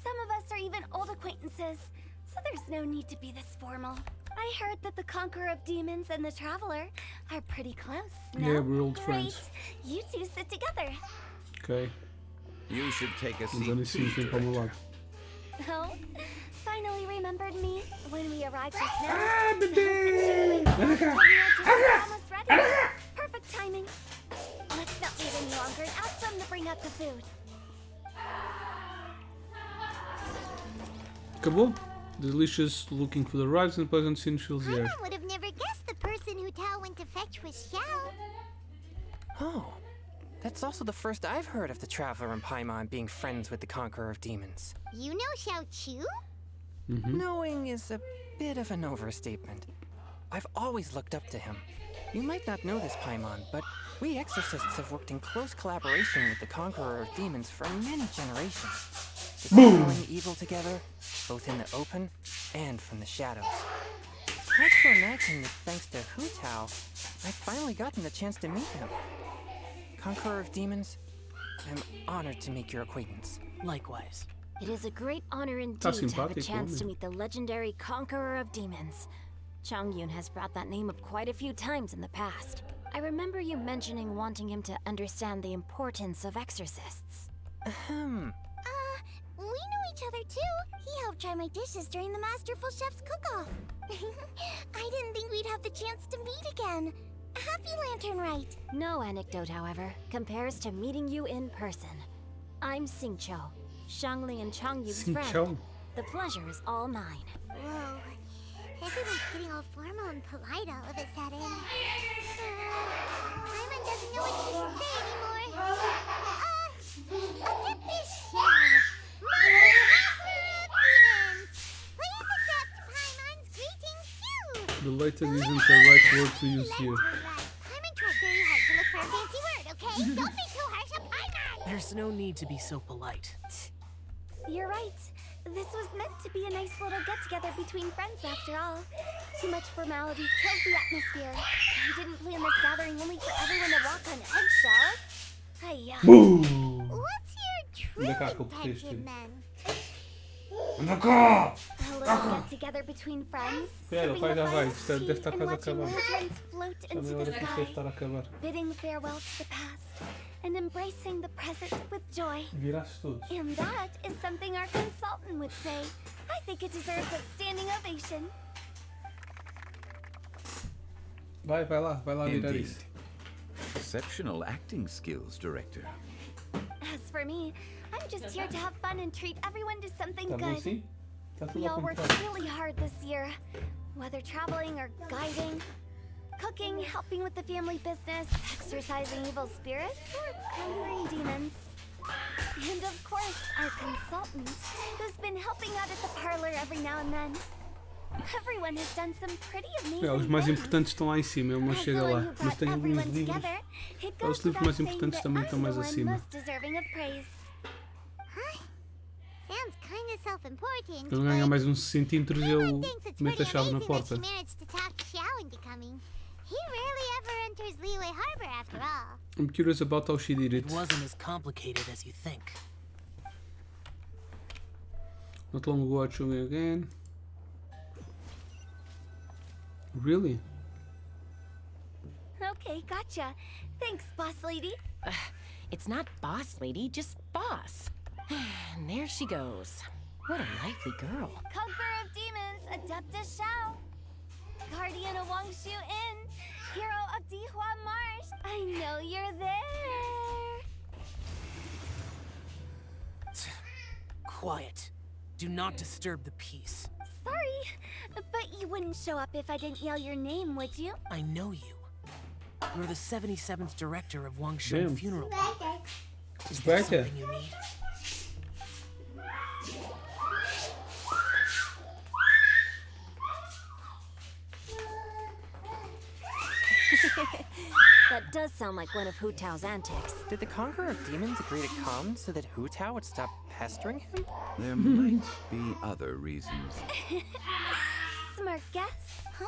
S11: Some of us are even old acquaintances, so there's no need to be this formal. I heard that the Conqueror of Demons and the Traveler are pretty close. No?
S1: Yeah, we're old friends.
S11: You two sit together.
S1: Ok.
S3: You should take a seat.
S1: Então assim tem para o meu lado.
S11: Oh, finally remembered me when we arrived just now.
S1: Ah, bebê!
S11: Almost ready. Perfect timing. Let's not wait any longer and ask them to bring up the food.
S1: Acabou? Delicious looking food arrives and pleasant scene fills the air.
S4: I would have never guessed the person Hu Tao
S16: Oh, that's also the first I've heard of the Traveler and Paimon being friends with the Conqueror of Demons.
S4: You know Xiao Chu?
S16: Knowing is a bit of an overstatement. I've always looked up to him. You might not know this, Paimon, but we exorcists have worked in close collaboration with the Conqueror of Demons for many generations. Dispelling evil together, both in the open and from the shadows. Hard to imagine that thanks to Hu Tao, I've finally gotten the chance to meet him. Conqueror of Demons, I'm honored to make your acquaintance.
S7: Likewise.
S20: It is a great honor indeed to have a chance to meet the legendary Conqueror of Demons. Changyun has brought that name up quite a few times in the past. I remember you mentioning wanting him to understand the importance of exorcists.
S4: We know each other too. He helped try my dishes during the Masterful Chef's cook-off. I didn't think we'd have the chance to meet again. Happy Lantern Rite.
S20: No anecdote, however, compares to meeting you in person. I'm Xingqiu, Shangling and Changyun's friend. The pleasure is all mine.
S4: Whoa. Everyone's getting all formal and polite all of a sudden. Paimon doesn't know what she should say anymore. Get this here. Please accept Paimon's greetings too.
S1: The later isn't the right word to use here.
S4: Paimon tried very hard to look for a fancy word, okay? Don't be too harsh on Paimon.
S7: There's no need to be so polite.
S11: You're right. This was meant to be a nice little get-together between friends after all. Too much formality kills the atmosphere. I didn't plan this gathering only for everyone to walk on eggshells.
S1: Boom!
S4: What's your true intention, then?
S11: A little get-together between friends, sipping the finest tea and watching lanterns float into the sky, bidding farewell to the past, and embracing the present with joy. And that is something our consultant would say. I think it deserves a standing ovation.
S1: Vai lá virar
S3: Indeed.
S1: isso.
S3: Exceptional acting skills, Director.
S11: As for me, I'm just here to have fun and treat everyone to something
S1: Tá bom
S11: good.
S1: assim? Tá tudo
S11: We all worked
S1: apontado.
S11: really hard this year, whether traveling or guiding, cooking, helping with the family business, exorcising evil spirits, or conquering demons. And of course, our consultant, who's been helping out at the parlor every now and then. Everyone has done some pretty amazing
S1: Os mais
S11: things.
S1: importantes estão lá em cima, ele não
S11: As
S1: chega
S11: the one
S1: lá.
S11: who
S1: Mas
S11: brought
S1: tem alguns
S11: everyone
S1: livros.
S11: together, it
S1: Os
S11: goes
S1: livros
S11: without
S1: mais
S11: saying
S1: importantes
S11: that
S1: também
S11: I'm
S1: estão
S11: the
S1: mais
S11: one
S1: acima.
S11: most deserving of praise.
S4: Sounds kind of self-important.
S1: Ele ganha mais uns centímetros e eu
S4: Thinks it's
S1: meto
S4: pretty
S1: a chave na
S4: amazing that
S1: porta.
S4: she managed to talk Xiao into coming. He rarely ever enters Liyue Harbor after all.
S1: I'm curious about how she did it.
S7: It wasn't as complicated as you think.
S1: Not long ago I chose again. Really?
S11: Okay, gotcha. Thanks, boss lady.
S2: It's not boss lady, just boss. And there she goes. What a lively girl.
S11: Conqueror of demons, Adeptus Xiao. Guardian of Wangshu Inn. Hero of Dihua Marsh. I know you're there.
S7: Quiet. Do not disturb the peace.
S11: Sorry, but you wouldn't show up if I didn't yell your name, would you?
S7: I know you. You're the 77th director of
S1: Damn.
S7: Wangshu Funeral Parlor. Is
S1: Back
S7: there
S1: there.
S7: something you need?
S20: That does sound like one of Hu Tao's antics.
S16: Did the Conqueror of Demons agree to come so that Hu Tao would stop pestering him?
S3: There might be other reasons.
S11: Smart guess, huh?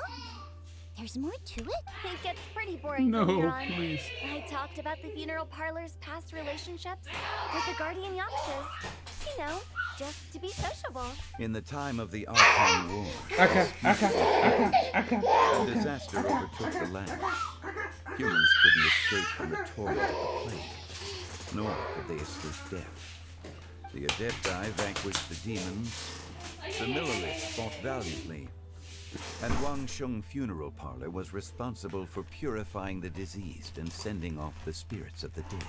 S4: There's more to it?
S11: It gets pretty boring
S1: No,
S11: from here on.
S1: please.
S11: I talked about the funeral parlor's past relationships with the Guardian Yakshas. You know, just to be sociable.
S3: In the time of the Archon War, a disaster overtook the land. Humans couldn't escape from the torment of the plague, nor could they escape death. The Adepti vanquished the demons, the Millerists fought valiantly, and Wangsheng Funeral Parlor was responsible for purifying the diseased and sending off the spirits of the dead.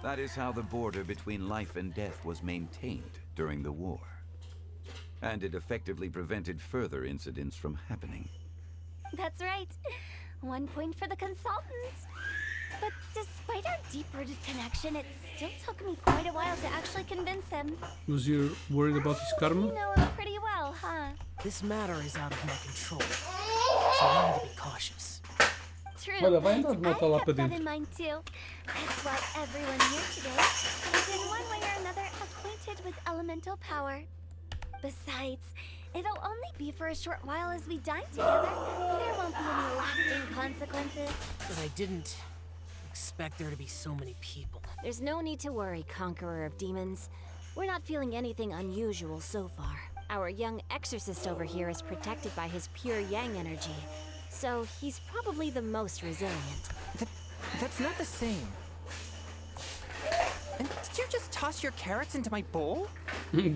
S3: That is how the border between life and death was maintained during the war. And it effectively prevented further incidents from happening.
S11: That's right. 1 point for the consultant. But despite our deep-rooted connection, it still took me quite a while to actually convince him.
S1: Was you worried about his karma?
S11: You know him pretty well, huh?
S7: This matter is out of my control, so I need to be cautious.
S11: True.
S1: Olha, vai andar de moto lá
S11: I
S1: para
S11: kept that
S1: dentro.
S11: in mind too. That's why everyone here today is in one way or another acquainted with elemental power. Besides, it'll only be for a short while as we dine together. There won't be any lasting consequences.
S7: But I didn't expect there to be so many people.
S20: There's no need to worry, Conqueror of Demons. We're not feeling anything unusual so far. Our young exorcist over here is protected by his pure yang energy, so he's probably the most resilient.
S16: That's not the same. And did you just toss your carrots into my bowl? Hey,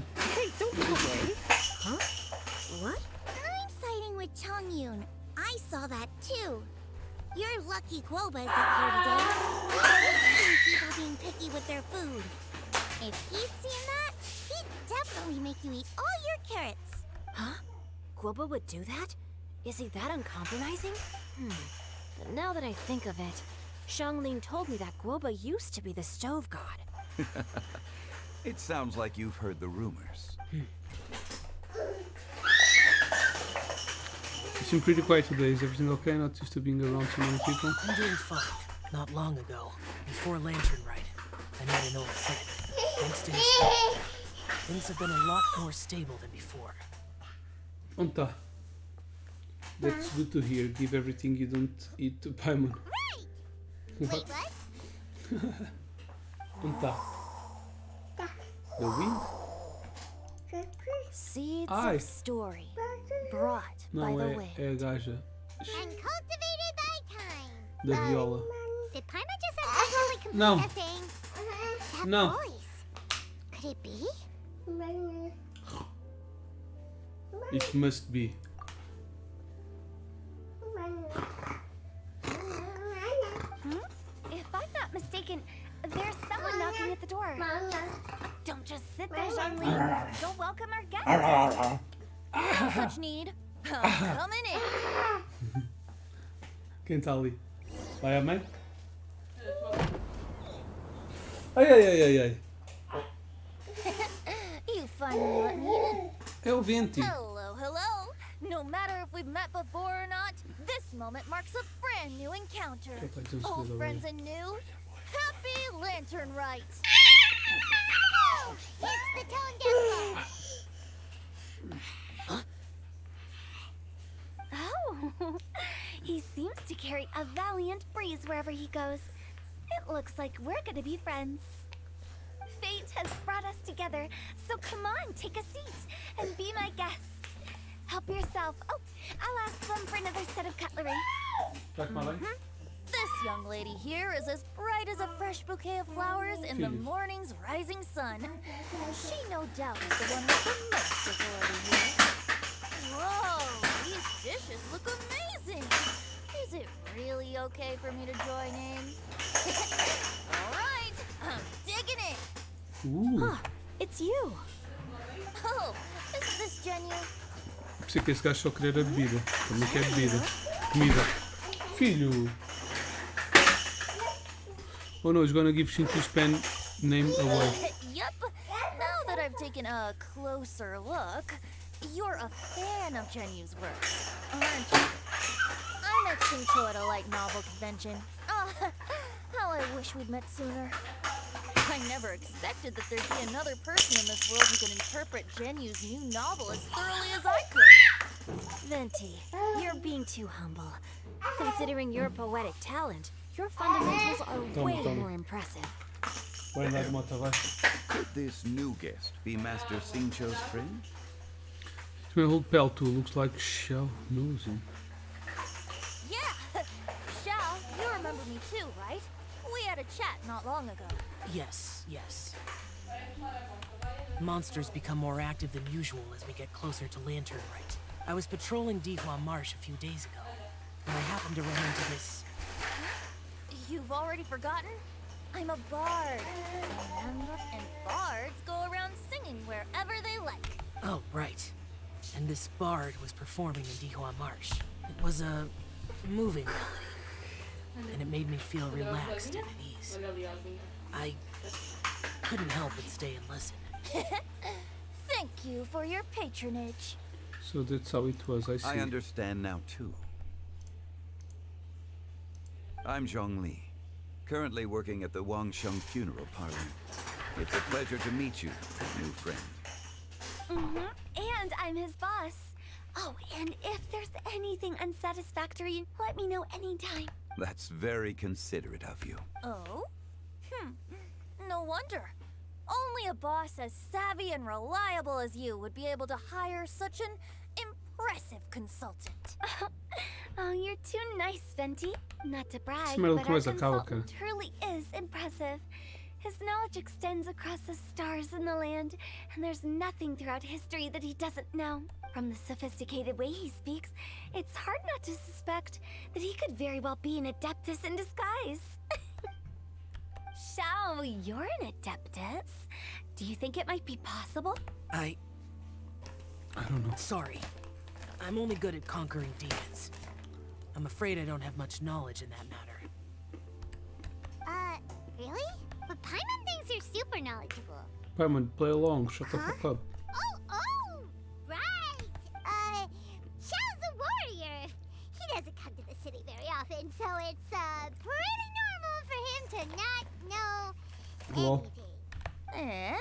S16: don't go away.
S20: Huh? What?
S4: I'm siding with Chongyun. I saw that too. You're lucky Guoba isn't here today. I've seen people being picky with their food. If he'd seen that, he'd definitely make you eat all your carrots.
S20: Huh? Guoba would do that? Is he that uncompromising? But now that I think of it, Xianglin told me that Guoba used to be the stove god.
S3: It sounds like you've heard the rumors.
S1: You seem pretty quiet today. Is everything okay? Not used to being around so many people?
S7: I'm doing fine. Not long ago, before Lantern Rite, I met an old friend. Thanks to his help, things have been a lot more stable than before.
S1: Onde tá? That's good to hear. Give everything you don't eat to Paimon.
S4: Wait, what?
S1: Onde tá? The wind?
S20: Seeds
S1: Ai.
S20: of story brought by
S1: Não,
S20: the
S1: é
S20: wind.
S1: a gaja
S4: And cultivated by time.
S1: da viola.
S4: Did Paima just actually complete
S1: No.
S4: a thing? That
S1: No.
S4: voice. Could it be?
S1: It must be.
S11: If I'm not mistaken, there's someone knocking at the door. Don't just sit there, Xianglin. Go welcome our guest.
S8: No such need. I'm coming in.
S1: Quem está ali? Vai a mãe? Ai, ai, ai, ai, ai.
S8: You finally let me in.
S1: É o Venti.
S8: Hello, hello. No matter if we've met before or not, this moment marks a brand new encounter. Old friends and new. Happy Lantern Rite.
S4: Oh, it's the tone deaf.
S11: Oh, he seems to carry a valiant breeze wherever he goes. It looks like we're gonna be friends. Fate has brought us together, so come on, take a seat and be my guest. Help yourself. Oh, I'll ask them for another set of cutlery.
S8: This young lady here is as bright as a fresh bouquet of flowers in the morning's rising sun. She no doubt is the one with the most authority here. Whoa, these dishes look amazing. Is it really okay for me to join in? All right, I'm digging it.
S1: Huh,
S11: it's you.
S8: Oh, is this genuine?
S1: Pensei que esse gajo só queria a bebida. Também quer bebida. Comida. Filho! Oh no, he's gonna give Shinto's pen name away.
S8: Yep. Now that I've taken a closer look, you're a fan of Genyu's work, aren't you? I met Shinto at a light novel convention. How I wish we'd met sooner. I never expected that there'd be another person in this world who could interpret Genyu's new novel as thoroughly as I could.
S20: Venti, you're being too humble. Considering your poetic talent, your fundamentals are way more impressive.
S1: Vai andar de moto, vai.
S3: Could this new guest be Master Xingqiu's friend?
S1: It's my old pal too. Looks like Xiao knows him.
S8: Yeah! Xiao, you remember me too, right? We had a chat not long ago.
S7: Yes, yes. Monsters become more active than usual as we get closer to Lantern Rite. I was patrolling Dihua Marsh a few days ago, when I happened to run into this.
S8: You've already forgotten? I'm a bard. And bards go around singing wherever they like.
S7: Oh, right. And this bard was performing in Dihua Marsh. It was a moving melody. and it made me feel relaxed and at ease. I couldn't help but stay and listen.
S11: Thank you for your patronage.
S1: So that's how it was, I see.
S3: I understand now too. I'm Zhongli, currently working at the Wangsheng Funeral Parlor. It's a pleasure to meet you, new friend.
S11: And I'm his boss. Oh, and if there's anything unsatisfactory, let me know anytime.
S3: That's very considerate of you.
S11: Oh? No wonder. Only a boss as savvy and reliable as you would be able to hire such an impressive consultant. Oh, you're too nice, Venti. Not to brag,
S1: Smell
S11: but our
S1: coisa
S11: consultant truly is impressive. His knowledge extends across the stars and the land, and there's nothing throughout history that he doesn't know. From the sophisticated way he speaks, it's hard not to suspect that he could very well be an Adeptus in disguise. Shao, you're an Adeptus. Do you think it might be possible?
S7: I
S1: don't know.
S7: Sorry. I'm only good at conquering demons. I'm afraid I don't have much knowledge in that matter.
S4: Really? But Paimon thinks you're super knowledgeable.
S1: Paimon, play along, shut the fuck up.
S4: Oh, right. Xiao's a warrior. He doesn't come to the city very often, so it's, pretty normal for him to not know anything.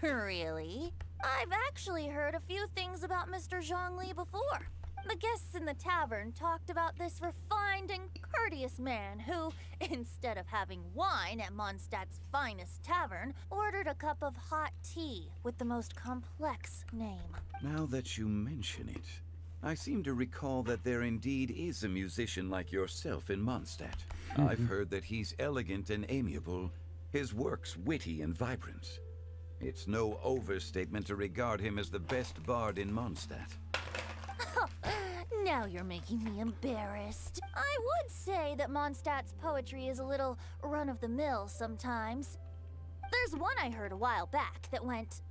S11: Really? I've actually heard a few things about Mr. Zhongli before. The guests in the tavern talked about this refined and courteous man who, instead of having wine at Mondstadt's finest tavern, ordered a cup of hot tea with the most complex name.
S3: Now that you mention it, I seem to recall that there indeed is a musician like yourself in Mondstadt. I've heard that he's elegant and amiable, his works witty and vibrant. It's no overstatement to regard him as the best bard in Mondstadt.
S11: Now you're making me embarrassed. I would say that Mondstadt's poetry is a little run-of-the-mill sometimes. There's one I heard a while back that went,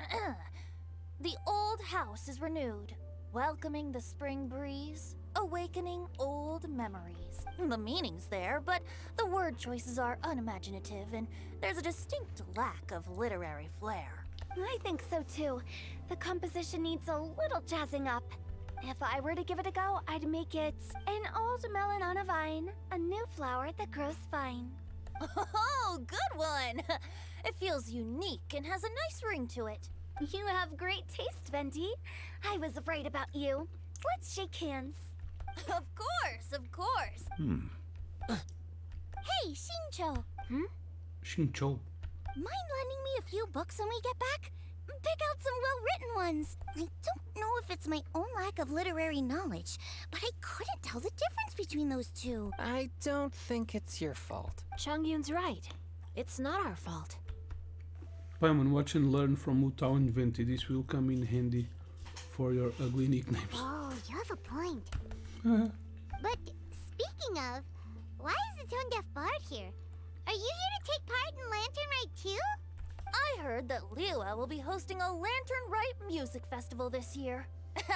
S11: The old house is renewed, welcoming the spring breeze, awakening old memories. The meaning's there, but the word choices are unimaginative, and there's a distinct lack of literary flair. I think so too. The composition needs a little jazzing up. If I were to give it a go, I'd make it an old melon on a vine, a new flower that grows fine. Oh, good one! It feels unique and has a nice ring to it. You have great taste, Venti. I was right about you. Let's shake hands. Of course. Hey, Shincho.
S1: Shincho.
S11: Mind lending me a few books when we get back? Pick out some well-written ones. I don't know if it's my own lack of literary knowledge, but I couldn't tell the difference between those two.
S16: I don't think it's your fault.
S10: Changyun's right. It's not our fault.
S1: Paimon, watch and learn from Mutao and Venti. This will come in handy for your ugly nicknames.
S4: Oh, you have a point. But speaking of, why is the tone-deaf bard here? Are you here to take part in Lantern Rite too?
S11: I heard that Liyue will be hosting a Lantern Rite music festival this year.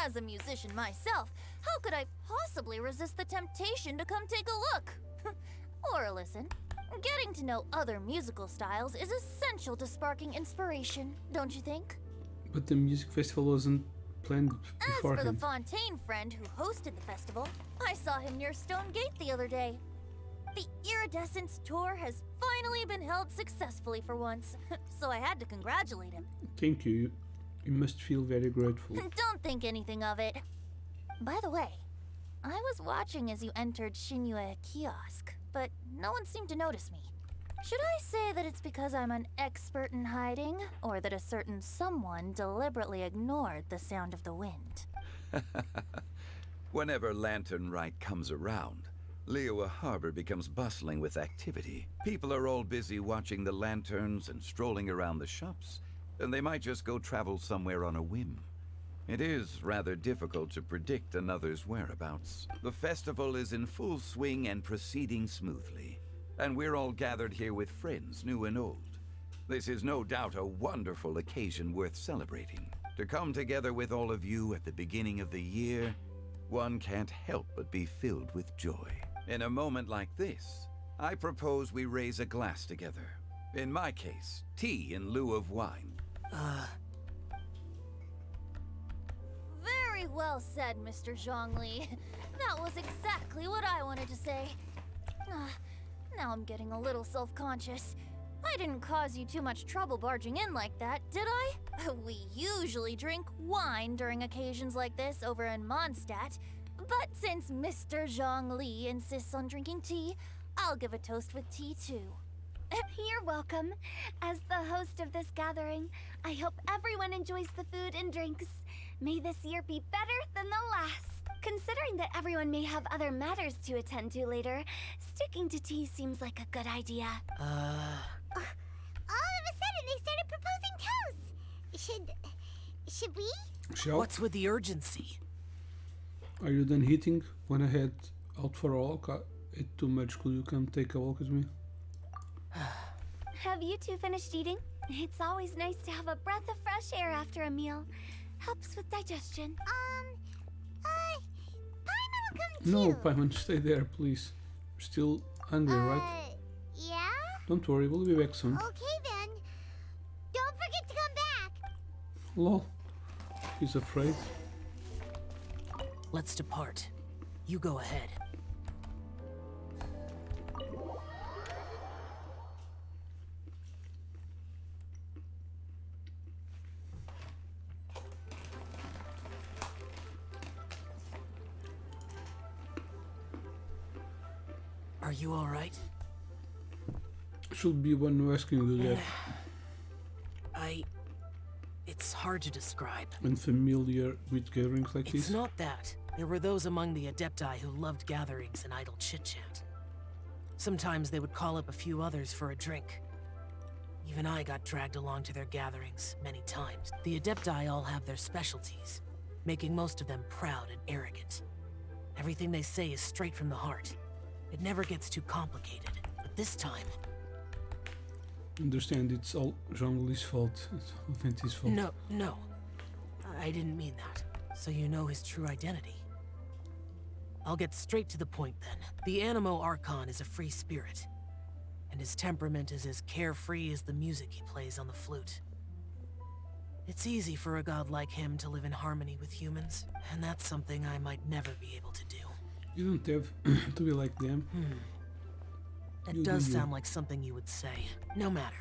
S11: As a musician myself, how could I possibly resist the temptation to come take a look? Or listen. Getting to know other musical styles is essential to sparking inspiration, don't you think?
S1: But the music festival wasn't planned
S11: As for the
S1: beforehand.
S11: Fontaine friend who hosted the festival, I saw him near Stone Gate the other day. The Iridescence tour has finally been held successfully for once, so I had to congratulate him.
S1: Thank you. You must feel very grateful.
S11: Don't think anything of it. By the way, I was watching as you entered Shinyue Kiosk, but no one seemed to notice me. Should I say that it's because I'm an expert in hiding, or that a certain someone deliberately ignored the sound of the wind?
S3: Whenever Lantern Rite comes around, Liyue Harbor becomes bustling with activity. People are all busy watching the lanterns and strolling around the shops, and they might just go travel somewhere on a whim. It is rather difficult to predict another's whereabouts. The festival is in full swing and proceeding smoothly, and we're all gathered here with friends, new and old. This is no doubt a wonderful occasion worth celebrating. To come together with all of you at the beginning of the year, one can't help but be filled with joy. In a moment like this, I propose we raise a glass together. In my case, tea in lieu of wine.
S11: Very well said, Mr. Zhongli. That was exactly what I wanted to say. Now I'm getting a little self-conscious. I didn't cause you too much trouble barging in like that, did I? We usually drink wine during occasions like this over in Mondstadt, but since Mr. Zhongli insists on drinking tea, I'll give a toast with tea too. You're welcome. As the host of this gathering, I hope everyone enjoys the food and drinks. May this year be better than the last. Considering that everyone may have other matters to attend to later, sticking to tea seems like a good idea. All of a sudden, they started proposing toasts. Should we?
S1: Shall?
S7: What's with the urgency?
S1: Are you done eating? When I head out for a walk, I ate too much. Could you come take a walk with me?
S11: Have you two finished eating? It's always nice to have a breath of fresh air after a meal. Helps with digestion. Paimon will come too.
S1: No, Paimon, stay there, please. You're still hungry, right?
S4: Yeah?
S1: Don't worry, we'll be back soon.
S4: Okay then. Don't forget to come back.
S1: Lol. He's afraid.
S7: Let's depart. You go ahead. Are you all right?
S1: Should be one asking you that.
S7: It's hard to describe.
S1: Unfamiliar with gatherings like
S7: It's
S1: this?
S7: not that. There were those among the Adepti who loved gatherings and idle chit-chat. Sometimes they would call up a few others for a drink. Even I got dragged along to their gatherings many times. The Adepti all have their specialties, making most of them proud and arrogant. Everything they say is straight from the heart. It never gets too complicated. But this time...
S1: Understand, it's all Zhongli's fault. It's all Venti's fault.
S7: No. I didn't mean that. So you know his true identity. I'll get straight to the point then. The Animo Archon is a free spirit, and his temperament is as carefree as the music he plays on the flute. It's easy for a god like him to live in harmony with humans, and that's something I might never be able to do.
S1: You don't have to be like them.
S7: That does sound like something you would say. No matter.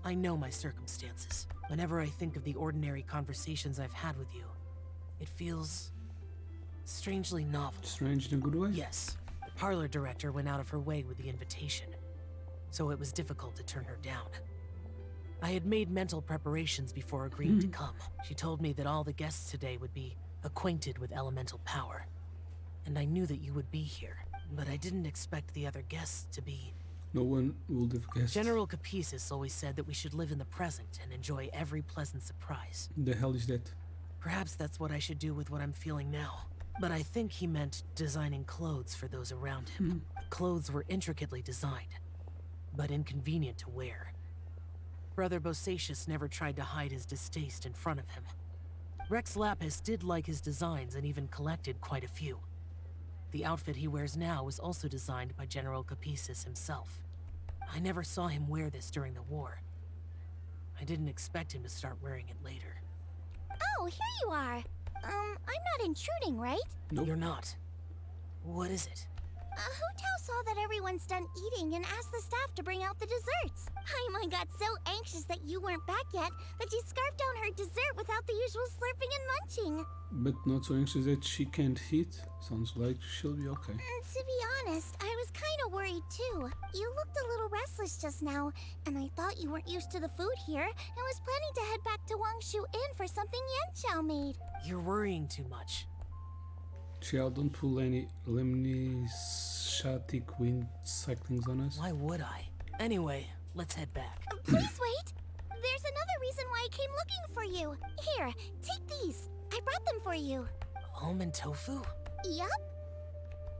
S7: I know my circumstances. Whenever I think of the ordinary conversations I've had with you, it feels... strangely novel.
S1: Strange in a good way?
S7: Yes. The parlor director went out of her way with the invitation, so it was difficult to turn her down. I had made mental preparations before agreeing to come. She told me that all the guests today would be acquainted with elemental power, and I knew that you would be here, but I didn't expect the other guests to be...
S1: No one will have guessed.
S7: General Capisis always said that we should live in the present and enjoy every pleasant surprise.
S1: The hell is that?
S7: Perhaps that's what I should do with what I'm feeling now. But I think he meant designing clothes for those around him. The clothes were intricately designed, but inconvenient to wear. Brother Bosacius never tried to hide his distaste in front of him. Rex Lapis did like his designs and even collected quite a few. The outfit he wears now was also designed by General Capisis himself. I never saw him wear this during the war. I didn't expect him to start wearing it later.
S11: Oh, here you are. I'm not intruding, right?
S1: Nope.
S7: You're not. What is it?
S11: Hu Tao saw that everyone's done eating and asked the staff to bring out the desserts. Paimon got so anxious that you weren't back yet that she scarfed down her dessert without the usual slurping and munching.
S1: But not so anxious that she can't eat. Sounds like she'll be okay.
S11: To be honest, I was kind of worried too. You looked a little restless just now, and I thought you weren't used to the food here and was planning to head back to Wangshu Inn for something Yanchao made.
S7: You're worrying too much.
S1: Chiao, don't pull any lemnishatic wind cyclings on us.
S7: Why would I? Anyway, let's head back.
S11: Please wait! There's another reason why I came looking for you. Here, take these. I brought them for you.
S7: Almond tofu?
S11: Yup.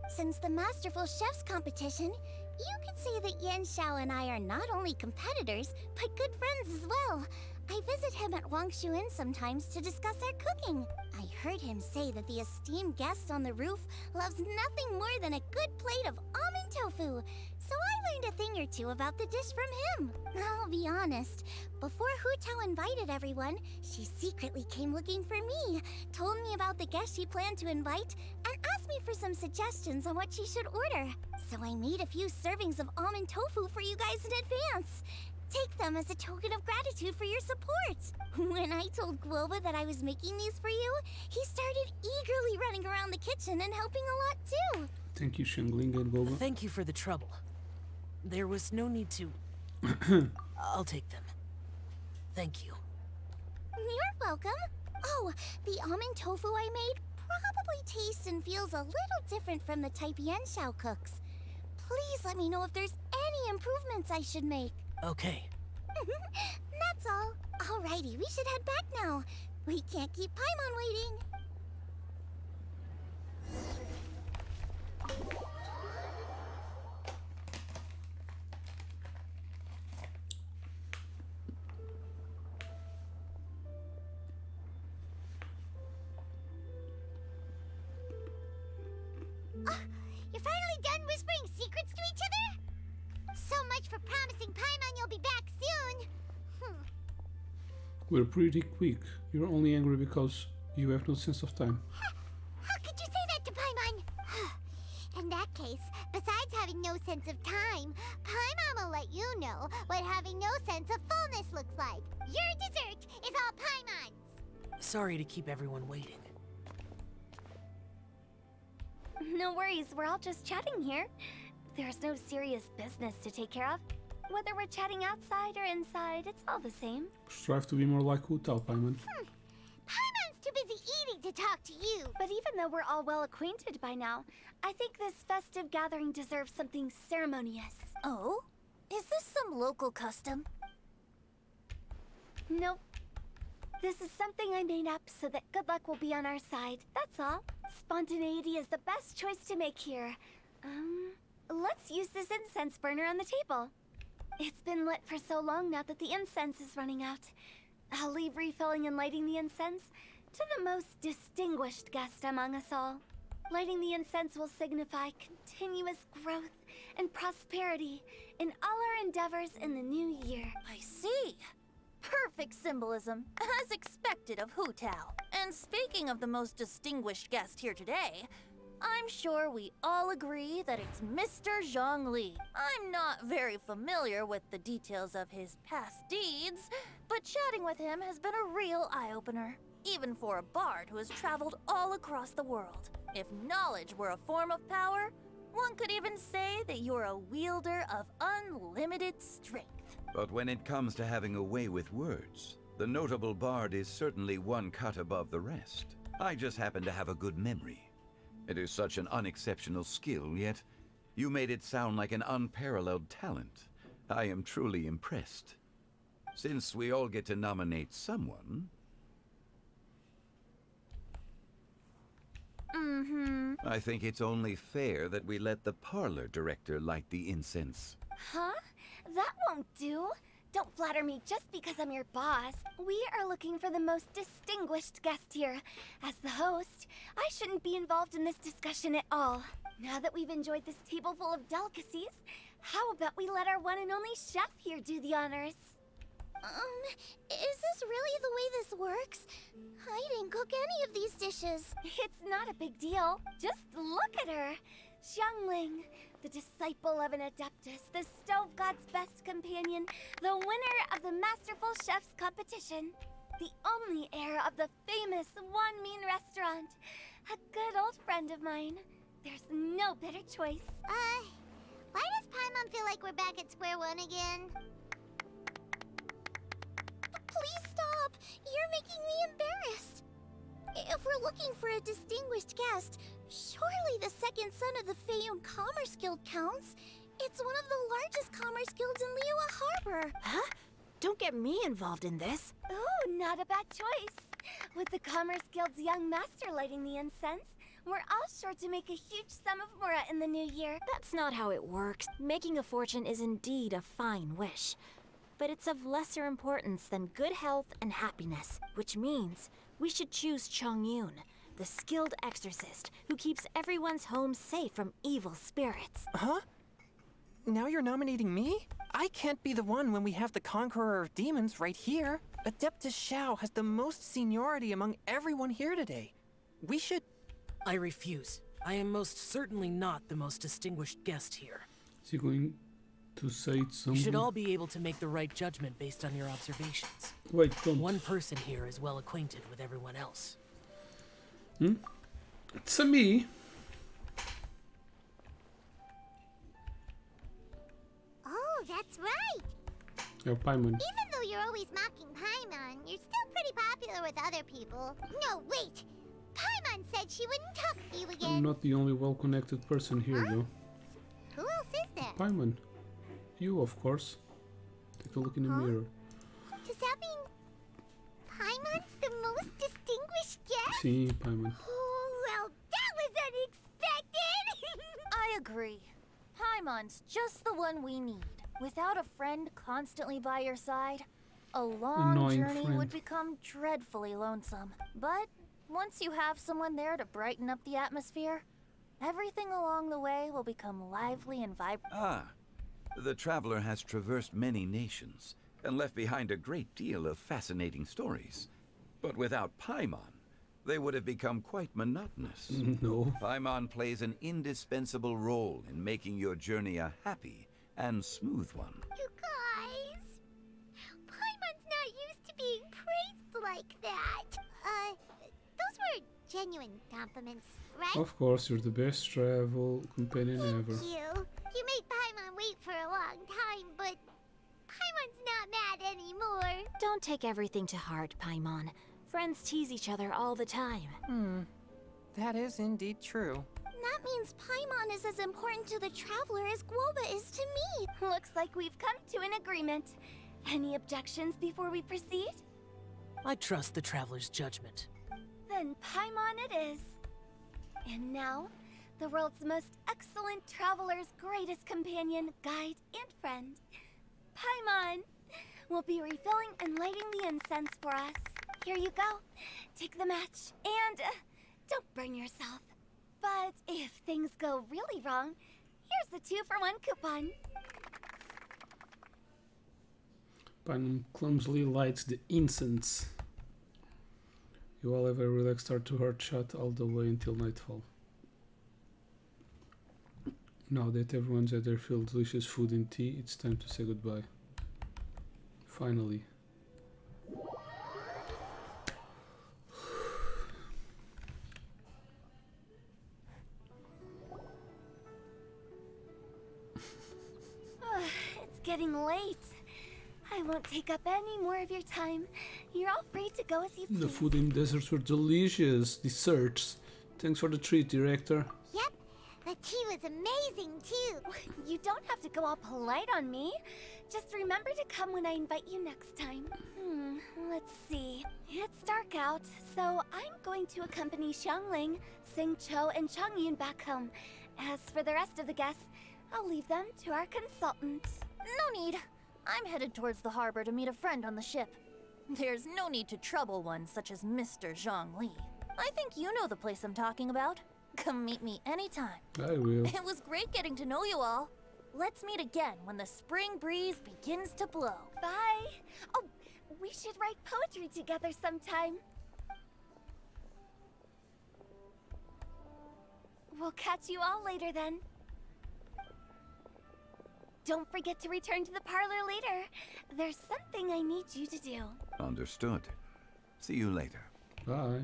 S11: Since the Masterful Chef's competition, you could say that Yanshao and I are not only competitors, but good friends as well. I visit him at Wangshu Inn sometimes to discuss our cooking. I heard him say that the esteemed guest on the roof loves nothing more than a good plate of almond tofu.
S4: So I learned a thing or two about the dish from him. I'll be honest, before Hu Tao invited everyone, she secretly came looking for me, told me about the guests she planned to invite, and asked me for some suggestions on what she should order. So I made a few servings of almond tofu for you guys in advance. Take them as a token of gratitude for your support. When I told Guoba that I was making these for you, he started eagerly running around the kitchen and helping a lot too.
S1: Thank you, Shangling and Guoba.
S7: Thank you for the trouble. There was no need to... I'll take them. Thank you.
S4: You're welcome. Oh, the almond tofu I made probably tastes and feels a little different from the type Yanxiao cooks. Please let me know if there's any improvements I should make.
S7: Okay.
S4: That's all. Alrighty, we should head back now. We can't keep Paimon waiting. You're finally done whispering secrets to each other? So much for promising Paimon you'll be back soon.
S1: We're pretty quick. You're only angry because you have no sense of time.
S4: How could you say that to Paimon? In that case, besides having no sense of time, Paimon will let you know what having no sense of fullness looks like. Your dessert is all Paimon's.
S7: Sorry to keep everyone waiting.
S11: No worries, we're all just chatting here. There's no serious business to take care of. Whether we're chatting outside or inside, it's all the same.
S1: Strive to be more like Hu Tao, Paimon.
S11: Paimon's too busy eating to talk to you. But even though we're all well acquainted by now, I think this festive gathering deserves something ceremonious.
S4: Oh? Is this some local custom?
S11: Nope. This is something I made up so that good luck will be on our side, that's all. Spontaneity is the best choice to make here. Let's use this incense burner on the table. It's been lit for so long now that the incense is running out. I'll leave refilling and lighting the incense to the most distinguished guest among us all. Lighting the incense will signify continuous growth and prosperity in all our endeavors in the new year.
S14: I see. Perfect symbolism, as expected of Hu Tao. And speaking of the most distinguished guest here today, I'm sure we all agree that it's Mr. Zhongli. I'm not very familiar with the details of his past deeds, but chatting with him has been a real eye-opener, even for a bard who has traveled all across the world. If knowledge were a form of power, one could even say that you're a wielder of unlimited strength.
S3: But when it comes to having a way with words, the notable bard is certainly one cut above the rest. I just happen to have a good memory. It is such an unexceptional skill, yet you made it sound like an unparalleled talent. I am truly impressed. Since we all get to nominate someone... I think it's only fair that we let the parlor director light the incense.
S11: Huh? That won't do. Don't flatter me just because I'm your boss. We are looking for the most distinguished guest here. As the host, I shouldn't be involved in this discussion at all. Now that we've enjoyed this table full of delicacies, how about we let our one and only chef here do the honors?
S4: Is this really the way this works? I didn't cook any of these dishes.
S11: It's not a big deal. Just look at her. Xiangling, the disciple of an adeptus, the stove god's best companion, the winner of the Masterful Chef's competition, the only heir of the famous One Mean restaurant, a good old friend of mine. There's no better choice.
S4: Why does Paimon feel like we're back at square one again? Please stop! You're making me embarrassed. If we're looking for a distinguished guest, surely the second son of the Feiyun Commerce Guild counts. It's one of the largest commerce guilds in Liyue Harbor.
S14: Huh? Don't get me involved in this.
S11: Ooh, not a bad choice. With the Commerce Guild's young master lighting the incense, we're all sure to make a huge sum of mora in the new year.
S20: That's not how it works. Making a fortune is indeed a fine wish, but it's of lesser importance than good health and happiness, which means we should choose Chongyun, the skilled exorcist who keeps everyone's home safe from evil spirits.
S16: Huh? now you're nominating me? I can't be the one when we have the Conqueror of Demons right here. Adeptus Shao has the most seniority among everyone here today. We should...
S7: I refuse. I am most certainly not the most distinguished guest here.
S1: Is he going to say it
S7: You should
S1: someone?
S7: all be able to make the right judgment based on your observations.
S1: Wait, don't.
S7: One person here is well acquainted with everyone else.
S1: It's a me.
S4: Oh, that's right.
S1: Oh, Paimon.
S4: Even though you're always mocking Paimon, you're still pretty popular with other people. No, wait. Paimon said she wouldn't talk to you again.
S1: I'm not the only well-connected person here, though.
S4: Who else is there?
S1: Paimon. You, of course. Take a look in the mirror.
S4: Does that mean Paimon's the most distinguished guest?
S1: See, Paimon.
S4: Oh, well, that was unexpected.
S14: I agree. Paimon's just the one we need. Without a friend constantly by your side, a long
S1: Annoying
S14: journey
S1: friend.
S14: would become dreadfully lonesome. But once you have someone there to brighten up the atmosphere, everything along the way will become lively and vibrant.
S3: Ah, the traveler has traversed many nations and left behind a great deal of fascinating stories. But without Paimon, they would have become quite monotonous.
S1: No.
S3: Paimon plays an indispensable role in making your journey a happy and smooth one.
S4: You guys, Paimon's not used to being praised like that. Those were genuine compliments, right?
S1: Of course, you're the best travel companion ever.
S4: Thank you. You made Paimon wait for a long time, but Paimon's not mad anymore.
S20: Don't take everything to heart, Paimon. Friends tease each other all the time.
S16: That is indeed true.
S11: That means Paimon is as important to the traveler as Guoba is to me. Looks like we've come to an agreement. Any objections before we proceed?
S7: I trust the traveler's judgment.
S11: Then Paimon it is. And now, the world's most excellent traveler's greatest companion, guide, and friend, Paimon, will be refilling and lighting the incense for us. Here you go. Take the match, and don't burn yourself. But if things go really wrong, here's the 2-for-1 coupon.
S1: Paimon clumsily lights the incense. You all have a relaxed start to her chat all the way until nightfall. Now that everyone's had their fill of delicious food and tea, it's time to say goodbye. Finally.
S11: It's getting late. I won't take up any more of your time. You're all free to go as you please.
S1: The food in deserts were delicious. Desserts. Thanks for the treat, director.
S4: Yep, the tea was amazing too.
S11: You don't have to go all polite on me. Just remember to come when I invite you next time. Let's see. It's dark out, so I'm going to accompany Xiangling, Xingqiu, and Changyun back home. As for the rest of the guests, I'll leave them to our consultant.
S14: No need. I'm headed towards the harbor to meet a friend on the ship. There's no need to trouble one such as Mr. Zhongli. I think you know the place I'm talking about. Come meet me anytime.
S1: I will.
S14: It was great getting to know you all. Let's meet again when the spring breeze begins to blow.
S11: Bye. Oh, we should write poetry together sometime. We'll catch you all later then. Don't forget to return to the parlor later. There's something I need you to do.
S3: Understood. See you later.
S1: Bye.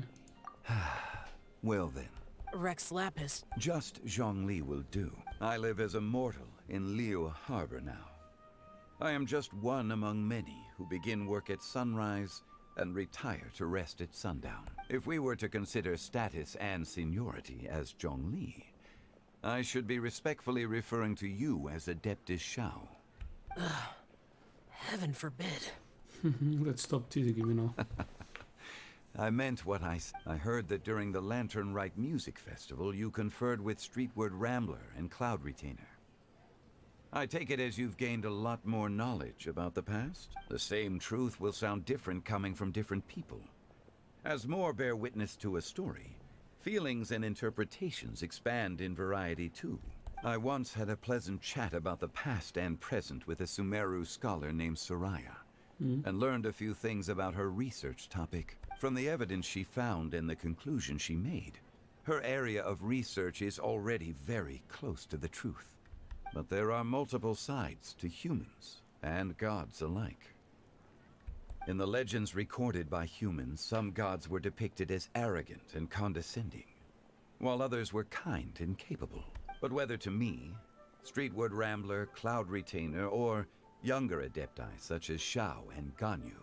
S3: Well then.
S7: Rex Lapis.
S3: Just Zhongli will do. I live as a mortal in Liyue Harbor now. I am just one among many who begin work at sunrise and retire to rest at sundown. If we were to consider status and seniority as Zhongli, I should be respectfully referring to you as Adeptus Shao.
S7: Heaven forbid.
S1: Let's stop teasing him, you know.
S3: I meant what I said. I heard that during the Lantern Rite Music Festival, you conferred with Streetward Rambler and Cloud Retainer. I take it as you've gained a lot more knowledge about the past? The same truth will sound different coming from different people. As more bear witness to a story, feelings and interpretations expand in variety too. I once had a pleasant chat about the past and present with a Sumeru scholar named Soraya, and learned a few things about her research topic from the evidence she found and the conclusion she made. Her area of research is already very close to the truth, but there are multiple sides to humans and gods alike. In the legends recorded by humans, some gods were depicted as arrogant and condescending, while others were kind and capable. But whether to me, Streetwood Rambler, Cloud Retainer, or younger adepti such as Shao and Ganyu,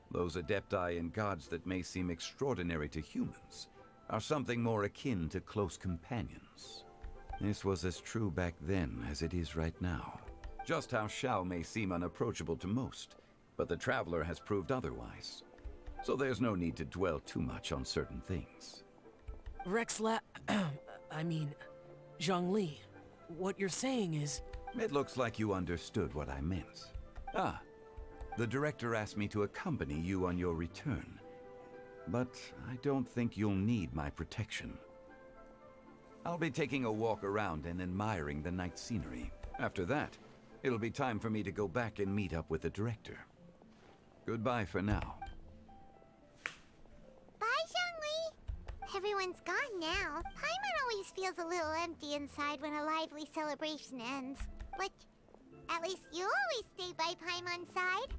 S3: those adepti and gods that may seem extraordinary to humans are something more akin to close companions. This was as true back then as it is right now. Just how Shao may seem unapproachable to most, but the Traveler has proved otherwise. So there's no need to dwell too much on certain things.
S7: Zhongli, what you're saying is...
S3: It looks like you understood what I meant. Ah, the director asked me to accompany you on your return, but I don't think you'll need my protection. I'll be taking a walk around and admiring the night scenery. After that, it'll be time for me to go back and meet up with the director. Goodbye for now.
S4: Bye, Zhongli. Everyone's gone now. Paimon always feels a little empty inside when a lively celebration ends. But at least you always stay by Paimon's side.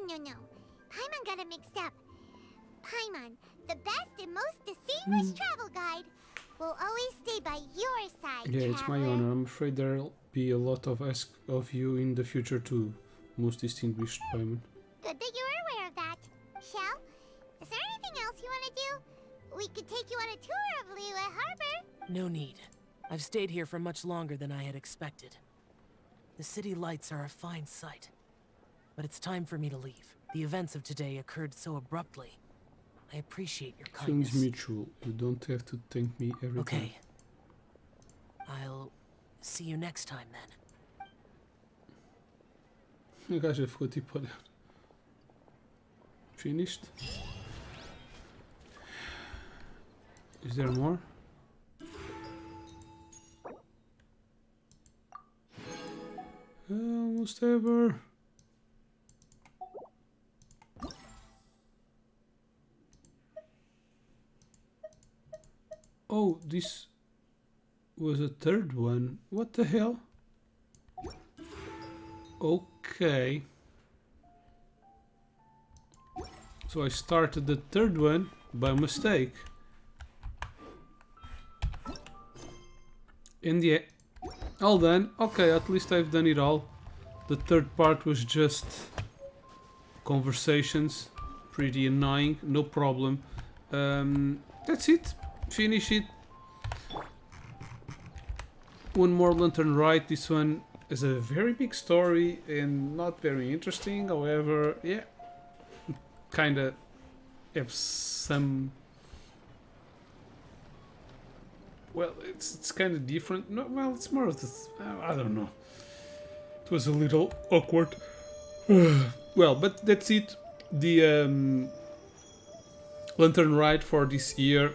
S4: No. Paimon got it mixed up. Paimon, the best and most distinguished travel guide, will always stay by your side,
S1: Yeah, it's my
S4: traveler.
S1: honor. I'm afraid there'll be a lot of ask of you in the future too, most distinguished Paimon.
S4: Good that you were aware of that. Shell, is there anything else you want to do? We could take you on a tour of Liyue Harbor.
S7: No need. I've stayed here for much longer than I had expected. The city lights are a fine sight. But it's time for me to leave. The events of today occurred so abruptly. I appreciate your kindness.
S1: Feelings mutual. You don't have to thank me every time.
S7: Okay. I'll see you next time then.
S1: O gajo ficou tipo a olhar. Finished? Is there more? Almost ever. Oh, this was a third one. What the hell? Okay. So I started the third one by mistake. And yeah, all done. Okay, at least I've done it all. The third part was just conversations. Pretty annoying, no problem. That's it. Finish it. One more Lantern Rite. This one is a very big story and not very interesting. However, yeah, kinda have some. Well, it's kind of different. No, well, it's more of this. I don't know. It was a little awkward. Well, but that's it. The Lantern Rite for this year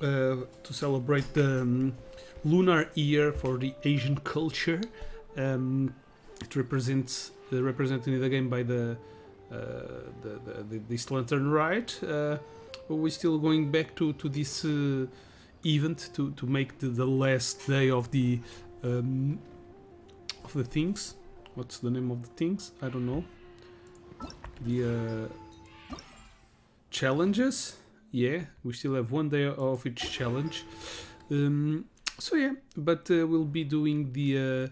S1: to celebrate the lunar year for the Asian culture. It represents represented in the game by this Lantern Rite. We're still going back to this event to make the last day of the things. What's the name of the things? I don't know. The challenges. Yeah, we still have one day of each challenge. So yeah, but we'll be doing the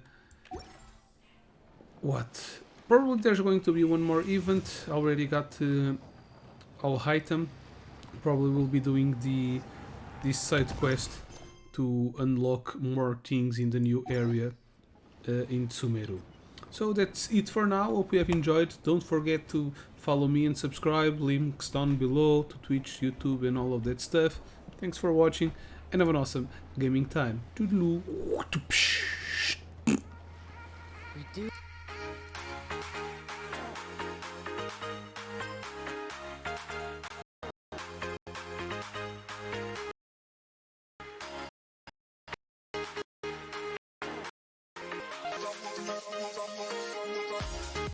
S1: what? Probably there's going to be one more event. Already got all item. Probably we'll be doing this side quest to unlock more things in the new area in Sumeru. So that's it for now. Hope you have enjoyed. Don't forget to follow me and subscribe. Links down below to Twitch, YouTube, and all of that stuff. Thanks for watching and have an awesome gaming time. Toodaloo.